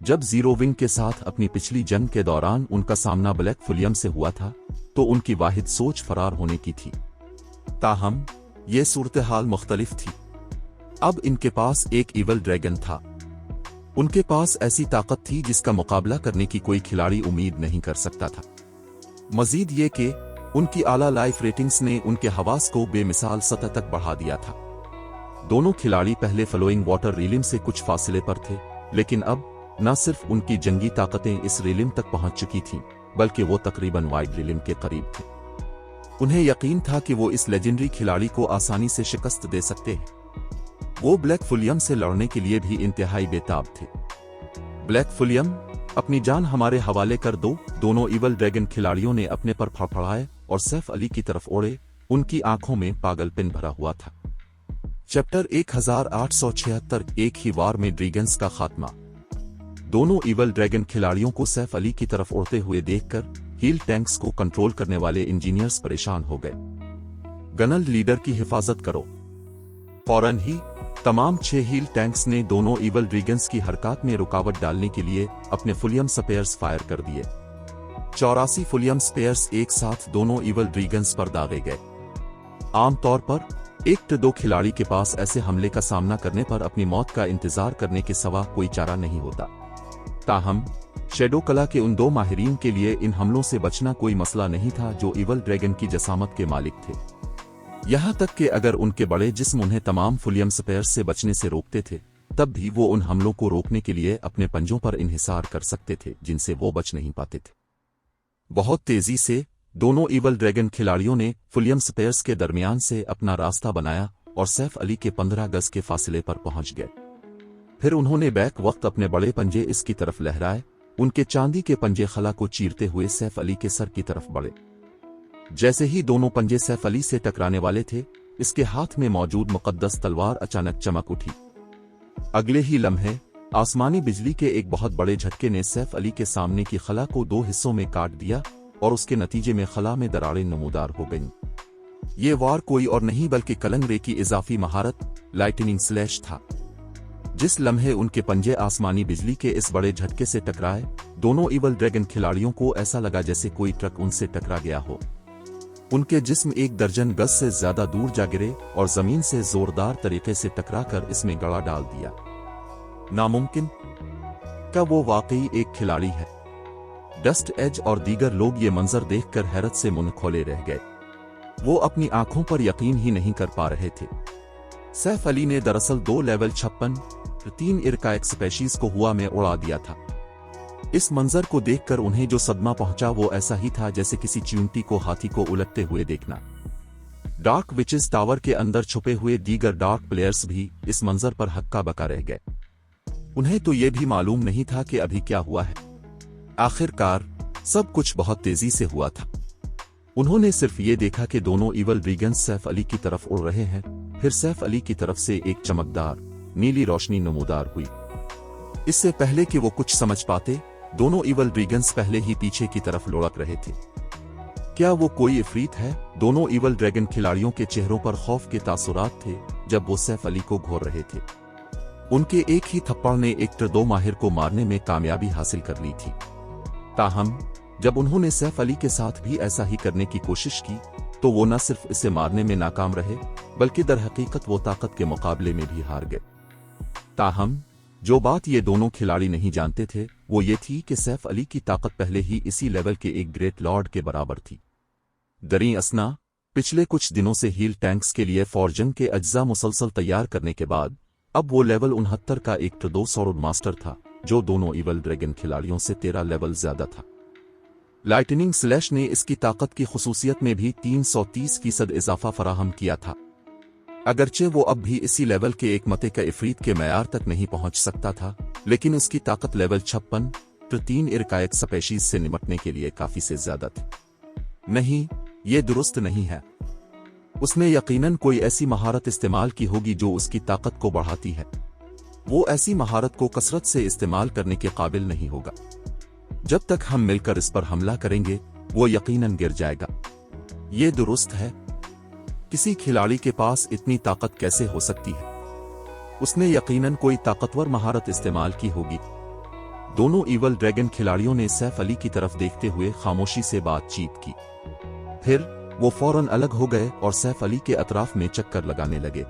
जब जीरो विंग के साथ अपनी पिछली जंग के दौरान उनका सामना ब्लैक फुलियम से हुआ था तो उनकी वाहिद सोच फरार होने की थी। ताहम ये सूरत हाल मुख्तलिफ थी। अब इनके पास एक इवल ड्रैगन था। उनके पास ऐसी ताकत थी जिसका मुकाबला करने की कोई खिलाड़ी उम्मीद नहीं कर सकता था। मजीद ये कि उनकी आला लाइफ रेटिंग्स ने उनके हवास को बेमिसाल सतह तक बढ़ा दिया था। दोनों खिलाड़ी पहले फ्लोइंग वाटर रीलिम से कुछ फासले पर थे, लेकिन अब न सिर्फ उनकी जंगी ताकतें इस रीलिम तक पहुंच चुकी थीं, बल्कि वो तकरीबन वाइड रीलिम के करीब थे। उन्हें यकीन था कि वो इस लेजेंडरी खिलाड़ी को आसानी से शिकस्त दे सकते हैं। वो ब्लैक फुलियम से लड़ने के लिए भी इंतहाई बेताब थे। ब्लैक फुलियम, अपनी जान हमारे हवाले कर दो। दोनों इवल ड्रैगन खिलाड़ियों ने अपने पर फड़फड़ाए और सैफ अली की तरफ ओढ़े। उनकी आंखों में पागलपन भरा हुआ था। चैप्टर 1876 एक ही वार में ड्रैगन्स का खात्मा। दोनों इवल ड्रैगन खिलाड़ियों को सैफ अली की तरफ उड़ते हुए देखकर हील टैंक्स को कंट्रोल करने वाले इंजीनियर्स परेशान हो गए। गनल लीडर की हिफाजत करो। फौरन ही तमाम 6 हील टैंक्स ने दोनों इवल ड्रैगन्स की हरकत में रुकावट डालने के लिए अपने फुलियम स्पेयर्स फायर कर दिए। 84 फुलियम स्पेयर्स एक साथ दोनों इवल ड्रैगन्स पर दागे गए। आमतौर पर एक तो 2 खिलाड़ी के पास ऐसे हमले का सामना करने पर अपनी मौत का इंतजार करने के सिवा कोई चारा नहीं होता। ताहम शैडो कला के उन 2 माहिरीन के लिए इन हमलों से बचना कोई मसला नहीं था जो इवल ड्रैगन की जसामत के मालिक थे। यहां तक कि अगर उनके बड़े जिस्म उन्हें तमाम फुलियम स्पेयर्स से बचने से रोकते थे, तब भी वो उन हमलों को रोकने के लिए अपने पंजों पर इन्हिसार कर सकते थे जिनसे वो बच नहीं पाते थे। बहुत तेजी से दोनों इवल ड्रैगन खिलाड़ियों ने फुलियम स्पेयर्स के दरमियान से अपना रास्ता बनाया और सैफ अली के 15 गज के फासले पर पहुंच गए। फिर उन्होंने बैक वक्त अपने बड़े पंजे इसकी तरफ लहराए। उनके चांदी के पंजे खला को चीरते हुए सैफ अली के सर की तरफ बढ़े। जैसे ही दोनों पंजे सैफ अली से टकराने वाले थे, इसके हाथ में मौजूद मुकद्दस तलवार अचानक चमक उठी। अगले ही लम्हे आसमानी बिजली के एक बहुत बड़े झटके ने सैफ अली के सामने की खला को 2 हिस्सों में काट दिया और उसके नतीजे में खला में दरारें नमूदार हो गईं। ये वार कोई और नहीं बल्कि कलंगरे की इजाफी महारत लाइटनिंग स्लैश था। जिस लम्हे उनके पंजे आसमानी बिजली के इस बड़े झटके से टकराए, दोनों इवल ड्रैगन खिलाड़ियों को ऐसा लगा जैसे कोई ट्रक उनसे टकरा गया हो। उनके जिस्म 1 दर्जन गज से ज्यादा दूर जा गिरे और जमीन से जोरदार तरीके से टकराकर इसमें गड़ा डाल दिया। नामुमकिन? क्या वो वाकई एक खिलाड़ी है? डस्ट एज और दीगर लोग ये मंजर देखकर हैरत से मुंह खोले रह गए। वो अपनी आंखों पर यकीन ही नहीं कर पा रहे थे। सैफ अली ने दरअसल 2 लेवल 56 3 इरकाएक स्पेशीज को हुआ में उड़ा दिया था। इस मंजर को देखकर उन्हें जो सदमा पहुंचा वो ऐसा ही था जैसे किसी चींटी को हाथी को उलटते हुए देखना। डार्क विचेस टावर के अंदर छुपे हुए दीगर डार्क प्लेयर्स भी इस मंजर पर हक्का बका रह गए। उन्हें तो ये भी मालूम नहीं था कि अभी क्या हुआ है। आखिरकार सब कुछ बहुत तेजी से हुआ था। उन्होंने सिर्फ ये देखा कि दोनों इवल ड्रैगन्स सैफ अली की तरफ उड़ रहे हैं। फिर सैफ अली की तरफ से एक चमकदार नीली रोशनी नमूदार हुई। इससे पहले कि वो कुछ समझ पाते, दोनों इवल ड्रैगन्स पहले ही पीछे की तरफ लुढ़क रहे थे। क्या वो कोई इफरीत है? दोनों इवल ड्रैगन खिलाड़ियों के चेहरों पर खौफ के तासुरात थे जब वो सैफ अली को घोर रहे थे। उनके एक ही थप्पड़ ने एक 2 माहिर को मारने में कामयाबी हासिल कर ली थी। ताहम जब उन्होंने सैफ अली के साथ भी ऐसा ही करने की कोशिश की, तो वो न सिर्फ इसे मारने में नाकाम रहे, बल्कि दरहकीकत वो ताकत के मुकाबले में भी हार गए। ताहम जो बात ये दोनों खिलाड़ी नहीं जानते थे वो ये थी कि सैफ अली की ताकत पहले ही इसी लेवल के एक ग्रेट लॉर्ड के बराबर थी। दरी असना पिछले कुछ दिनों से हील टैंक्स के लिए फॉर्जन के अज्जा मुसलसल तैयार करने के बाद अब वो लेवल 69 का एक 2 सौर मास्टर था, जो दोनों इवल ड्रैगन खिलाड़ियों से 13 लेवल ज्यादा था। लाइटनिंग स्लैश ने इसकी ताकत की खुसूसियत में भी 330% इजाफा फराहम किया था। अगरचे वो अब भी इसी लेवल के एक मते का इफरीत के मयार तक नहीं पहुंच सकता था, लेकिन उसकी ताकत लेवल 56 3 इरकाएक स्पेशीज से निपटने के लिए काफी से ज्यादा थी। नहीं, ये दुरुस्त नहीं है। उसने यकीनन कोई ऐसी महारत इस्तेमाल की होगी जो उसकी ताकत को बढ़ाती है। वो ऐसी महारत को कसरत से इस्तेमाल करने के काबिल नहीं होगा। जब तक हम मिलकर इस पर हमला करेंगे, वो यकीनन गिर जाएगा। ये दुरुस्त है। किसी खिलाड़ी के पास इतनी ताकत कैसे हो सकती है? उसने यकीनन कोई ताकतवर महारत इस्तेमाल की होगी। दोनों इवल ड्रैगन खिलाड़ियों ने सैफ अली की तरफ देखते हुए खामोशी से बातचीत की। फिर वो फौरन अलग हो गए और सैफ अली के अतराफ में चक्कर लगाने लगे।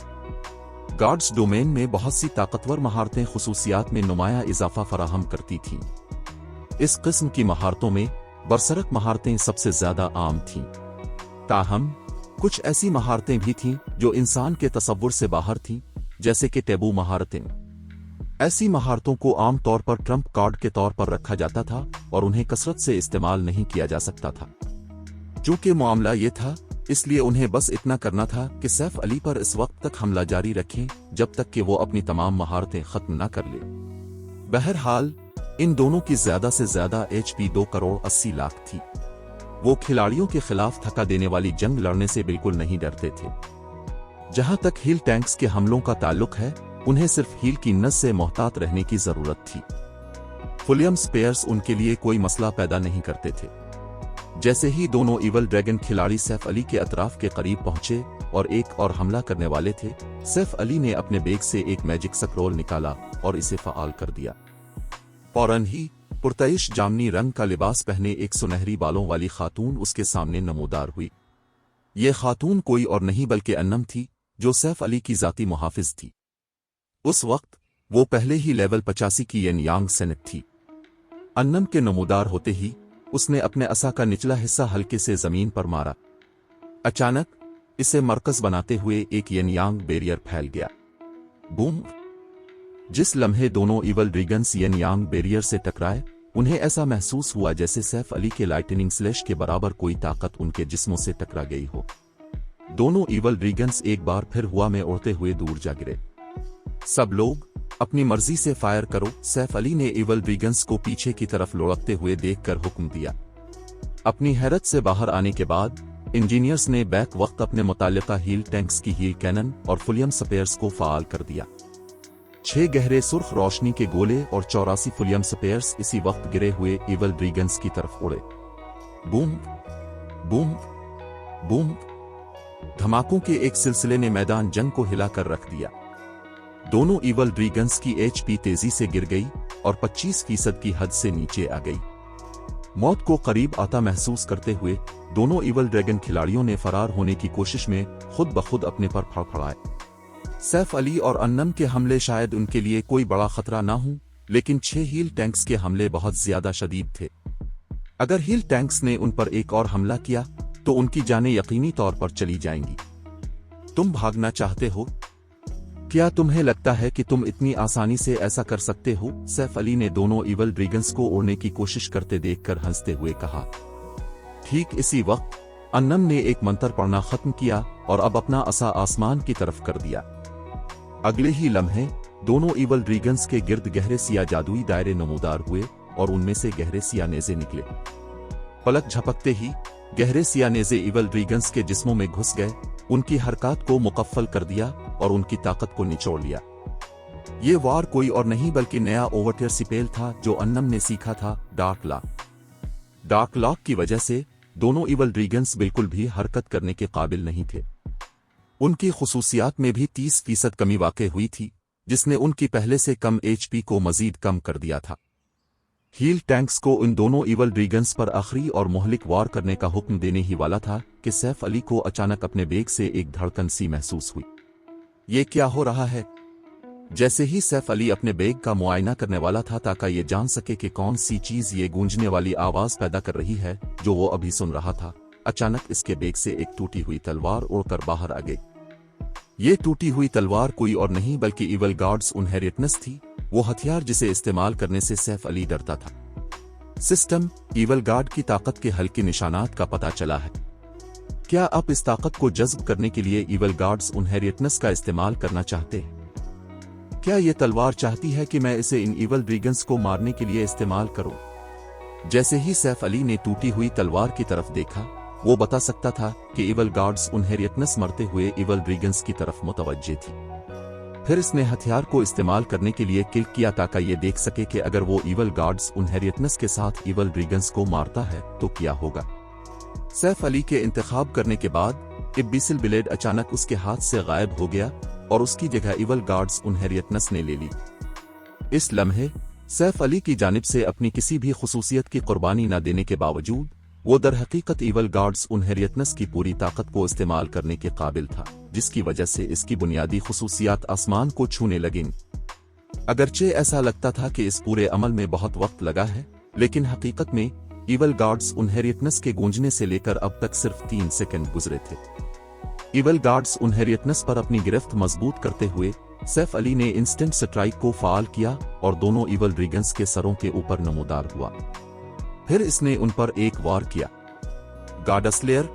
गार्ड्स डोमेन में बहुत सी ताकतवर महारतें खुसूसियात में नुमाया इजाफा फराहम करती थीं। इस किस्म की महारतों में बरसरक महारतें सबसे ज्यादा आम थीं। ताहम कुछ ऐसी महारतें भी थीं जो इंसान के तसव्वुर से बाहर थीं, जैसे कि टैबू महारतें। ऐसी महारतों को आम तौर पर ट्रम्प कार्ड के तौर पर रखा जाता था और उन्हें कसरत से इस्तेमाल नहीं किया जा सकता था। चूंकि मामला ये था, इसलिए उन्हें बस इतना करना था कि सैफ अली पर इस वक्त तक हमला जारी रखें जब तक कि वो अपनी तमाम महारतें खत्म न कर ले। बहरहाल इन दोनों की ज्यादा से ज्यादा HP 2 करोड़ 80 लाख थी। वो खिलाड़ियों के खिलाफ थका देने वाली जंग लड़ने से बिल्कुल नहीं डरते थे। जहां तक हील टैंक्स के हमलों का ताल्लुक है, उन्हें सिर्फ हील की नस से मोहतात रहने की जरूरत थी। फुलियम स्पेयर्स उनके लिए कोई मसला पैदा नहीं करते थे। जैसे ही दोनों इवल ड्रैगन खिलाड़ी सैफ अली के अतराफ के करीब पहुंचे और एक और हमला करने वाले थे, सैफ अली ने अपने बैग से एक मैजिक स्क्रोल निकाला और इसे फ़आल कर दिया। फौरन ही पुरतइश जामनी रंग का लिबास पहने एक सुनहरी बालों वाली खातून उसके सामने नमूदार हुई। ये खातून कोई और नहीं बल्कि अन्नम थी, जो सैफ अली की जाती मुहाफिज थी। उस वक्त वो पहले ही लेवल 85 की येन यांग सैनिक थी। अन्नम के नमूदार होते ही उसने अपने असा का निचला हिस्सा हल्के से जमीन पर मारा। अचानक इसे मरकज बनाते हुए एक येन यांग बैरियर फैल गया। बूम! जिस लम्हे दोनों इवल ड्रैगन्स येन यांग बैरियर से टकराए, उन्हें ऐसा महसूस हुआ जैसे सैफ अली के लाइटनिंग स्लैश के बराबर कोई ताकत उनके जिस्मों से टकरा गई हो। दोनों इवल ड्रैगन्स एक बार फिर हवा में उड़ते हुए दूर जा गिरे। सब लोग अपनी मर्जी से फायर करो, सैफ अली ने इवल ड्रैगन्स को पीछे की तरफ लुढ़कते हुए देखकर हुक्म दिया। अपनी हैरत से बाहर आने के बाद इंजीनियर्स ने बैक वक्त अपने मुताल्लिका हील टैंक्स की हील कैनन और फुलियम स्पेयर्स को फाल कर दिया। 6 गहरे सुर्ख रोशनी के गोले और 84 फुलियम स्पेयर्स इसी वक्त गिरे हुए इवल ड्रैगन्स की तरफ उड़े। Boom boom boom! धमाकों के एक सिलसिले ने मैदान जंग को हिलाकर रख दिया। दोनों इवल ड्रैगन्स की HP तेजी से गिर गई और 25% की हद से नीचे आ गई। मौत को करीब आता महसूस करते हुए दोनों इवल ड्रैगन खिलाड़ियों ने फरार होने की कोशिश में खुद ब खुद अपने पर फड़फड़ाए। सैफ अली और अन्नम के हमले शायद उनके लिए कोई बड़ा खतरा ना हो, लेकिन 6 हील टैंक्स के हमले बहुत ज्यादा शदीद थे। अगर हील टैंक्स ने उन पर एक और हमला किया तो उनकी जानें यकीनी तौर पर चली जाएंगी। तुम भागना चाहते हो? क्या तुम्हें लगता है कि तुम इतनी आसानी से ऐसा कर सकते हो? सैफ अली ने दोनों इवल ड्रैगन्स को उड़ने की कोशिश करते देखकर हंसते हुए कहा। ठीक इसी वक्त अन्नम ने एक मंत्र पढ़ना खत्म किया और अब अपना असा आसमान की तरफ कर दिया। अगले ही लम्हे दोनों इवल ड्रैगन्स के गिर्द गहरे सिया जादुई दायरे नमूदार हुए और उनमें से गहरे सिया नेज़े निकले। पलक झपकते ही गहरे सिया नेज़े इवल ड्रैगन्स के जिस्मों में घुस गए, उनकी हरकत को मुकफ्फल कर दिया और उनकी ताकत को निचोड़ लिया। ये वार कोई और नहीं बल्कि नया ओवरटेयर स्पेल था जो अन्नम ने सीखा था, डार्क लॉक। डार्क लॉक की वजह से दोनों इवल ड्रैगन्स बिल्कुल भी हरकत करने के काबिल नहीं थे। उनकी खुसूसियात में भी 30% कमी वाक़ई हुई थी, जिसने उनकी पहले से कम HP को मजीद कम कर दिया था। हील टैंक्स को उन दोनों इवल ड्रैगन्स पर आखिरी और मोहलिक वार करने का हुक्म देने ही वाला था कि सैफ अली को अचानक अपने बैग से एक धड़कन सी महसूस हुई। ये क्या हो रहा है? जैसे ही सैफ अली अपने बैग का मुआयना करने वाला था ताकि ये जान सके कि कौन सी चीज ये गूंजने वाली आवाज पैदा कर रही है जो वो अभी सुन रहा था, अचानक इसके बैग से एक टूटी हुई तलवार उड़कर बाहर आ गई। ये टूटी हुई तलवार कोई और नहीं बल्कि इवल गार्ड्स इनहेरिटेंस थी, वो हथियार जिसे इस्तेमाल करने से सैफ अली डरता था। सिस्टम इवल गार्ड की ताकत के हल्के निशानात का पता चला है। क्या आप इस ताकत को जज्ब करने के लिए इवल गार्ड्स इनहेरिटेंस का इस्तेमाल करना चाहते हैं? क्या ये तलवार चाहती है कि मैं इसे इन इवल ड्रैगन्स को मारने के लिए इस्तेमाल करूं? जैसे ही सैफ अली ने टूटी हुई तलवार की तरफ देखा, वो बता सकता था कि इवल गार्ड्स इनहेरिटेंस मरते हुए इवल ड्रैगन्स की तरफ मुतवज्जे थी। फिर इसने हथियार को इस्तेमाल करने के लिए क्लिक किया ताकि ये देख सके कि अगर वो इवल गार्ड्स इनहेरिटेंस के साथ इवल ड्रैगन्स को मारता है तो क्या होगा। सैफ अली के इंतखाब करने के बाद इब्बिसिल ब्लेड अचानक उसके हाथ से गायब हो गया और उसकी जगह इवल गार्ड्स इनहेरिटेंस ने ले ली। इस लम्हे सैफ अली की जानिब से अपनी किसी भी खुसूसियत की कुर्बानी न देने के बावजूद वो दर हकीकत इवल गार्ड्स इनहेरिटेंस की पूरी ताकत को इस्तेमाल करने के काबिल था, जिसकी वजह से इसकी बुनियादी खुसूसियात आसमान को छूने लगीं। अगरचे ऐसा लगता था कि इस पूरे अमल में बहुत वक्त लगा है, लेकिन हकीकत में इवल गार्ड्स इनहेरिटेंस के गूंजने से लेकर अब तक सिर्फ 3 सेकंड गुजरे थे। इवल गार्ड्स इनहेरिटेंस पर अपनी गिरफ्त मजबूत करते हुए सैफ अली ने इंस्टेंट स्ट्राइक को फाल किया और दोनों इवल ड्रैगन्स के सरों के ऊपर नमूदार हुआ। फिर इसने उन पर एक वार किया। गार्डस्लेयर।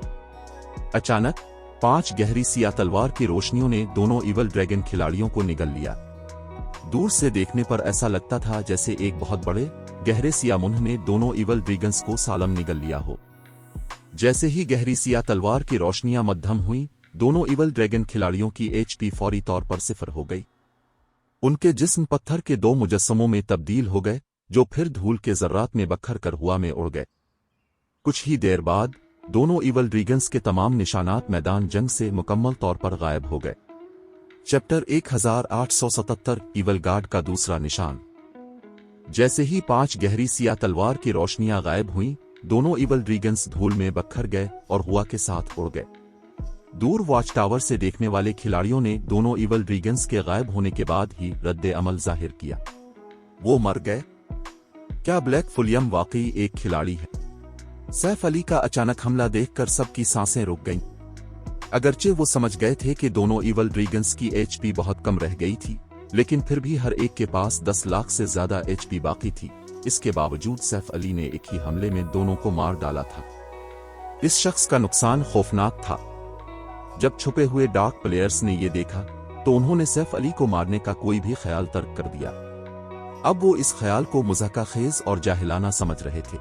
अचानक 5 गहरी सिया तलवार की रोशनियों ने दोनों इवल ड्रैगन खिलाड़ियों को निगल लिया। दूर से देखने पर ऐसा लगता था जैसे एक बहुत बड़े गहरे सिया मुंह ने दोनों इवल ड्रैगन्स को सालम निगल लिया हो। जैसे ही गहरी सिया तलवार की रोशनियां मध्यम हुई, दोनों इवल ड्रैगन खिलाड़ियों की HP फौरी तौर पर 0 हो गई। उनके जिस्म पत्थर के 2 मुजस्समों में तब्दील हो गए, जो फिर धूल के जर्रात में बखर कर हवा में उड़ गए। कुछ ही देर बाद दोनों इवल ड्रैगन्स के तमाम निशानात मैदान जंग से मुकम्मल तौर पर गायब हो गए। चैप्टर 1877 इवल गार्ड का दूसरा निशान। जैसे ही 5 गहरी सिया तलवार की रोशनियां गायब हुईं, दोनों इवल ड्रैगन्स धूल में बखर गए और हवा के साथ उड़ गए। दूर वॉच टावर से देखने वाले खिलाड़ियों ने दोनों इवल ड्रैगन्स के गायब होने के बाद ही रद्द अमल जाहिर किया। वो मर गए? क्या ब्लैक फुलियम वाकई एक खिलाड़ी है? सैफ अली का अचानक हमला देखकर सबकी सांसें रुक गईं। अगरचे वो समझ गए थे कि दोनों इवल ड्रैगन्स की HP बहुत कम रह गई थी, लेकिन फिर भी हर एक के पास 10 लाख से ज्यादा HP बाकी थी। इसके बावजूद सैफ अली ने एक ही हमले में दोनों को मार डाला था। इस शख्स का नुकसान खौफनाक था। जब छुपे हुए डार्क प्लेयर्स ने यह देखा तो उन्होंने सैफ अली को मारने का कोई भी ख्याल तर्क कर दिया। अब वो इस ख्याल को मुज़ाहक़ाखेज़ और जाहिलाना समझ रहे थे।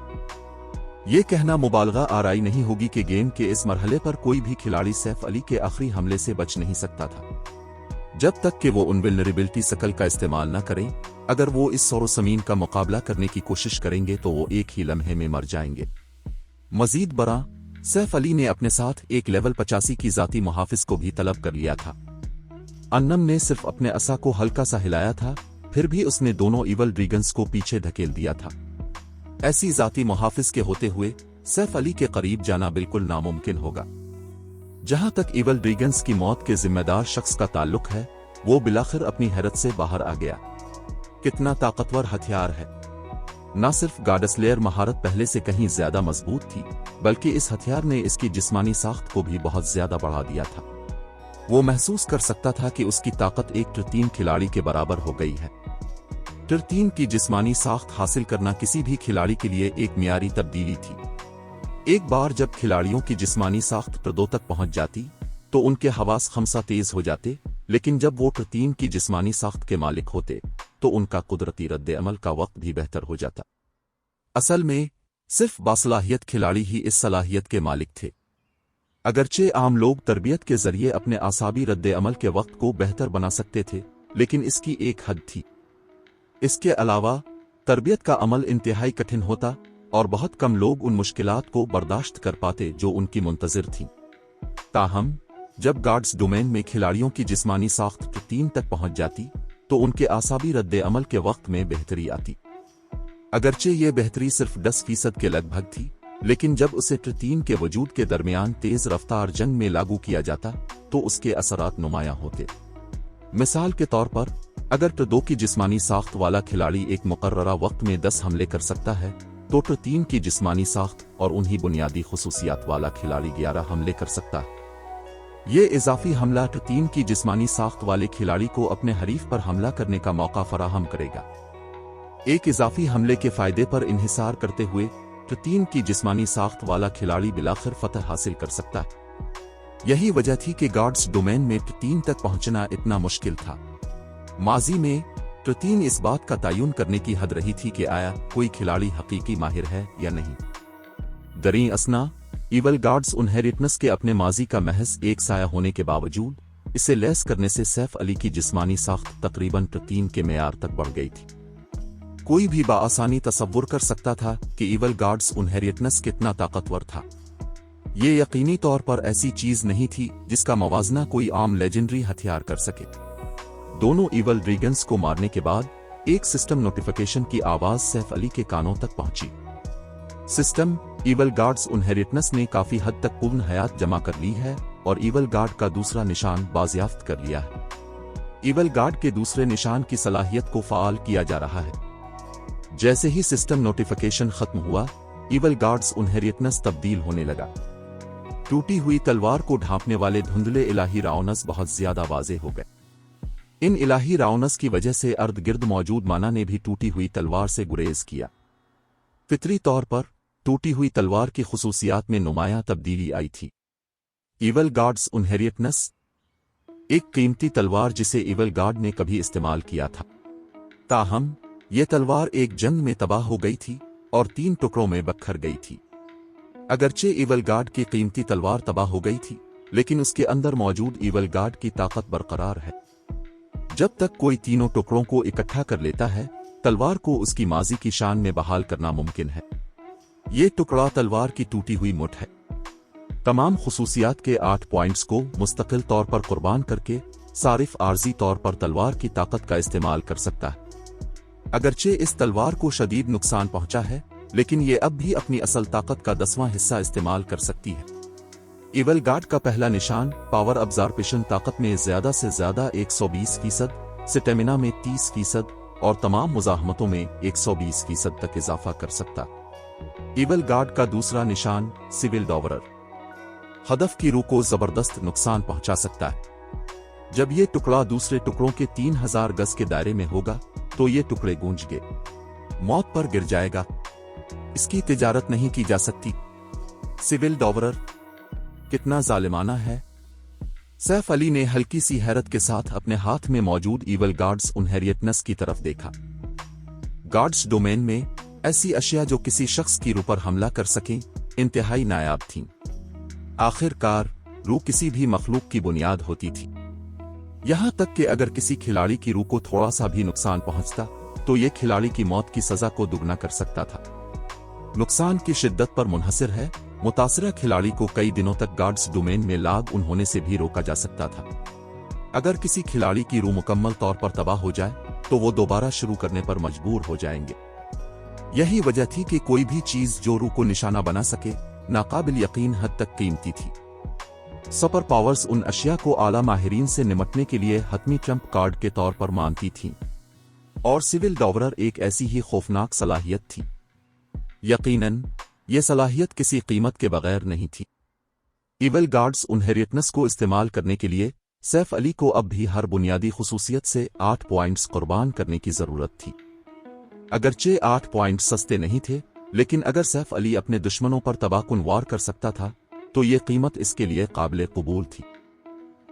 ये कहना मुबालगा आराई नहीं होगी कि गेम के इस मरहले पर कोई भी खिलाड़ी सैफ अली के आखिरी हमले से बच नहीं सकता था, जब तक कि वो इनविल्नरेबिलिटी शकल का इस्तेमाल न करें। अगर वो इस सरोसमीन का मुकाबला करने की कोशिश करेंगे तो वो एक ही लम्हे में मर जाएंगे। मजीद बरा, सैफ अली ने अपने साथ एक लेवल 85 की जाती मुहाफिज को भी तलब कर लिया था। अन्नम ने सिर्फ अपने असा को हल्का सा हिलाया था, फिर भी उसने दोनों इवल ड्रैगन्स को पीछे धकेल दिया था। ऐसी जाती मुहाफिज के होते हुए सैफ अली के करीब जाना बिल्कुल नामुमकिन होगा। जहां तक इवल ड्रैगन्स की मौत के जिम्मेदार शख्स का ताल्लुक है, वो बिलाखिर अपनी हैरत से बाहर आ गया। कितना ताकतवर हथियार है! न सिर्फ गार्डस्लेयर महारत पहले से कहीं ज्यादा मजबूत थी, बल्कि इस हथियार ने इसकी जिस्मानी साख्त को भी बहुत ज्यादा बढ़ा दिया था। वो महसूस कर सकता था कि उसकी ताकत एक टिर-3 खिलाड़ी के बराबर हो गई है। टिर-3 की जिस्मानी साख्त हासिल करना किसी भी खिलाड़ी के लिए एक मियारी तब्दीली थी। एक बार जब खिलाड़ियों की जिस्मानी साख्त टिर-2 तक पहुंच जाती तो उनके हवास खमसा तेज हो जाते, लेकिन जब वो टिर-3 की जिस्मानी साख्त के मालिक होते तो उनका कुदरती रद्द अमल का वक्त भी बेहतर हो जाता। असल में सिर्फ बासलाहियत खिलाड़ी ही इस सलाहियत के मालिक थे। अगरचे आम लोग तरबियत के जरिए अपने आसाबी रद्द अमल के वक्त को बेहतर बना सकते थे, लेकिन इसकी एक हद थी। इसके अलावा तरबियत का अमल इंतहाई कठिन होता और बहुत कम लोग उन मुश्किलात को बर्दाश्त कर पाते जो उनकी मुंतजिर थीं। ताहम जब गार्ड्स डोमेन में खिलाड़ियों की जिस्मानी साख्त टिर-3 तक पहुंच जाती तो उनके आसाबी रद्द अमल के वक्त में बेहतरी आती। अगरचे ये बेहतरी सिर्फ 10% के लगभग थी, लेकिन जब उसे टिर-3 के वजूद के दरमियान तेज रफ्तार जंग में लागू किया जाता तो उसके असरात नुमायां होते। मिसाल के तौर पर, अगर टिर-2 की जिस्मानी साख्त वाला खिलाड़ी एक मुकर्ररा वक्त में 10 हमले कर सकता है, तो टिर-3 की जिस्मानी साख्त और उन्हीं बुनियादी खुसूसियात वाला खिलाड़ी 11 हमले कर सकता है। ये इजाफी हमला टिर-3 की जिस्मानी साख्त वाले खिलाड़ी को अपने हरीफ पर हमला करने का मौका फराहम करेगा। एक इजाफी हमले के फायदे पर इन्हिसार करते हुए टिर-3 की जिस्मानी साख्त वाला खिलाड़ी बिलाखिर फतह हासिल कर सकता है। यही वजह थी कि गार्ड्स डोमेन में टिर-3 तक पहुंचना इतना मुश्किल था। माजी में टिर-3 इस बात का तयन करने की हद रही थी कि आया कोई खिलाड़ी हकीकी माहिर है या नहीं। दरी असना इवल गार्ड्स इनहेरिटेंस के अपने माजी का महज एक साया होने के बावजूद इसे लैस करने से सैफ अली की जिस्मानी साख्त तकरीबन टिर-3 के मेयार तक बढ़ गई थी। कोई भी बाआसानी तसव्वुर कर सकता था कि इवल गार्ड्स इनहेरिटेंस कितना ताकतवर था। ये यकीनी तौर पर ऐसी चीज नहीं थी जिसका मवाजना कोई आम लेजेंडरी हथियार कर सके। दोनों इवल ड्रैगन्स को मारने के बाद एक सिस्टम नोटिफिकेशन की आवाज सैफ अली के कानों तक पहुंची। सिस्टम इवल गार्ड्स इनहेरिटेंस ने काफी हद तक पूर्ण हयात जमा कर ली है और इवल गार्ड का दूसरा निशान बाजियाफ्त कर लिया है। इवल गार्ड के दूसरे निशान की सलाहियत को फाल किया जा रहा है। जैसे ही सिस्टम नोटिफिकेशन खत्म हुआ, इवल गार्ड्स इनहेरिटेंस तब्दील होने लगा। टूटी हुई तलवार को ढांपने वाले धुंधले इलाही राउनस बहुत ज्यादा वाजे हो गए। इन इलाही राउनस की वजह से अर्द गिर्द मौजूद माना ने भी टूटी हुई तलवार से गुरेज किया। फितरी तौर पर टूटी हुई तलवार की खुसूसियात में नुमायां तब्दीली आई थी। इवल गार्ड्स इनहेरिटेंस एक कीमती तलवार जिसे इवल गार्ड ने कभी इस्तेमाल किया था। ताहम यह तलवार एक जंग में तबाह हो गई थी और 3 टुकड़ों में बखर गई थी। अगरचे इवल गार्ड की कीमती तलवार तबाह हो गई थी, लेकिन उसके अंदर मौजूद ईवल गार्ड की ताकत बरकरार है। जब तक कोई तीनों टुकड़ों को इकट्ठा कर लेता है, तलवार को उसकी माजी की शान में बहाल करना मुमकिन है। ये टुकड़ा तलवार की टूटी हुई मुठ है। तमाम खुसूसियात के 8 पॉइंट्स को मुस्तकिल तौर पर कुर्बान करके सारिफ आर्जी तौर पर तलवार की ताकत का इस्तेमाल कर सकता है। अगरचे इस तलवार को शदीद नुकसान पहुंचा है, लेकिन ये अब भी अपनी असल ताकत का 10वां हिस्सा इस्तेमाल कर सकती है। ईवल गार्ड का पहला निशान पावर अब्जॉर्प्शन ताकत में ज्यादा से ज्यादा 120%, स्टेमिना में 30% और तमाम मुजाहमतों में 120% तक इजाफा कर सकता। ईवल गार्ड का दूसरा निशान सिविल डॉवरर, हदफ की रूह को जबरदस्त नुकसान पहुंचा सकता है। जब ये टुकड़ा दूसरे टुकड़ों के 3000 गज के दायरे में होगा तो ये टुकड़े गूंजगे मौत पर गिर जाएगा। इसकी तिजारत नहीं की जा सकती। सिविल डॉवरर कितना जालिमाना है। सैफ अली ने हल्की सी हैरत के साथ अपने हाथ में मौजूद ईवल गार्ड्स इनहेरिटेंस की तरफ देखा। गार्ड्स डोमेन में ऐसी अशिया जो किसी शख्स की रूह पर हमला कर सकें इंतहाई नायाब थीं। आखिरकार रूह किसी भी मखलूक की बुनियाद होती थी। यहां तक कि अगर किसी खिलाड़ी की रूह को थोड़ा सा भी नुकसान पहुंचता तो यह खिलाड़ी की मौत की सजा को दुगना कर सकता था। नुकसान की शिद्दत पर मुनहसिर है। मुतासरा खिलाड़ी को कई दिनों तक गार्ड्स डोमेन में लाग उन होने से भी रोका जा सकता था। अगर किसी खिलाड़ी की रूह मुकम्मल तौर पर तबाह हो जाए तो वो दोबारा शुरू करने पर मजबूर हो जाएंगे। यही वजह थी कि कोई भी चीज जो रूह को निशाना बना सके नाकाबिल यकीन हद तक कीमती थी। सुपर पावर्स उन अशिया को आला माहिरीन से निमटने के लिए हतमी ट्रम्प कार्ड के तौर पर मानती थीं, और सिविल डॉवरर एक ऐसी ही खौफनाक सलाहियत थी। यकीनन ये सलाहियत किसी कीमत के बगैर नहीं थी। ईवल गार्ड्स इनहेरिटेंस को इस्तेमाल करने के लिए सैफ अली को अब भी हर बुनियादी खुसूसियत से 8 पॉइंट्स कुर्बान करने की जरूरत थी। अगरचे 8 पॉइंट सस्ते नहीं थे, लेकिन अगर सैफ अली अपने दुश्मनों पर तबाहकुन वार कर सकता था तो ये कीमत इसके लिए काबिल कबूल थी।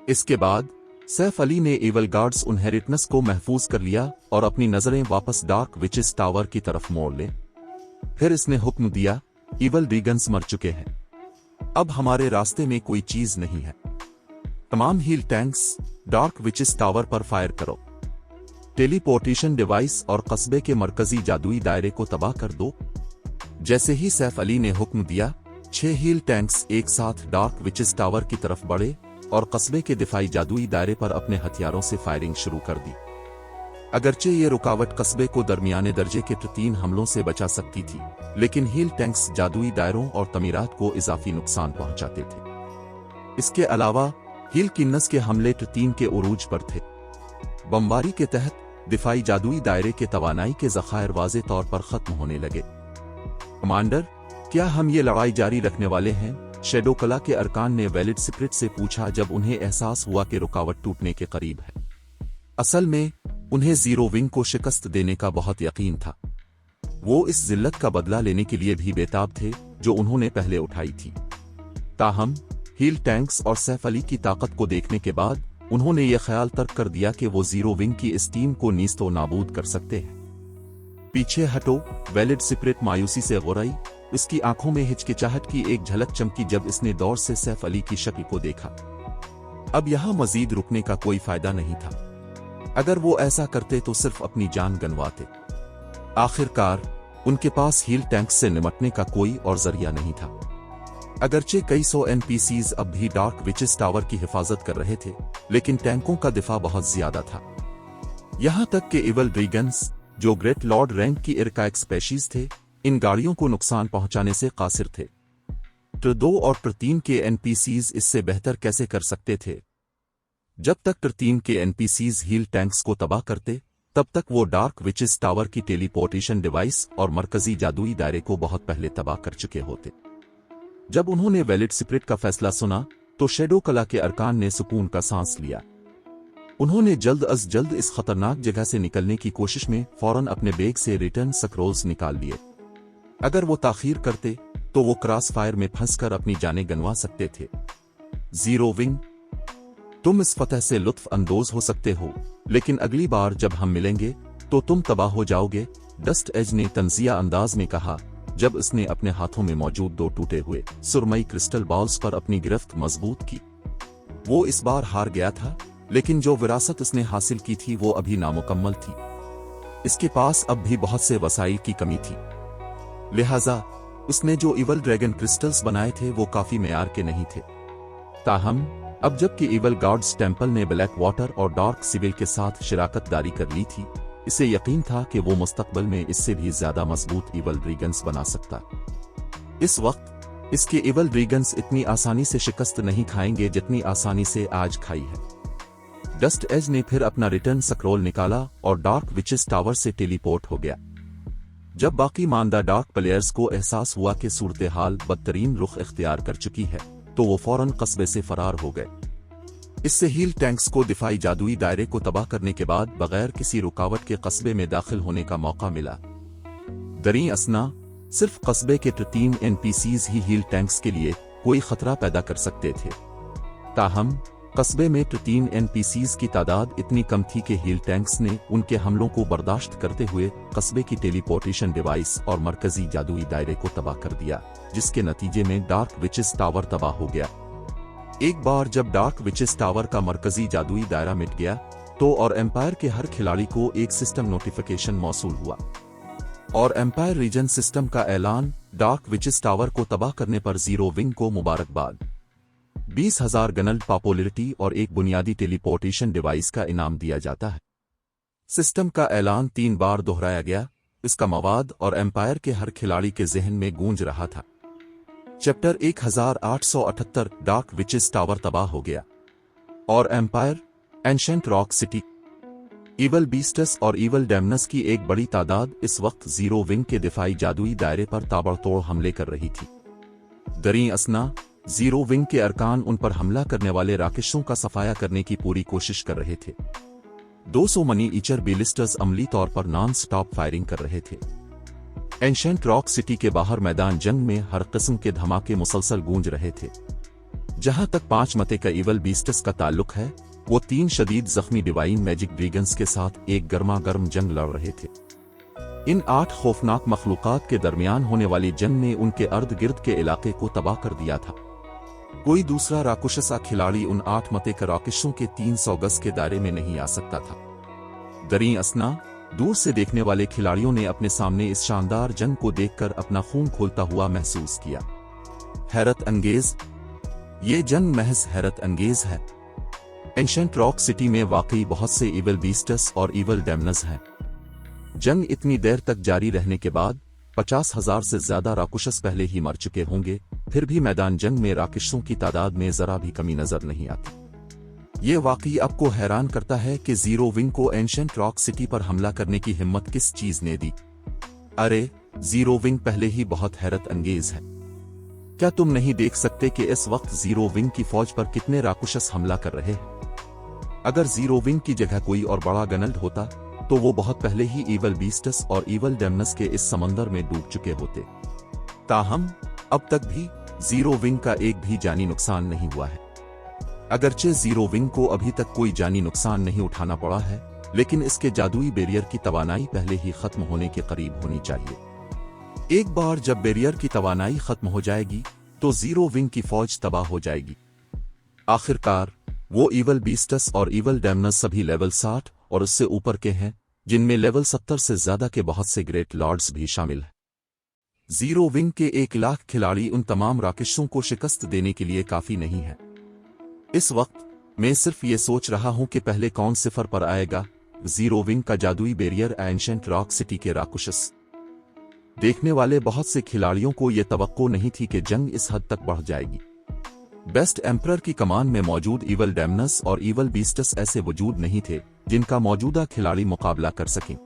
इसके बाद सैफ अली ने ईवल गार्ड्स इनहेरिटेंस को महफूज कर लिया और अपनी नजरें वापस डार्क विचेस टावर की तरफ मोड़ ले। फिर इसने हुक्म दिया, ईवल ड्रैगन्स मर चुके हैं, अब हमारे रास्ते में कोई चीज नहीं है। तमाम heal tanks dark witches tower पर फायर करो। टेलीपोर्टेशन डिवाइस और कस्बे के मरकजी जादुई दायरे को तबाह कर दो। जैसे ही सैफ अली ने हुक्म दिया, 6 हील टैंक्स एक साथ डार्क विचेस टावर की तरफ बढ़े और कस्बे के दिफाई जादुई दायरे पर अपने हथियारों से फायरिंग शुरू कर दी। अगरचे ये रुकावट कस्बे को दरमियाने दर्जे के 3 हमलों से बचा सकती थी, लेकिन हील टैंक्स जादुई दायरों और तमीरात को इजाफी नुकसान पहुंचाते थे। इसके अलावा हील किन्नस के हमले 3 के उरूज पर थे। बमबारी के तहत दिफाई जादुई दायरे के तवानाई के ज़खायर वाज़े तौर पर खत्म होने लगे। कमांडर, क्या हम ये लड़ाई जारी रखने वाले हैं? शैडो कला के अरकान ने वैलिड स्पिरिट से पूछा जब उन्हें एहसास हुआ कि रुकावट टूटने के करीब है। असल में उन्हें जीरो विंग को शिकस्त देने का बहुत यकीन था। वो इस जिल्लत का बदला लेने के लिए भी बेताब थे जो उन्होंने पहले उठाई थी। ताहम हील टैंक्स और सैफ अली की ताकत को देखने के बाद उन्होंने ये ख्याल तर्क कर दिया कि वो जीरो विंग की इस टीम को नीस्तो नाबूद कर सकते हैं। पीछे हटो, वैलिड स्पिरिट मायूसी से गुर्राई। इसकी आंखों में हिचकिचाहट की एक झलक चमकी जब इसने दौर से सैफ अली की शक्ल को देखा। अब यहां मजीद रुकने का कोई फायदा नहीं था। अगर वो ऐसा करते तो सिर्फ अपनी जान गंवाते। आखिरकार उनके पास हील टैंक्स से निमटने का कोई और जरिया नहीं था। अगरचे कई 100 NPCs अब भी डार्क विचेस टावर की हिफाजत कर रहे थे, लेकिन टैंकों का दिफा बहुत ज्यादा था। यहां तक कि ईवल ड्रैगन्स, जो ग्रेट लॉर्ड रैंक की इरकाइक स्पेशीज थे, इन गाड़ियों को नुकसान पहुंचाने से कासिर थे। तो 2 और 3 के NPCs इससे बेहतर कैसे कर सकते थे? जब तक 3 के NPCs हील टैंक्स को तबाह करते, तब तक वो डार्क विचेस टावर की टेलीपोर्टेशन डिवाइस और मरकजी जादुई दायरे को बहुत पहले तबाह कर चुके होते। जब उन्होंने वैलिड स्पिरिट का फैसला सुना तो शैडो कला के अरकान ने सुकून का सांस लिया। उन्होंने जल्द अज जल्द इस खतरनाक जगह से निकलने की कोशिश में फौरन अपने बैग से रिटर्न स्क्रॉल्स निकाल लिए। अगर वो ताखीर करते तो वो क्रॉस फायर में फंसकर अपनी जानें गंवा सकते थे। जीरो विंग, तुम इस फतह से लुत्फ अंदोज हो सकते हो, लेकिन अगली बार जब हम मिलेंगे तो तुम तबाह हो जाओगे, डस्ट एज ने तंजिया अंदाज में कहा जब उसने अपने हाथों में मौजूद 2 टूटे हुए सुरमई क्रिस्टल बॉल्स पर अपनी गिरफ्त मजबूत की। वो इस बार हार गया था, लेकिन जो विरासत उसने हासिल की थी वो अभी नामुकम्मल थी। इसके पास अब भी बहुत से वसाइल की कमी थी। लिहाजा उसने जो इवल ड्रैगन क्रिस्टल्स बनाए थे वो काफी मेयार के नहीं थे। ताहम अब जबकि इवल गॉड्स टेम्पल ने ब्लैक वाटर और डार्क सिविल के साथ शिराकत दारी कर ली थी, इसे यकीन था कि वो मुस्तकबल में इससे भी ज्यादा मजबूत इवल ड्रैगन्स बना सकता। इस वक्त इसके इवल ड्रैगन्स इतनी आसानी से शिकस्त नहीं खाएंगे जितनी आसानी से आज खाई है। डस्ट एज ने फिर अपना रिटर्न स्क्रॉल निकाला और डार्क विचेस टावर से टेलीपोर्ट हो गया। जब बाकी मानदा डार्क प्लेयर्स को एहसास हुआ कि सूरत हाल बदतरीन रुख इख्तियार कर चुकी है, तो वो फौरन कस्बे से फरार हो गए। इससे हील टैंक्स को दिफाई जादुई दायरे को तबाह करने के बाद बगैर किसी रुकावट के कस्बे में दाखिल होने का मौका मिला। दरी असना सिर्फ कस्बे के 3 NPCs ही हील टैंक्स के लिए कोई खतरा पैदा कर सकते थे। ताहम कस्बे में 3 NPCs की तादाद इतनी कम थी कि हील टैंक्स ने उनके हमलों को बर्दाश्त करते हुए कस्बे की टेलीपोर्टेशन डिवाइस और मरकजी जादुई दायरे को तबाह कर दिया, जिसके नतीजे में डार्क विचेस टावर तबाह हो गया। एक बार जब डार्क विचेस टावर का मरकजी जादुई दायरा मिट गया, तो और एम्पायर के हर खिलाड़ी को एक सिस्टम नोटिफिकेशन मौसूल हुआ और एम्पायर रीजन सिस्टम का ऐलान डार्क विचेस टावर को तबाह करने पर जीरो विंग को मुबारकबाद, 20,000 गनल्ड पॉपुलरिटी और एक बुनियादी टेलीपोर्टेशन डिवाइस का इनाम दिया जाता है। सिस्टम का ऐलान 3 बार दोहराया गया। इसका मवाद और एम्पायर के हर खिलाड़ी के जहन में गूंज रहा था। चैप्टर 1878 डार्क विचेस टावर तबाह हो गया और empire, ancient rock city, evil beasts और इवल डैमनस की एक बड़ी तादाद इस वक्त जीरो विंग के दिफाई जादुई दायरे पर ताबड़तोड़ हमले कर रही थी। दरी असना जीरो विंग के अरकान उन पर हमला करने वाले राकेशों का सफाया करने की पूरी कोशिश कर रहे थे। 200 मनी ईचर बेलिस्टर्स अमली तौर पर नॉन स्टॉप फायरिंग कर रहे थे। एंशेंट रॉक सिटी के बाहर मैदान जंग में हर किस्म के धमाके मुसलसल गूंज रहे थे। जहां तक 5 मते का इवल बीस्टस का ताल्लुक है, वो 3 शदीद जख्मी डिवाइन मैजिक ड्रैगन्स के साथ एक गर्मा गर्म जंग लड़ रहे थे। इन 8 खौफनाक मखलूकात के दरमियान होने वाली जंग ने उनके अर्द गिर्द के इलाके को तबाह कर दिया था। कोई दूसरा राकुशसा खिलाड़ी उन 8 मते का राकेशों के 300 गज के दायरे में नहीं आ सकता था। दरी असना दूर से देखने वाले खिलाड़ियों ने अपने सामने इस शानदार जंग को देखकर अपना खून खोलता हुआ महसूस किया। हैरत अंगेज, ये जंग महज हैरत अंगेज है। एंशेंट रॉक सिटी में वाकई बहुत से इवल बीस्टस और इवल डैमनस हैं। जंग इतनी देर तक जारी रहने के बाद 50,000 से ज्यादा राकुशस पहले ही मर चुके होंगे, फिर भी मैदान जंग में राकेशों की तादाद में जरा भी कमी नजर नहीं आती। ये वाकई आपको हैरान करता है कि जीरो विंग को एंशेंट रॉक सिटी पर हमला करने की हिम्मत किस चीज ने दी। अरे, जीरो विंग पहले ही बहुत हैरत अंगेज है। क्या तुम नहीं देख सकते कि इस वक्त जीरो विंग की फौज पर कितने राकुशस हमला कर रहे हैं? अगर जीरो विंग की जगह कोई और बड़ा गनल्ड होता, तो वो बहुत पहले ही इवल बीस्टस और इवल डैमनस के इस समंदर में डूब चुके होते। ताहम अब तक भी जीरो विंग का एक भी जानी नुकसान नहीं हुआ है। अगरचे जीरो विंग को अभी तक कोई जानी नुकसान नहीं उठाना पड़ा है, लेकिन इसके जादुई बैरियर की तवानाई पहले ही खत्म होने के करीब होनी चाहिए। एक बार जब बैरियर की तवानाई खत्म हो जाएगी, तो जीरो विंग की फौज तबाह हो जाएगी। आखिरकार वो इवल बीस्टस और इवल डैमनस सभी लेवल 60 और उससे ऊपर के हैं, जिनमें लेवल 70 से ज्यादा के बहुत से ग्रेट लॉर्ड्स भी शामिल हैं। जीरो विंग के 1 लाख खिलाड़ी उन तमाम राकेशों को शिकस्त देने के लिए काफी नहीं है। इस वक्त मैं सिर्फ ये सोच रहा हूं कि पहले कौन सिफर पर आएगा, जीरो विंग का जादुई बैरियर एंशेंट रॉक सिटी के राकुशस। देखने वाले बहुत से खिलाड़ियों को यह तवक्को नहीं थी कि जंग इस हद तक बढ़ जाएगी। बेस्ट एम्परर की कमान में मौजूद इवल डैमनस और इवल बीस्टस ऐसे वजूद नहीं थे जिनका मौजूदा खिलाड़ी मुकाबला कर सकें।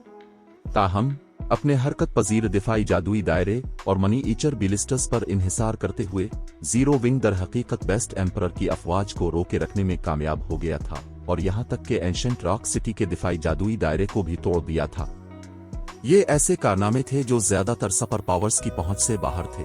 ताहम अपने हरकत पजीर दिफाई जादुई दायरे और मनी ईचर बिलिस्टर्स पर इन्हिसार करते हुए जीरो विंग दर हकीकत बेस्ट एम्परर की अफवाज को रोके रखने में कामयाब हो गया था, और यहां तक कि एंशेंट रॉक सिटी के दिफाई जादुई दायरे को भी तोड़ दिया था। ये ऐसे कारनामे थे जो ज्यादातर सुपर पावर्स की पहुंच से बाहर थे।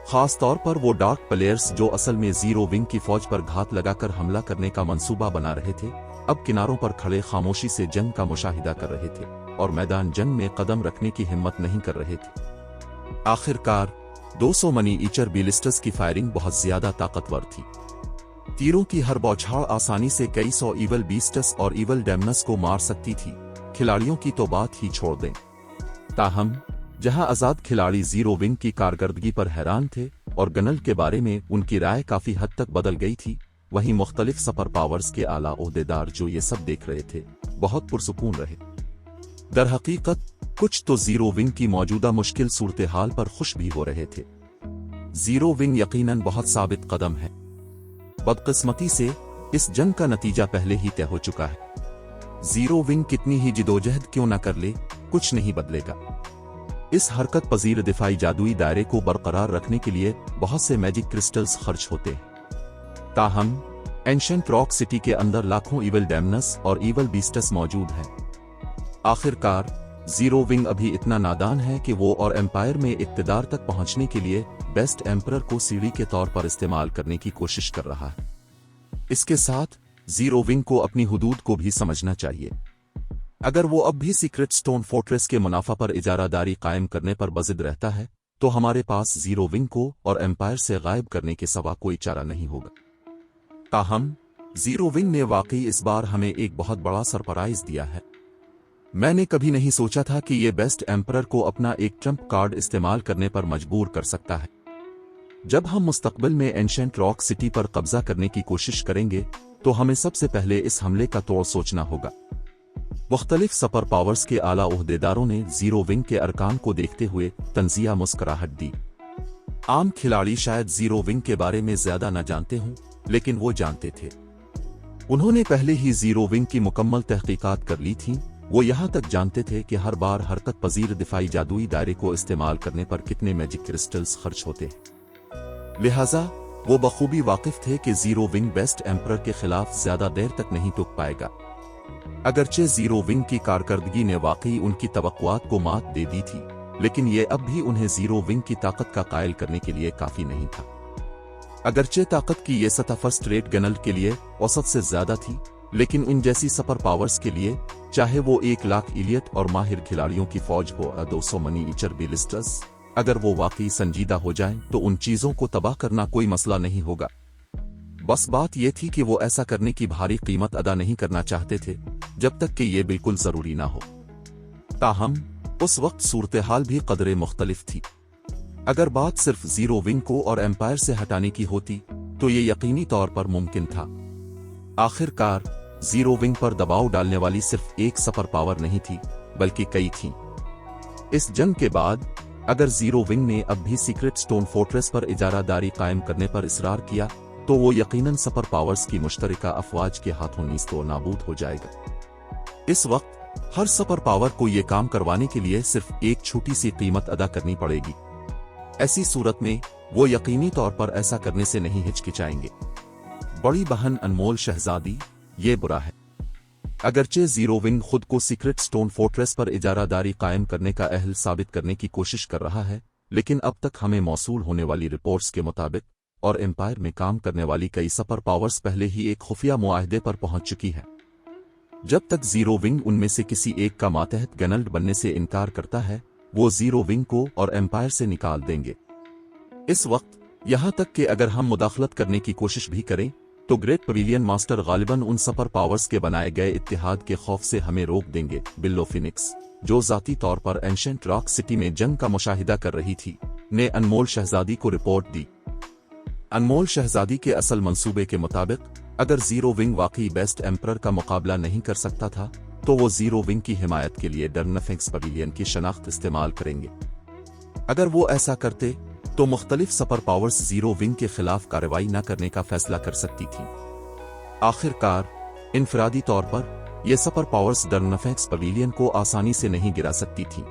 खास तौर पर वो डार्क प्लेयर्स जो असल में जीरो विंग की फौज पर घात लगाकर हमला करने का मंसूबा बना रहे थे, अब किनारों पर खड़े खामोशी से जंग का मुशाहिदा कर रहे थे और मैदान जंग में कदम रखने की हिम्मत नहीं कर रहे थे। आखिरकार 200 मनी ईचर बिलिस्टर्स की फायरिंग बहुत ज्यादा ताकतवर थी। तीरों की हर बौछार आसानी से कई सौ ईवल बीस्टस और ईवल डेमनस को मार सकती थी। खिलाड़ियों की तो बात ही छोड़ दें। ताहम जहां आजाद खिलाड़ी जीरो विंग की कारकर्दगी पर हैरान थे और गनल्ट के बारे में उनकी राय काफी हद तक बदल गई थी, वहीं मुख्तलिफ सुपर पावर्स के आला ओहदेदार जो ये सब देख रहे थे बहुत पुरसुकून रहे। दरहकीकत कुछ तो जीरो विंग की मौजूदा मुश्किल सूरत हाल पर खुश भी हो रहे थे। जीरो विंग यकीनन बहुत साबित कदम है। बदकिस्मती से इस जंग का नतीजा पहले ही तय हो चुका है। जीरो विंग कितनी ही जिदोजहद क्यों न कर ले, कुछ नहीं बदलेगा। इस हरकत पजीर दिफाई जादुई दायरे को बरकरार रखने के लिए बहुत से मैजिक क्रिस्टल्स खर्च होते हैं। ताहम एंशिएंट रॉक सिटी के अंदर लाखों ईवल डेमनस और ईवल बीस्टस मौजूद हैं। आखिरकार जीरो विंग अभी इतना नादान है कि वो और एम्पायर में इक्तदार तक पहुंचने के लिए बेस्ट एम्परर को सीढ़ी के तौर पर इस्तेमाल करने की कोशिश कर रहा है। इसके साथ जीरो विंग को अपनी हुदूद को भी समझना चाहिए। अगर वो अब भी सीक्रेट स्टोन फोर्ट्रेस के मुनाफा पर इजारादारी कायम करने पर बजिद रहता है तो हमारे पास जीरो विंग को और एम्पायर से गायब करने के सिवा कोई चारा नहीं होगा। ताहम जीरो विंग ने वाकई इस बार हमें एक बहुत बड़ा सरप्राइज दिया है। मैंने कभी नहीं सोचा था कि ये बेस्ट एम्परर को अपना एक ट्रम्प कार्ड इस्तेमाल करने पर मजबूर कर सकता है। जब हम मुस्तकबिल में एंशिएंट रॉक सिटी पर कब्जा करने की कोशिश करेंगे तो हमें सबसे पहले इस हमले का तौर सोचना होगा। मुख्तलिफ सुपर पावर्स के आला ओहदेदारों ने जीरो विंग के अरकान को देखते हुए तंजिया मुस्कुराहट दी। आम खिलाड़ी शायद जीरो विंग के बारे में ज्यादा न जानते हों, लेकिन वो जानते थे। उन्होंने पहले ही जीरो विंग की मुकम्मल तहकीकात कर ली थी। वो यहां तक जानते थे कि हर बार हरकत पजीर दिफाई जादुई दायरे को इस्तेमाल करने पर कितने मैजिक क्रिस्टल्स खर्च होते हैं। लिहाजा वो बखूबी वाकिफ थे कि जीरो विंग बेस्ट एम्परर के खिलाफ ज्यादा देर तक नहीं टिक पाएगा। अगरचे जीरो विंग की कारकर्दगी ने वाकई उनकी तवक्कुआत को मात दे दी थी, लेकिन ये अब भी उन्हें जीरो विंग की ताकत का कायल करने के लिए काफी नहीं था। अगरचे ताकत की ये सतह फर्स्ट रेट गनल्ट के लिए औसत से ज्यादा थी, लेकिन इन जैसी सुपर पावर्स के लिए, चाहे वो 1 लाख इलियट और माहिर खिलाड़ियों की फौज हो या 200 मनी ईचर बिलिस्टर्स, अगर वो वाकई संजीदा हो जाएं तो उन चीजों को तबाह करना कोई मसला नहीं होगा। बस बात यह थी कि वो ऐसा करने की भारी कीमत अदा नहीं करना चाहते थे जब तक कि ये बिल्कुल जरूरी ना हो। ताहम उस वक्त सूरत हाल भी कदरे मुख्तलिफ थी। अगर बात सिर्फ जीरो विंग को और एम्पायर से हटाने की होती तो ये यकीनी तौर पर मुमकिन था। आखिरकार जीरो विंग पर दबाव डालने वाली सिर्फ एक सुपर पावर नहीं थी, बल्कि कई थीं। इस जंग के बाद अगर जीरो विंग ने अब भी सीक्रेट स्टोन फोर्ट्रेस पर इजारादारी कायम करने पर इसरार किया तो वो यकीनन सुपर पावर्स की मुश्तरका अफवाज के हाथों नीस्तो नाबूद हो जाएगा। इस वक्त हर सुपर पावर को ये काम करवाने के लिए सिर्फ एक छोटी सी कीमत अदा करनी पड़ेगी। ऐसी सूरत में वो यकीनी तौर पर ऐसा करने से नहीं हिचकिचाएंगे। बड़ी बहन अनमोल शहजादी, ये बुरा है। अगरचे जीरो विंग खुद को सीक्रेट स्टोन फोर्ट्रेस पर इजारादारी कायम करने का अहल साबित करने की कोशिश कर रहा है, लेकिन अब तक हमें मौसूल होने वाली रिपोर्ट्स के मुताबिक और एम्पायर में काम करने वाली कई सुपर पावर्स पहले ही एक खुफिया मुआहदे पर पहुंच चुकी है। जब तक जीरो विंग उनमें से किसी एक का मातहत गनल्ट बनने से इनकार करता है, वो जीरो विंग को और एम्पायर से निकाल देंगे। इस वक्त यहां तक कि अगर हम मुदाखलत करने की कोशिश भी करें तो ग्रेट पवेलियन मास्टर गालिबन उन सुपर पावर्स के बनाए गए इत्तेहाद के खौफ से हमें रोक देंगे। बिल्लो फिनिक्स, जो जाती तौर पर एंशिएंट रॉक सिटी में जंग का मुशाहिदा कर रही थी, ने अनमोल शहजादी को रिपोर्ट दी। अनमोल शहजादी के असल मंसूबे के मुताबिक अगर जीरो विंग वाकई बेस्ट एम्परर का मुकाबला नहीं कर सकता था तो वो जीरो विंग की हिमायत के लिए डर्नफेक्स पवेलियन की शनाख्त इस्तेमाल करेंगे। अगर वो ऐसा करते तो मुख्तलिफ सुपर पावर्स जीरो विंग के खिलाफ कार्रवाई न करने का फैसला कर सकती थी। आखिरकार इनफरादी तौर पर यह सुपर पावर्स डर्नफेक्स पवेलियन को आसानी से नहीं गिरा सकती थी।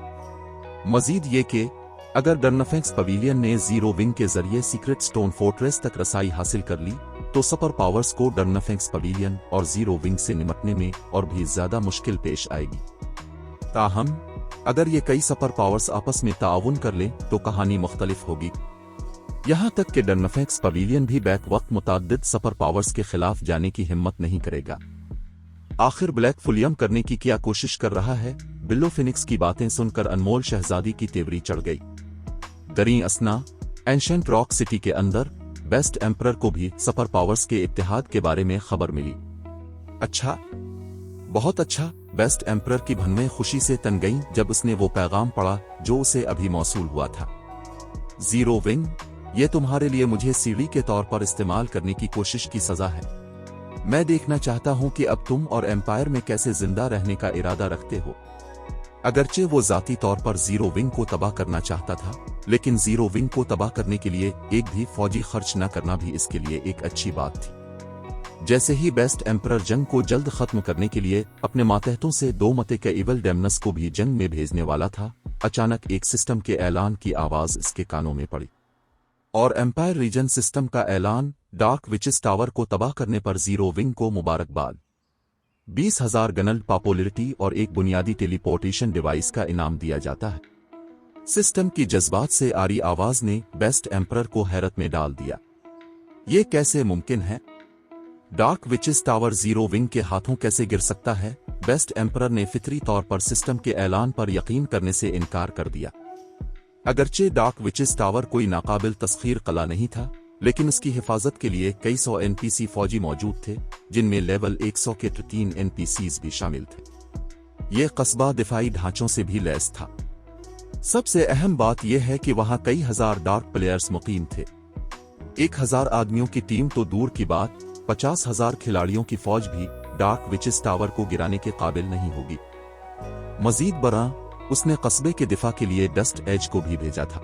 मजीद ये कि अगर डर्नफेक्स पवेलियन ने जीरो विंग के जरिए सीक्रेट स्टोन फोर्ट्रेस तक रसाई हासिल कर ली तो सुपर पावर्स को डर्नफेक्स पवेलियन और जीरो विंग से निपटने में और भी ज्यादा मुश्किल पेश आएगी। ताहम अगर ये कई सुपर पावर्स आपस में ताउन कर लें तो कहानी मुख्तलिफ होगी। यहां तक कि डर्नफेक्स पवेलियन भी बैक वक्त मुताद्दिद सुपर पावर्स के खिलाफ जाने की हिम्मत नहीं करेगा। आखिर ब्लैक फुलियम करने की क्या कोशिश कर रहा है? बिल्लो फिनिक्स की बातें सुनकर अनमोल शहजादी की तेवरी चढ़ गई। दरी असना एंशिएंट रॉक सिटी के अंदर बेस्ट एम्परर को भी सुपर पावर्स के इत्तेहाद के बारे में खबर मिली। अच्छा, बहुत अच्छा। बेस्ट एम्परर की भनमें खुशी से तन गईं जब उसने वो पैगाम पढ़ा जो उसे अभी मौसूल हुआ था। जीरो विंग, ये तुम्हारे लिए मुझे सीढ़ी के तौर पर इस्तेमाल करने की कोशिश की सजा है। मैं देखना चाहता हूं कि अब तुम और एम्पायर में कैसे जिंदा रहने का इरादा रखते हो। अगरचे वो जाती तौर पर जीरो विंग को तबाह करना चाहता था, लेकिन जीरो विंग को तबाह करने के लिए एक भी फौजी खर्च न करना भी इसके लिए एक अच्छी बात थी। जैसे ही बेस्ट एम्परर जंग को जल्द खत्म करने के लिए अपने मातहतों से 2 मते के इवल डेमनस को भी जंग में भेजने वाला था, अचानक एक सिस्टम के ऐलान की आवाज इसके कानों में पड़ी। और एम्पायर रीजन सिस्टम का ऐलान, डार्क विचेस टावर को तबाह करने पर जीरो विंग को मुबारकबाद। 20,000 गनल पॉपुलरिटी और एक बुनियादी टेलीपोर्टेशन डिवाइस का इनाम दिया जाता है। सिस्टम की जज्बात से आरी आवाज ने बेस्ट एम्परर को हैरत में डाल दिया। ये कैसे मुमकिन है? Dark witches tower zero wing के हाथों कैसे गिर सकता है? बेस्ट एम्परर ने फितरी तौर पर सिस्टम के ऐलान पर यकीन करने से इनकार कर दिया। अगरचे डार्क विचेस टावर कोई नाकाबिल तस्खीर कला नहीं था, लेकिन उसकी हिफाजत के लिए कई सौ एनपीसी फौजी मौजूद थे, जिनमें लेवल 100 के 3 एनपीसीज भी शामिल थे। यह कस्बा दिफाई ढांचों से भी लैस था। सबसे अहम बात यह है कि वहां कई हजार डार्क प्लेयर्स मुकीम थे। 1000 आदमियों की टीम तो दूर की बात, 50,000 खिलाड़ियों की फौज भी डार्क विचेस टावर को गिराने के काबिल नहीं होगी। मजीद बरा, उसने कस्बे के दिफा के लिए डस्ट एज को भी भेजा था।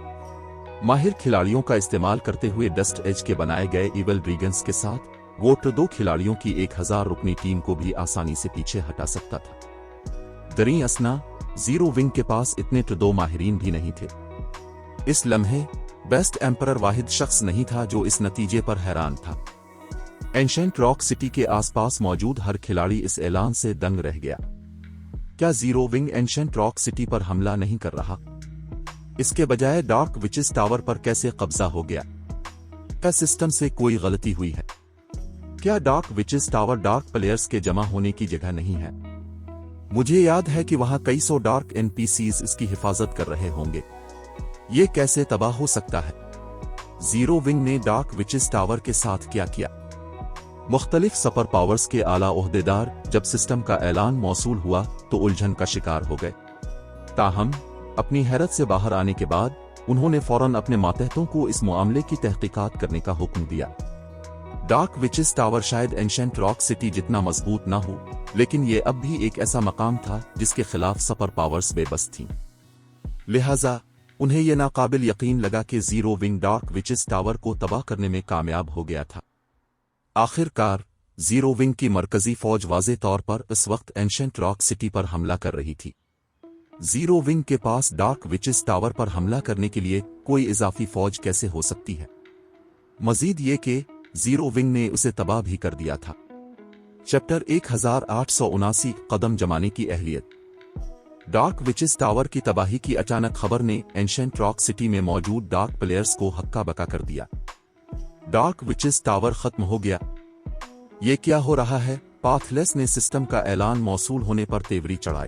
माहिर खिलाड़ियों का इस्तेमाल करते हुए डस्ट एज के बनाए गए इवल ड्रैगन्स के साथ वो दो खिलाड़ियों की 1000 रुकनी टीम को भी आसानी से पीछे हटा सकता था। दरी असना, जीरो विंग के पास इतने दो माहिरीन भी नहीं थे। इस लम्हे बेस्ट एम्परर वाहिद शख्स नहीं था जो इस नतीजे पर हैरान था। एंशेंट रॉक सिटी के आसपास मौजूद हर खिलाड़ी इस ऐलान से दंग रह गया। क्या zero wing ancient rock city पर हमला नहीं कर रहा? इसके बजाय डार्क विचेस टावर पर कैसे कब्जा हो गया? क्या सिस्टम से कोई गलती हुई है? क्या dark witches tower dark players के जमा होने की जगह नहीं है? मुझे याद है कि वहां कई सौ डार्क एनपीसीज इसकी हिफाजत कर रहे होंगे। ये कैसे तबाह हो सकता है? जीरो विंग ने डार्क विचेस टावर के साथ क्या किया? मुख्तलिफ सुपर पावर्स के आला ओहदेदार जब सिस्टम का ऐलान मौसूल हुआ तो उलझन का शिकार हो गए। ताहम अपनी हैरत से बाहर आने के बाद उन्होंने फौरन अपने मातहतों को इस मामले की तहकीकात करने का हुक्म दिया। डार्क विचेस टावर शायद एंशेंट रॉक सिटी जितना मजबूत ना हो, लेकिन यह अब भी एक ऐसा मकाम था जिसके खिलाफ सुपर पावर्स बेबस थीं। लिहाजा उन्हें यह नाकाबिल यकीन लगा कि zero wing dark witches tower को तबाह करने में कामयाब हो गया था। आखिरकार जीरो विंग की मरकजी फौज वाज़े तौर पर इस वक्त एंशेंट रॉक सिटी पर हमला कर रही थी। जीरो विंग के पास डार्क विचेस टावर पर हमला करने के लिए कोई इजाफी फौज कैसे हो सकती है? मजीद ये कि जीरो विंग ने उसे तबाह भी कर दिया था। चैप्टर 1879 कदम जमाने की अहलियत। डार्क विचेस टावर की तबाही की अचानक खबर ने एंशेंट रॉक सिटी में मौजूद डार्क प्लेयर्स को हक्का बक्का कर दिया। डार्क विचेस टावर खत्म हो गया। ये क्या हो रहा है? पाथलेस ने सिस्टम का ऐलान मौसूल होने पर तेवरी चढ़ाई।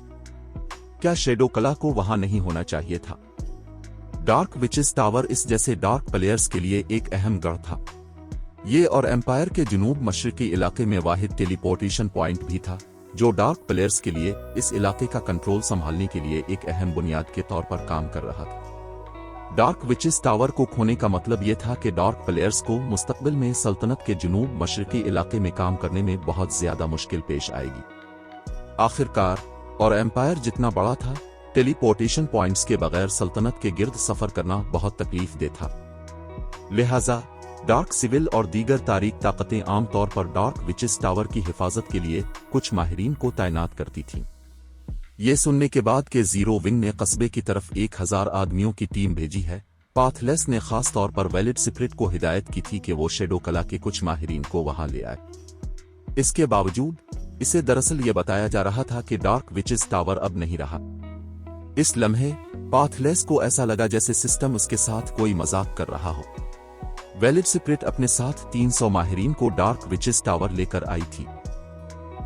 क्या शेडो कला को वहां नहीं होना चाहिए था? डार्क विचेस टावर इस जैसे डार्क प्लेयर्स के लिए एक अहम गढ़ था। ये और एम्पायर के जुनूब मशरिकी इलाके में वाहिद टेलीपोर्टेशन पॉइंट भी था जो डार्क प्लेयर्स के लिए इस इलाके का कंट्रोल संभालने के लिए एक अहम बुनियाद के तौर पर काम कर रहा था। डार्क विचेस टावर को खोने का मतलब यह था कि डार्क प्लेयर्स को मुस्तकबिल में सल्तनत के जुनूब मशरिकी इलाके में काम करने में बहुत ज्यादा मुश्किल पेश आएगी। आखिरकार और एम्पायर जितना बड़ा था, टेलीपोर्टेशन पॉइंट्स के बगैर सल्तनत के गिर्द सफर करना बहुत तकलीफ दे था। लिहाजा डार्क सिविल और दीगर तारीख ताकतें आमतौर पर डार्क विचेस टावर की हिफाजत के लिए कुछ माहिरीन को तैनात करती थीं। ये सुनने के बाद कि जीरो विंग ने कस्बे की तरफ 1000 आदमियों की टीम भेजी है, पाथलेस ने खास तौर पर वैलिड सिप्रिट को हिदायत की थी कि वो शेडो कला के कुछ माहिरीन को वहां ले आए। इसके बावजूद इसे दरअसल ये बताया जा रहा था कि डार्क विचेस टावर अब नहीं रहा। इस लम्हे पाथलेस को ऐसा लगा जैसे सिस्टम उसके साथ कोई मजाक कर रहा हो। वैलिड सिप्रिट अपने साथ 300 माहिरीन को डार्क विचेस टावर लेकर आई थी।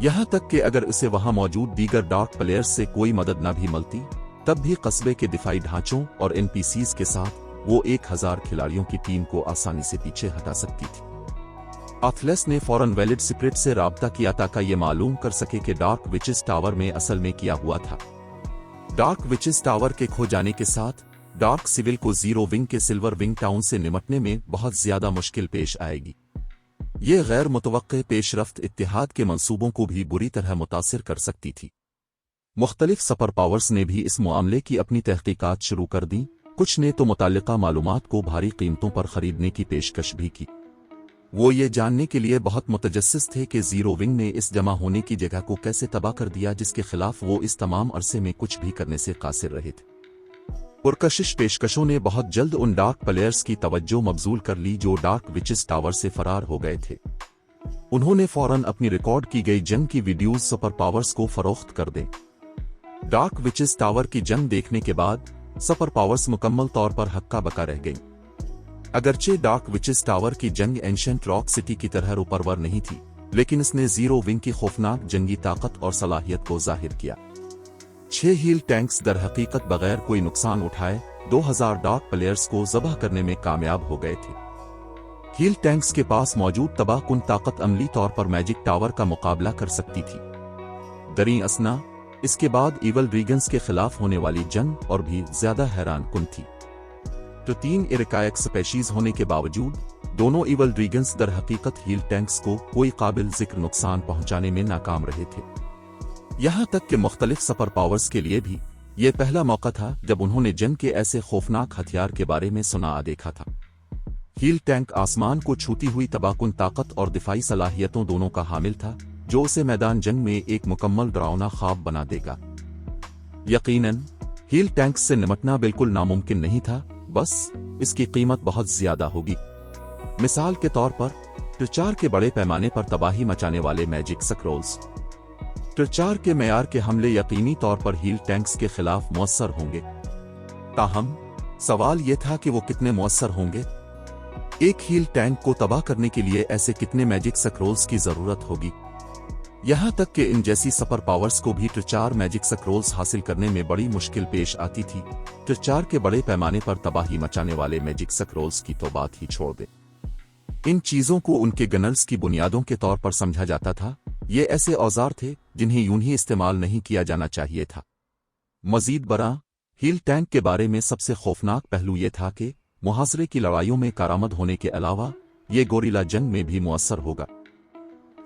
यहां तक कि अगर उसे वहां मौजूद दीगर डार्क प्लेयर्स से कोई मदद न भी मिलती, तब भी कस्बे के दिफाई ढांचों और एनपीसीज के साथ वो 1000 खिलाड़ियों की टीम को आसानी से पीछे हटा सकती थी। एथलेस ने फौरन वैलिड सीक्रेट से राब्ता किया ताकि ये मालूम कर सके कि डार्क विचेस टावर में असल में क्या हुआ था। डार्क विचेस टावर के खो जाने के साथ डार्क सिविल को जीरो विंग के सिल्वर विंग टाउन से निपटने में बहुत ज्यादा मुश्किल पेश आएगी। ये गैर मुतवक्के पेशरफ्त इत्तेहाद के मंसूबों को भी बुरी तरह मुतासिर कर सकती थी। मुख्तलिफ सुपर पावर्स ने भी इस मामले की अपनी तहकीकात शुरू कर दी। कुछ ने तो मुताल्लिका मालूमात को भारी कीमतों पर खरीदने की पेशकश भी की। वो ये जानने के लिए बहुत मुतजस्सिस थे कि जीरो विंग ने इस जमा होने की जगह को कैसे तबाह कर दिया जिसके खिलाफ वो इस तमाम अरसे में कुछ भी करने से कासिर रहे थे। पुरकशिश पेशकशों ने बहुत जल्द उन डार्क प्लेयर्स की तवज्जो मबजूल कर ली जो डार्क विचेस टावर से फरार हो गए थे। उन्होंने फौरन अपनी रिकॉर्ड की गई जंग की वीडियोज सुपर पावर्स को फरोख्त कर दें। डार्क विचेस टावर की जंग देखने के बाद सुपर पावर्स मुकम्मल तौर पर हक्का बका रह गईं। अगरचे डार्क विचेस टावर की जंग एंशिएंट रॉक सिटी की तरह रुपरवर नहीं थी, लेकिन इसने जीरो विंग की खौफनाक जंगी ताकत और सलाहियत को जाहिर किया। 6 हील टैंक्स दर हकीकत बगैर कोई नुकसान उठाए 2000 डार्क प्लेयर्स को ज़बह करने में कामयाब हो गए थे। हील टैंक्स के पास मौजूद तबाहकुन ताकत अमली तौर पर मैजिक टावर का मुकाबला कर सकती थी। दरी असना इसके बाद इवल ड्रैगन्स के खिलाफ होने वाली जंग और भी ज्यादा हैरान कुन थी। तो 3 इरकायक स्पेशीज होने के बावजूद दोनों इवल ड्रैगन्स दर हकीकत हील टैंक्स को कोई काबिल जिक्र नुकसान पहुंचाने में नाकाम रहे थे। यहां तक कि मुख्तलिफ सुपर पावर्स के लिए भी ये पहला मौका था जब उन्होंने जंग के ऐसे खौफनाक हथियार के बारे में सुना देखा था। हील टैंक आसमान को छूती हुई तबाहकुन ताकत और दिफाई सलाहियतों दोनों का हामिल था, जो उसे मैदान जंग में एक मुकम्मल डरावना ख्वाब बना देगा। यकीनन हील टैंक्स से निपटना बिल्कुल नामुमकिन नहीं था, बस इसकी कीमत बहुत ज्यादा होगी। मिसाल के तौर पर ट्रिचार के बड़े पैमाने पर तबाही मचाने वाले मैजिक स्क्रॉल्स। ट्रिचार के मेयार के हमले यकीनी तौर पर हील टैंक्स के खिलाफ मुअस्सर होंगे। ताहम सवाल यह था कि वो कितने मुअस्सर होंगे। एक हील टैंक को तबाह करने के लिए ऐसे कितने मैजिक स्क्रॉल्स की जरूरत होगी। यहां तक कि इन जैसी सुपर पावर्स को भी ट्रिचार मैजिक स्क्रॉल्स हासिल करने में बड़ी मुश्किल पेश आती थी। ट्रिचार के बड़े पैमाने पर तबाही मचाने वाले मैजिक स्क्रॉल्स की तो बात ही छोड़ दे। इन चीजों को उनके गनर्स की बुनियादों के तौर पर समझा जाता था। ये ऐसे औजार थे जिन्हें यूं ही इस्तेमाल नहीं किया जाना चाहिए था। मजीद बरा हील टैंक के बारे में सबसे खौफनाक पहलू ये था कि मुहासरे की लड़ाइयों में कारामद होने के अलावा ये गोरिल्ला जंग में भी मुअस्सर होगा।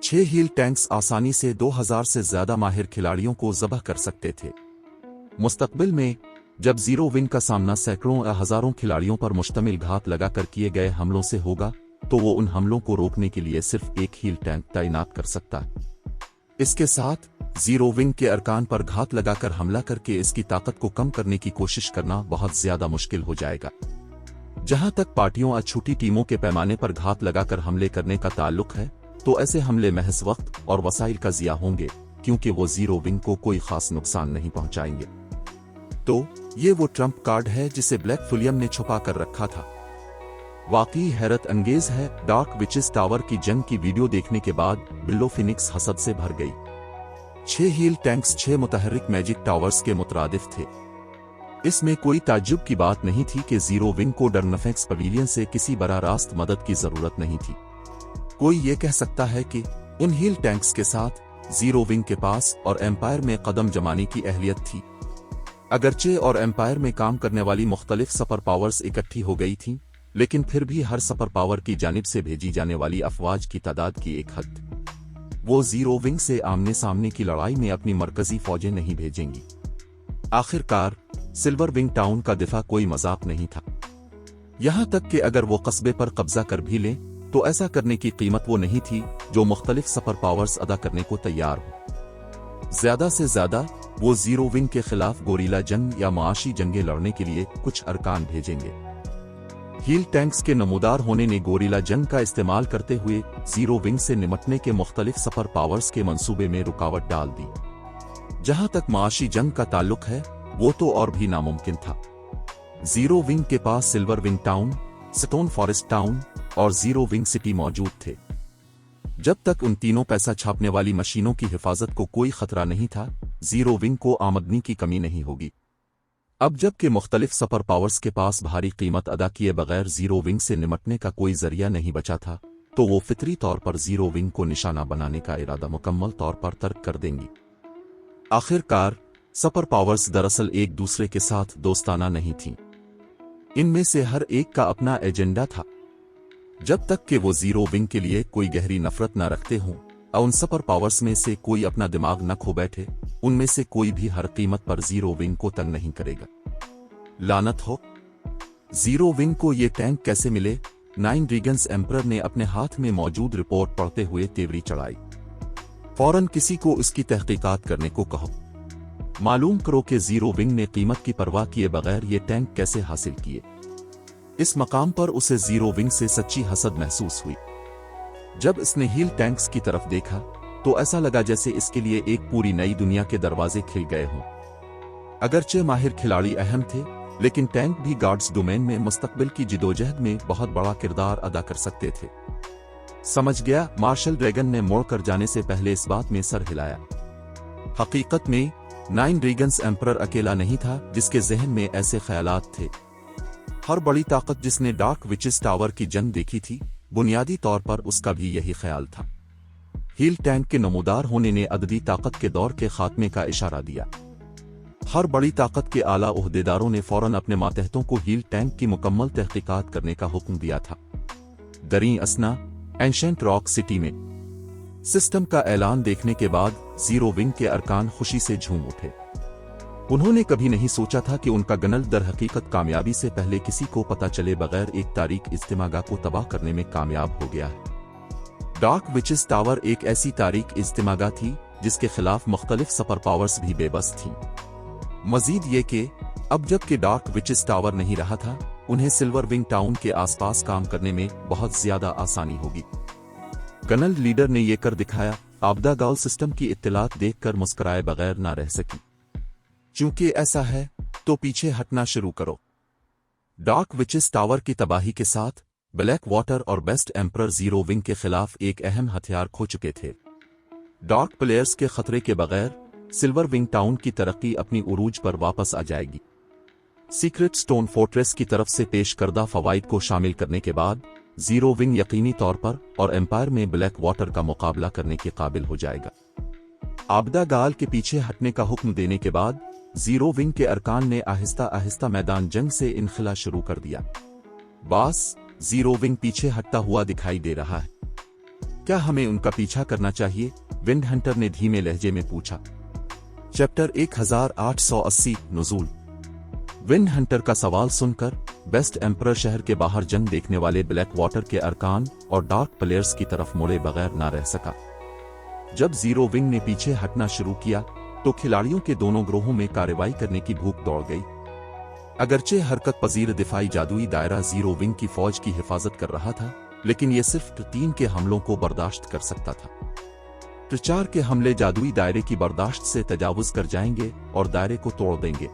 6 हील टैंक्स आसानी से 2000 से ज्यादा माहिर खिलाड़ियों को ज़बह कर सकते थे। मुस्तकबिल में जब जीरो विंग का सामना सैकड़ों या हजारों खिलाड़ियों पर मुश्तमिल घात लगाकर किए गए हमलों से होगा, तो वो उन हमलों को रोकने के लिए सिर्फ एक हील टैंक तैनात कर सकता है। इसके साथ जीरो विंग के अरकान पर घात लगाकर हमला करके इसकी ताकत को कम करने की कोशिश करना बहुत ज्यादा मुश्किल हो जाएगा। जहां तक पार्टियों या छोटी टीमों के पैमाने पर घात लगाकर हमले करने का ताल्लुक है, तो ऐसे हमले महज वक्त और वसाइल का ज़िया होंगे, क्योंकि वो जीरो विंग को कोई खास नुकसान नहीं पहुंचाएंगे। तो ये वो ट्रम्प कार्ड है जिसे ब्लैक फुलियम ने छुपा कर रखा था। वाकई हैरत अंगेज है। डार्क विचेस टावर की जंग की वीडियो देखने के बाद बिल्लो फिनिक्स हसद से भर गई। 6 हील टैंक्स 6 मुतहर्रिक मैजिक टावर्स के मुतरादिफ थे। इसमें कोई ताज्जुब की बात नहीं थी कि जीरो विंग को डर्नफेक्स पवेलियन से किसी बराह रास्त मदद की जरूरत नहीं थी। कोई ये कह सकता है कि उन हील टैंक्स के साथ जीरो विंग के पास और एम्पायर में कदम जमाने की अहलियत थी। अगरचे और एम्पायर में काम करने वाली मुख्तलिफ सुपर पावर्स इकट्ठी हो गई थीं, लेकिन फिर भी हर सुपर पावर की जानिब से भेजी जाने वाली अफवाज की तादाद की एक हद थी। वो जीरो विंग से आमने सामने की लड़ाई में अपनी मरकजी फौजें नहीं भेजेंगी। आखिरकार सिल्वर विंग टाउन का दिफा कोई मजाक नहीं था। यहां तक कि अगर वो कस्बे पर कब्जा कर भी लें, तो ऐसा करने की कीमत वो नहीं थी जो मुख्तलिफ सुपर पावर्स अदा करने को तैयार हो। ज्यादा से ज्यादा वो जीरो विंग के खिलाफ गोरिल्ला जंग या माशी जंगें लड़ने के लिए कुछ अरकान भेजेंगे। हील टैंक्स के नमूदार होने ने गोरिल्ला जंग का इस्तेमाल करते हुए जीरो विंग से निपटने के मुख्तलिफ सुपर पावर्स के मंसूबे में रुकावट डाल दी। जहां तक माशी जंग का ताल्लुक है, वो तो और भी नामुमकिन था। जीरो विंग के पास silver wing town, stone forest town और जीरो विंग सिटी मौजूद थे। जब तक उन तीनों पैसा छापने वाली मशीनों की हिफाजत को कोई खतरा नहीं था, जीरो विंग को आमदनी की कमी नहीं होगी। अब जबकि मुख्तलिफ सुपर पावर्स के पास भारी कीमत अदा किए बगैर जीरो विंग से निमटने का कोई जरिया नहीं बचा था, तो वो फितरी तौर पर जीरो विंग को निशाना बनाने का इरादा मुकम्मल तौर पर तर्क कर देंगी। आखिरकार सुपर पावर्स दरअसल एक दूसरे के साथ दोस्ताना नहीं थीं। इनमें से हर एक का अपना एजेंडा था। जब तक कि वो जीरो विंग के लिए कोई गहरी नफरत न रखते हों और उन सुपर पावर्स में से कोई अपना दिमाग न खो बैठे, उनमें से कोई भी हर कीमत पर जीरो विंग को तंग नहीं करेगा। लानत हो। जीरो विंग को ये टैंक कैसे मिले? नाइन रीगन्स एम्परर ने अपने हाथ में मौजूद रिपोर्ट पढ़ते हुए तेवरी चढ़ाई। फौरन किसी को इसकी तहकीकात करने को कहो। मालूम करो कि जीरो विंग ने कीमत की परवाह किए बगैर ये टैंक कैसे हासिल किए। इस मकाम पर उसे जीरो विंग से सच्ची हसद महसूस हुई। जब इसने हील टैंक्स की तरफ देखा तो ऐसा लगा जैसे इसके लिए एक पूरी नई दुनिया के दरवाजे खिल गए हों। अगरचे माहिर खिलाड़ी अहम थे, लेकिन टैंक भी गार्ड्स डोमेन में मुस्तकबिल की जिदोजहद में बहुत बड़ा किरदार अदा कर सकते थे। समझ गया। मार्शल ड्रैगन ने मोड़कर जाने से पहले इस बात में सर हिलाया। हकीकत में नाइन रीगन्स एम्परर अकेला नहीं था जिसके जहन में ऐसे ख्यालात थे। हर बड़ी ताकत जिसने डार्क विचेस टावर की जंग देखी थी, बुनियादी तौर पर उसका भी यही ख्याल था। हील टैंक के नमूदार होने ने अददी ताकत के दौर के खात्मे का इशारा दिया। हर बड़ी ताकत के आला ओहदेदारों ने फौरन अपने मातहतों को हील टैंक की मुकम्मल तहकीकात करने का हुक्म दिया था। दरी असना एंशेंट रॉक सिटी में सिस्टम का ऐलान देखने के बाद जीरो विंग के अरकान खुशी से झूम उठे। उन्होंने कभी नहीं सोचा था कि उनका गनल दर हकीकत कामयाबी से पहले किसी को पता चले बगैर एक तारीख इज्तिमागा को तबाह करने में कामयाब हो गया है। डार्क विचेस टावर एक ऐसी तारीख इज्तिमागा थी जिसके खिलाफ मुख्तलिफ सुपर पावर्स भी बेबस थीं। मजीद ये कि अब जबकि डार्क विचेस टावर नहीं रहा था, उन्हें सिल्वर विंग टाउन के आसपास काम करने में बहुत ज्यादा आसानी होगी। गनल लीडर ने यह कर दिखाया। आपदा गाल सिस्टम की इत्तलात देखकर मुस्कुराए बगैर ना रह सकी। चूंकि ऐसा है तो पीछे हटना शुरू करो। डार्क विचेस टावर की तबाही के साथ ब्लैक वाटर और बेस्ट एम्परर जीरो विंग के खिलाफ एक अहम हथियार खो चुके थे। डार्क प्लेयर्स के खतरे के बगैर सिल्वर विंग टाउन की तरक्की अपनी उरूज पर वापस आ जाएगी। सीक्रेट स्टोन फोर्ट्रेस की तरफ से पेश करदा फवाइद को शामिल करने के बाद जीरो विंग यकीनी तौर पर और एम्पायर में ब्लैक वाटर का मुकाबला करने के काबिल हो जाएगा। आपदा गाल के पीछे हटने का हुक्म देने के बाद जीरो विंग के अरकान ने आहिस्ता आहिस्ता मैदान जंग से इनखिला शुरू कर दिया। बास, जीरो विंग पीछे हटता हुआ दिखाई दे रहा है। क्या हमें उनका पीछा करना चाहिए? विंड हंटर ने धीमे लहजे में पूछा। चैप्टर 1880 नुज़ूल। विंड हंटर का सवाल सुनकर बेस्ट एम्परर शहर के बाहर जंग देखने वाले ब्लैक वाटर के अरकान और डार्क प्लेयर्स की तरफ मुड़े बगैर ना रह सका। जब जीरो विंग ने पीछे हटना शुरू किया तो खिलाड़ियों के दोनों ग्रोहों में कार्रवाई करने की भूख दौड़ गई। अगरचे हरकत पजीर दिफाई जादुई दायरा जीरो विंग की फौज की हिफाजत कर रहा था, लेकिन यह सिर्फ तीन के हमलों को बर्दाश्त कर सकता था। चार के हमले जादुई दायरे की बर्दाश्त से तजावुज कर जाएंगे और दायरे को तोड़ देंगे।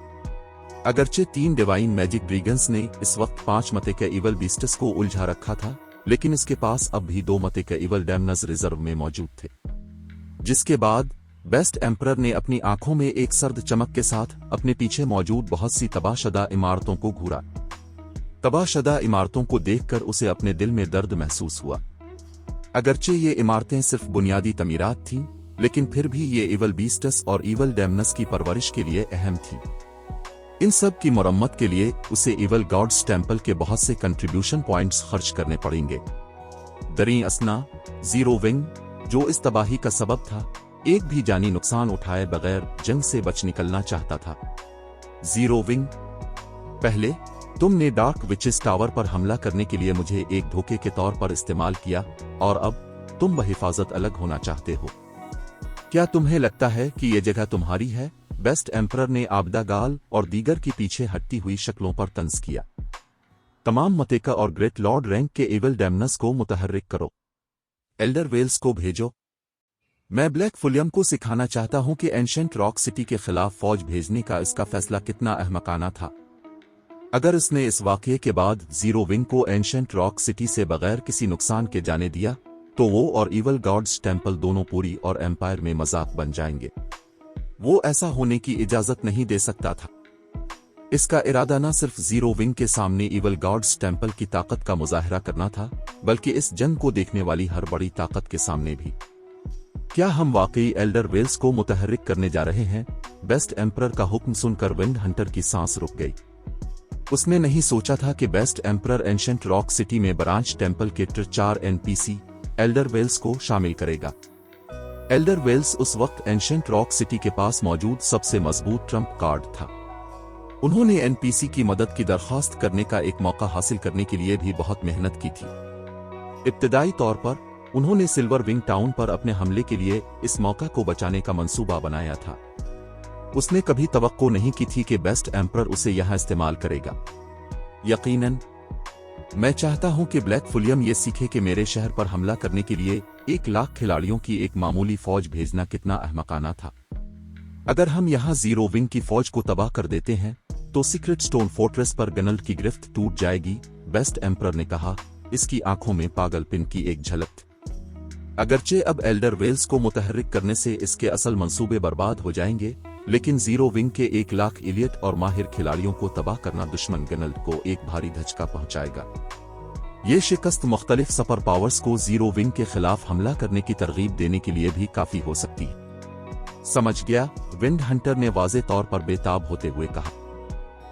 अगरचे तीन डिवाइन मैजिक ड्रैगन्स ने इस वक्त 5 मते के इवल बीस्टस को उलझा रखा था, लेकिन इसके पास अब भी 2 मते के इवल डैमनर्स रिजर्व में मौजूद थे। जिसके बाद बेस्ट एम्परर ने अपनी आंखों में एक सर्द चमक के साथ अपने पीछे मौजूद बहुत सी तबाहशुदा इमारतों को घूरा। तबाहशुदा इमारतों को देखकर उसे अपने दिल में दर्द महसूस हुआ। अगरचे ये इमारतें सिर्फ बुनियादी तमीरात थीं, लेकिन फिर भी ये इवल बीस्टस और इवल डैमनस की परवरिश के लिए अहम थीं। इन सब की मरम्मत के लिए उसे इवल गॉड्स टेम्पल के बहुत से कंट्रीब्यूशन पॉइंट्स खर्च करने पड़ेंगे। दरी असना, जीरो विंग, जो इस तबाही का सबब था, एक भी जानी नुकसान उठाए बगैर जंग से बच निकलना चाहता था। जीरो विंग, पहले तुमने डार्क विचेस टावर पर हमला करने के लिए मुझे एक धोखे के तौर पर इस्तेमाल किया, और अब तुम बहिफाजत अलग होना चाहते हो। क्या तुम्हें लगता है कि यह जगह तुम्हारी है? बेस्ट एम्परर ने आपदा गाल और दीगर की पीछे हटती हुई शक्लों पर तंज किया। तमाम मतेका और ग्रेट लॉर्ड रैंक के इवल डैमनस को मुतहर्रिक करो। एल्डर वेल्स को भेजो। मैं ब्लैक फुलियम को सिखाना चाहता हूं कि एंशेंट रॉक सिटी के खिलाफ फौज भेजने का इसका फैसला कितना अहमकाना था। अगर इसने इस वाकये के बाद जीरो विंग को एंशेंट रॉक सिटी से बगैर किसी नुकसान के जाने दिया, तो वो और इवल गॉड्स टेम्पल दोनों पूरी और एम्पायर में मजाक बन जाएंगे। वो ऐसा होने की इजाजत नहीं दे सकता था। इसका इरादा न सिर्फ जीरो विंग के सामने इवल गॉड्स टेम्पल की ताकत का मुजाहरा करना था, बल्कि इस जंग को देखने वाली हर बड़ी ताकत के सामने भी। क्या हम वाकई एल्डर वेल्स को मुतहर्रिक करने जा रहे हैं? बेस्ट एम्परर का हुक्म सुनकर विंड हंटर की सांस रुक गई। उसने नहीं सोचा था कि best emperor ancient rock city में ब्रांच टेम्पल के 4 NPC एल्डर वेल्स को शामिल करेगा। एल्डर वेल्स उस वक्त एंशंट रॉक सिटी के पास मौजूद सबसे मजबूत ट्रम्प कार्ड था। उन्होंने NPC की मदद की दरख्वास्त करने का एक मौका हासिल करने के लिए भी बहुत मेहनत की थी। इब्तदाई तौर पर उन्होंने सिल्वर विंग टाउन पर अपने हमले के लिए इस मौका को बचाने का मंसूबा बनाया था। उसने कभी तवक्को नहीं की थी कि बेस्ट एम्परर उसे यहां इस्तेमाल करेगा। यकीनन मैं चाहता हूं कि ब्लैक फुलियम ये सीखे कि मेरे शहर पर हमला करने के लिए 1 लाख खिलाड़ियों की एक मामूली फौज भेजना कितना अहमकाना था। अगर हम यहां जीरो विंग की फौज को तबाह कर देते हैं तो सीक्रेट स्टोन फोर्ट्रेस पर गनल्ट की गिरफ्त टूट जाएगी, बेस्ट एम्परर ने कहा, इसकी आंखों में पागलपन की एक झलक। अगरचे अब एल्डर वेल्स को मुतहर्रिक करने से इसके असल मंसूबे बर्बाद हो जाएंगे, लेकिन जीरो विंग के 1 लाख इलियट और माहिर खिलाड़ियों को तबाह करना दुश्मन गनल्ट को एक भारी धचका पहुंचाएगा। ये शिकस्त मुख्तलिफ सुपर पावर्स को जीरो विंग के खिलाफ हमला करने की तरगीब देने के लिए भी काफी हो सकती है। समझ गया, विंड हंटर ने वाज़े तौर पर बेताब होते हुए कहा।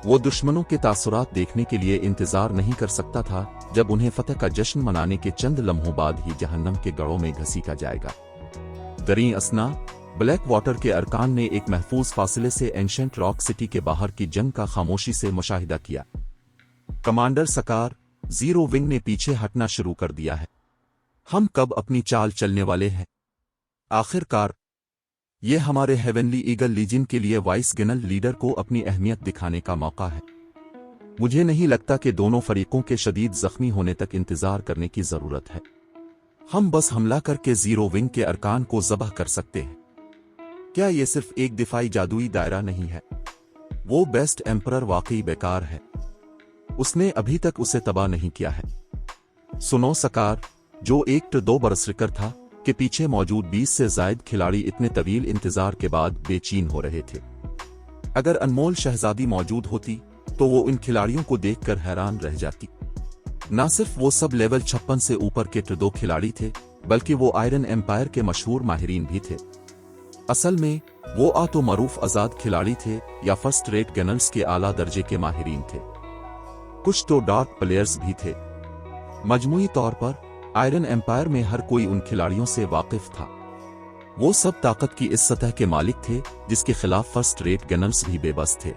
वो दुश्मनों के तासुरात देखने के लिए इंतजार नहीं कर सकता था जब उन्हें फतह का जश्न मनाने के चंद लम्हों बाद ही जहन्नम के गढ़ों में घसीटा जाएगा। दरीं असना ब्लैक वाटर के अरकान ने एक महफूज फासले से एंशंट रॉक सिटी के बाहर की जंग का खामोशी से मुशाहिदा किया। कमांडर सकार, जीरो विंग ने पीछे हटना शुरू कर दिया है। हम कब अपनी चाल चलने वाले हैं? आखिरकार ये हमारे हेवनली ईगल लीजन के लिए वाइस गनल लीडर को अपनी अहमियत दिखाने का मौका है। मुझे नहीं लगता कि दोनों फरीकों के शदीद जख्मी होने तक इंतजार करने की जरूरत है। हम बस हमला करके जीरो विंग के अरकान को ज़बह कर सकते हैं। क्या ये सिर्फ एक दिफाई जादुई दायरा नहीं है? वो बेस्ट एम्परर वाकई बेकार है। उसने अभी तक उसे तबाह नहीं किया है। सुनो सकार, जो एक 2 बरसरिकर था, के पीछे मौजूद 20 से जायद खिलाड़ी इतने तवील इंतजार के बाद बेचैन हो रहे थे। अगर अनमोल शहजादी मौजूद होती तो वो इन खिलाड़ियों को देखकर हैरान रह जाती। न सिर्फ वो सब लेवल 56 से ऊपर के 2 खिलाड़ी थे, बल्कि वो आयरन एम्पायर के मशहूर माहिरीन भी थे। असल में वो तो मरूफ आजाद खिलाड़ी थे या फर्स्ट रेट गनर्स के आला दर्जे के माहिरीन थे। कुछ तो डार्क प्लेयर्स भी थे। मजमूई तौर पर आयरन एम्पायर में हर कोई उन खिलाड़ियों से वाकिफ था। वो सब ताकत की इस सतह के मालिक थे जिसके खिलाफ फर्स्ट रेट गनर्स भी बेबस थे।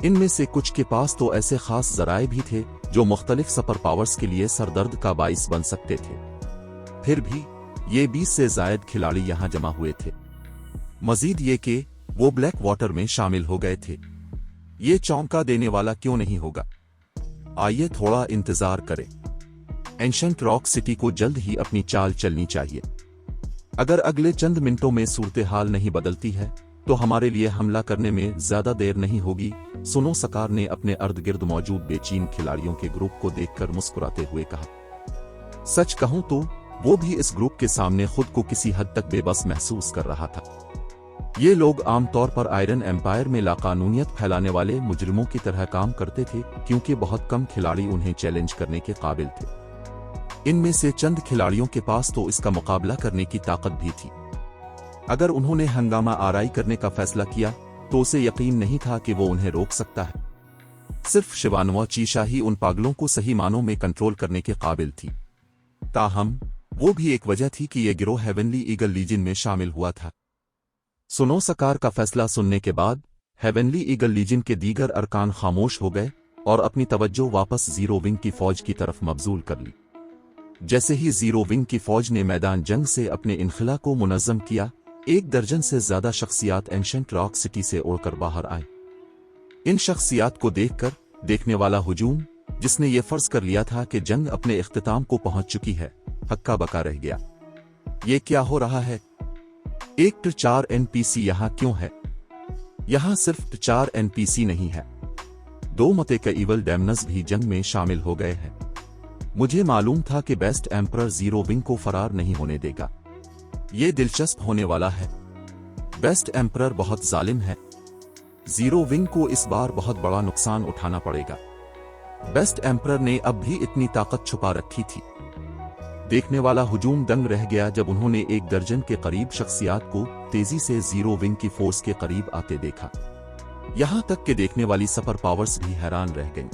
इनमें से कुछ के पास तो ऐसे खास जराए भी थे जो मुख्तलिफ सुपर पावर्स के लिए सरदर्द का बाइस बन सकते थे। फिर भी ये 20 से जायद खिलाड़ी यहां जमा हुए थे। मजीद ये कि वो ब्लैक वाटर में शामिल हो गए थे। ये चौंका देने वाला क्यों नहीं होगा? आइए थोड़ा इंतजार करें। एंशंट रॉक सिटी को जल्द ही अपनी चाल चलनी चाहिए। अगर अगले चंद मिनटों में सूरत हाल नहीं बदलती है तो हमारे लिए हमला करने में ज्यादा देर नहीं होगी। सुनो सकार ने अपने अर्द गिर्द मौजूद बेचैन खिलाड़ियों के ग्रुप को देखकर मुस्कुराते हुए कहा। सच कहूं तो वो भी इस ग्रुप के सामने खुद को किसी हद तक बेबस महसूस कर रहा था। ये लोग आमतौर पर आयरन एम्पायर में लाकानूनियत फैलाने वाले मुजरिमों की तरह काम करते थे, क्योंकि बहुत कम खिलाड़ी उन्हें चैलेंज करने के काबिल थे। इनमें से चंद खिलाड़ियों के पास तो इसका मुकाबला करने की ताकत भी थी। अगर उन्होंने हंगामा आराई करने का फैसला किया तो उसे यकीन नहीं था कि वो उन्हें रोक सकता है। सिर्फ शिवानुआ चीशा ही उन पागलों को सही मानों में कंट्रोल करने के काबिल थी। ताहम वो भी एक वजह थी कि यह गिरोह हेवनली ईगल लीजन में शामिल हुआ था। सुनो सकार का फैसला सुनने के बाद हेवनली ईगल लीजन के दीगर अरकान खामोश हो गए और अपनी तवज्जो वापस जीरो विंग की फौज की तरफ मबजूल कर ली। जैसे ही जीरो विंग की फौज ने मैदान जंग से अपने इनखला को मुनज़्ज़म किया, 1 दर्जन से ज्यादा शख्सियात एंशंट रॉक सिटी से उड़कर बाहर आए। इन शख्सियात को देखकर देखने वाला हुजूम, जिसने ये फर्ज कर लिया था कि जंग अपने इख्तिताम को पहुंच चुकी है, हक्का बका रह गया। ये क्या हो रहा है? एक 4 NPC यहां क्यों है? यहां सिर्फ 4 NPC नहीं है, 2 मते के इवल डैमनस भी जंग में शामिल हो गए हैं। मुझे मालूम था कि बेस्ट एम्परर जीरो विंग को फरार नहीं होने देगा। ये दिलचस्प होने वाला है। बेस्ट एम्परर बहुत जालिम है। जीरो विंग को इस बार बहुत बड़ा नुकसान उठाना पड़ेगा। बेस्ट एम्परर ने अब भी इतनी ताकत छुपा रखी थी। देखने वाला हुजूम दंग रह गया जब उन्होंने 1 दर्जन के करीब शख्सियात को तेजी से जीरो विंग की फोर्स के करीब आते देखा। यहां तक कि देखने वाली सुपर पावर्स भी हैरान रह गईं।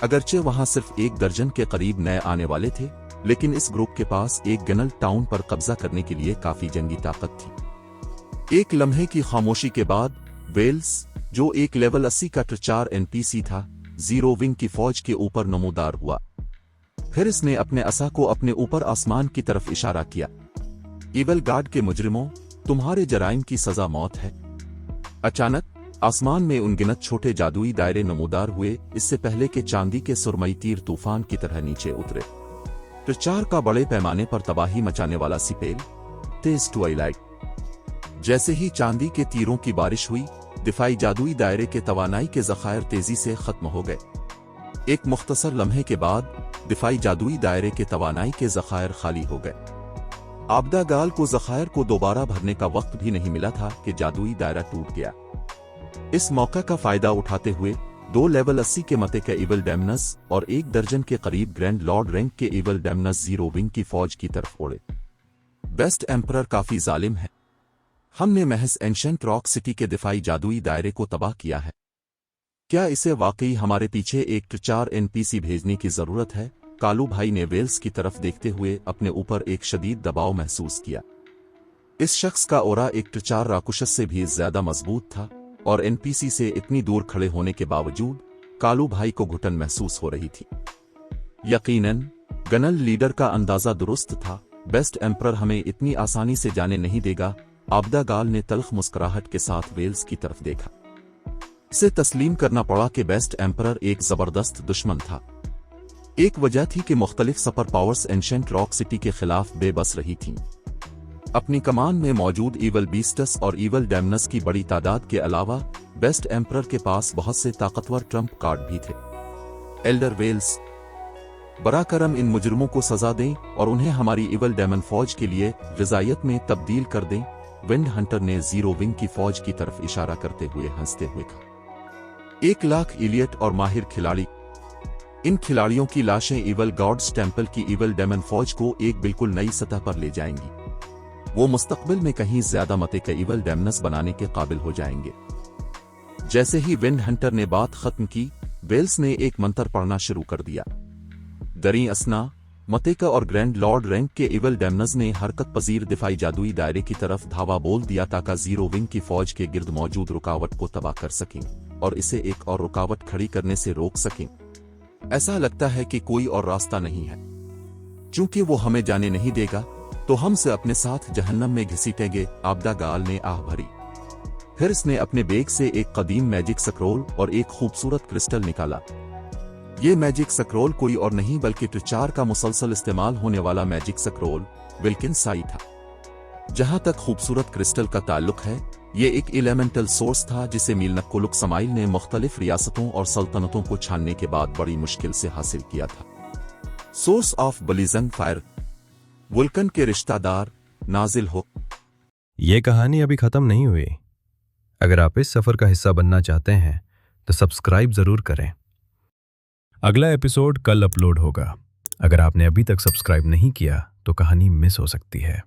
अगरचे वहां सिर्फ 1 दर्जन के करीब नए आने वाले थे, लेकिन इस ग्रुप के पास एक गनल टाउन पर कब्जा करने के लिए काफी जंगी ताकत थी। एक लम्हे की खामोशी के बाद वेल्स, जो एक लेवल 80 का ट्रिचार एनपीसी था, जीरो विंग की फौज के ऊपर नमूदार हुआ। फिर इसने अपने असा को अपने ऊपर आसमान की तरफ इशारा किया। इवल गार्ड के मुजरिमों, तुम्हारे जराइम की सजा मौत है। अचानक आसमान में उनगिनत छोटे जादुई दायरे नमूदार हुए, इससे पहले कि चांदी के सुरमई तीर तूफान की तरह नीचे उतरे। प्रचार का बड़े पैमाने पर तबाही मचाने वाला सिपेल, तेज ट्वाइलाइट। जैसे ही चांदी के तीरों की बारिश हुई, दिफाई जादुई दायरे के तवानाई के ज़खायर तेजी से खत्म हो गए। एक मुख्तसर लम्हे के बाद दिफाई जादुई दायरे के तवानाई के ज़खायर खाली हो गए। आबदा गाल को ज़खायर को दोबारा भरने का वक्त भी नहीं मिला था कि जादुई दायरा टूट गया। इस मौके का फायदा उठाते हुए 2 लेवल 80 के मते के इवल डेमनस और 1 दर्जन के करीब ग्रैंड लॉर्ड रैंक के इवल डेमनस जीरो विंग की फौज की तरफ उड़े। बेस्ट एम्परर काफी जालिम है। हमने महज एंशंट रॉक सिटी के दिफाई जादुई दायरे को तबाह किया है। क्या इसे वाकई हमारे पीछे एक ट्रिचार एनपीसी भेजने की जरूरत है? कालू भाई ने वेल्स की तरफ देखते हुए अपने ऊपर एक शदीद दबाव महसूस किया। इस शख्स का ओरा एक ट्रिचार राकुशस से भी ज्यादा मजबूत था, और एनपीसी से इतनी दूर खड़े होने के बावजूद कालू भाई को घुटन महसूस हो रही थी। यकीनन गनल लीडर का अंदाजा दुरुस्त था। बेस्ट एम्परर हमें इतनी आसानी से जाने नहीं देगा। आबदा गाल ने तल्ख मुस्कुराहट के साथ वेल्स की तरफ देखा। इसे तस्लीम करना पड़ा कि बेस्ट एम्परर एक जबरदस्त दुश्मन था। एक वजह थी कि मुख्तलिफ super powers ancient rock city के खिलाफ बेबस रही थीं। अपनी कमान में मौजूद इवल बीस्टस और इवल डैमनस की बड़ी तादाद के अलावा बेस्ट एम्परर के पास बहुत से ताकतवर ट्रम्प कार्ड भी थे। एल्डर वेल्स, बराकरम इन मुजरिमों को सजा दें और उन्हें हमारी इवल डेमन फौज के लिए ग़िज़ायत में तब्दील कर दें। विंड हंटर ने जीरो विंग की फौज की तरफ इशारा करते हुए हंसते हुए कहा। 1 लाख इलियट और माहिर खिलाड़ी। इन खिलाड़ियों की लाशें इवल गॉड्स टेम्पल की इवल डेमन फौज को एक बिल्कुल नई सतह पर ले जाएंगी। वो मुस्तकबिल में कहीं ज्यादा मते के इवल डेमनस बनाने के काबिल हो जाएंगे। जैसे ही विंड हंटर ने बात खत्म की, वेल्स ने एक मंत्र पढ़ना शुरू कर दिया। दरी असना, मतेका और ग्रैंड लॉर्ड रैंक के इवल डेमनस ने हरकत पजीर दिफाई जादुई दायरे की तरफ धावा बोल दिया ताकि जीरो विंग की फौज के गिर्द मौजूद रुकावट को तबाह कर सकें और इसे एक और रुकावट खड़ी करने से रोक सकें। ऐसा लगता है कि कोई और रास्ता नहीं है। चूंकि वो हमें जाने नहीं देगा, तो हम से अपने साथ जहन्नम में घसीटेंगे। आबदा गाल ने आह भरी। फिर इसने अपने बैग से एक कदीम मैजिक स्क्रोल और एक खूबसूरत क्रिस्टल निकाला। ये मैजिक स्क्रोल कोई और नहीं बल्कि ट्रिचार का मुसलसल इस्तेमाल होने वाला मैजिक स्क्रोल विल्किंसाई था। जहां तक खूबसूरत क्रिस्टल का ताल्लुक है, ये एक एलिमेंटल सोर्स था जिसे मीलनकुलुक समाइल ने मुख्तलिफ रियासतों और सल्तनतों को छानने के बाद बड़ी मुश्किल से हासिल किया था। सोर्स ऑफ ब्लिजंग फायर, वुल्कन के रिश्तेदार नाजिल हो। ये कहानी अभी खत्म नहीं हुई। अगर आप इस सफर का हिस्सा बनना चाहते हैं तो सब्सक्राइब जरूर करें। अगला एपिसोड कल अपलोड होगा। अगर आपने अभी तक सब्सक्राइब नहीं किया तो कहानी मिस हो सकती है।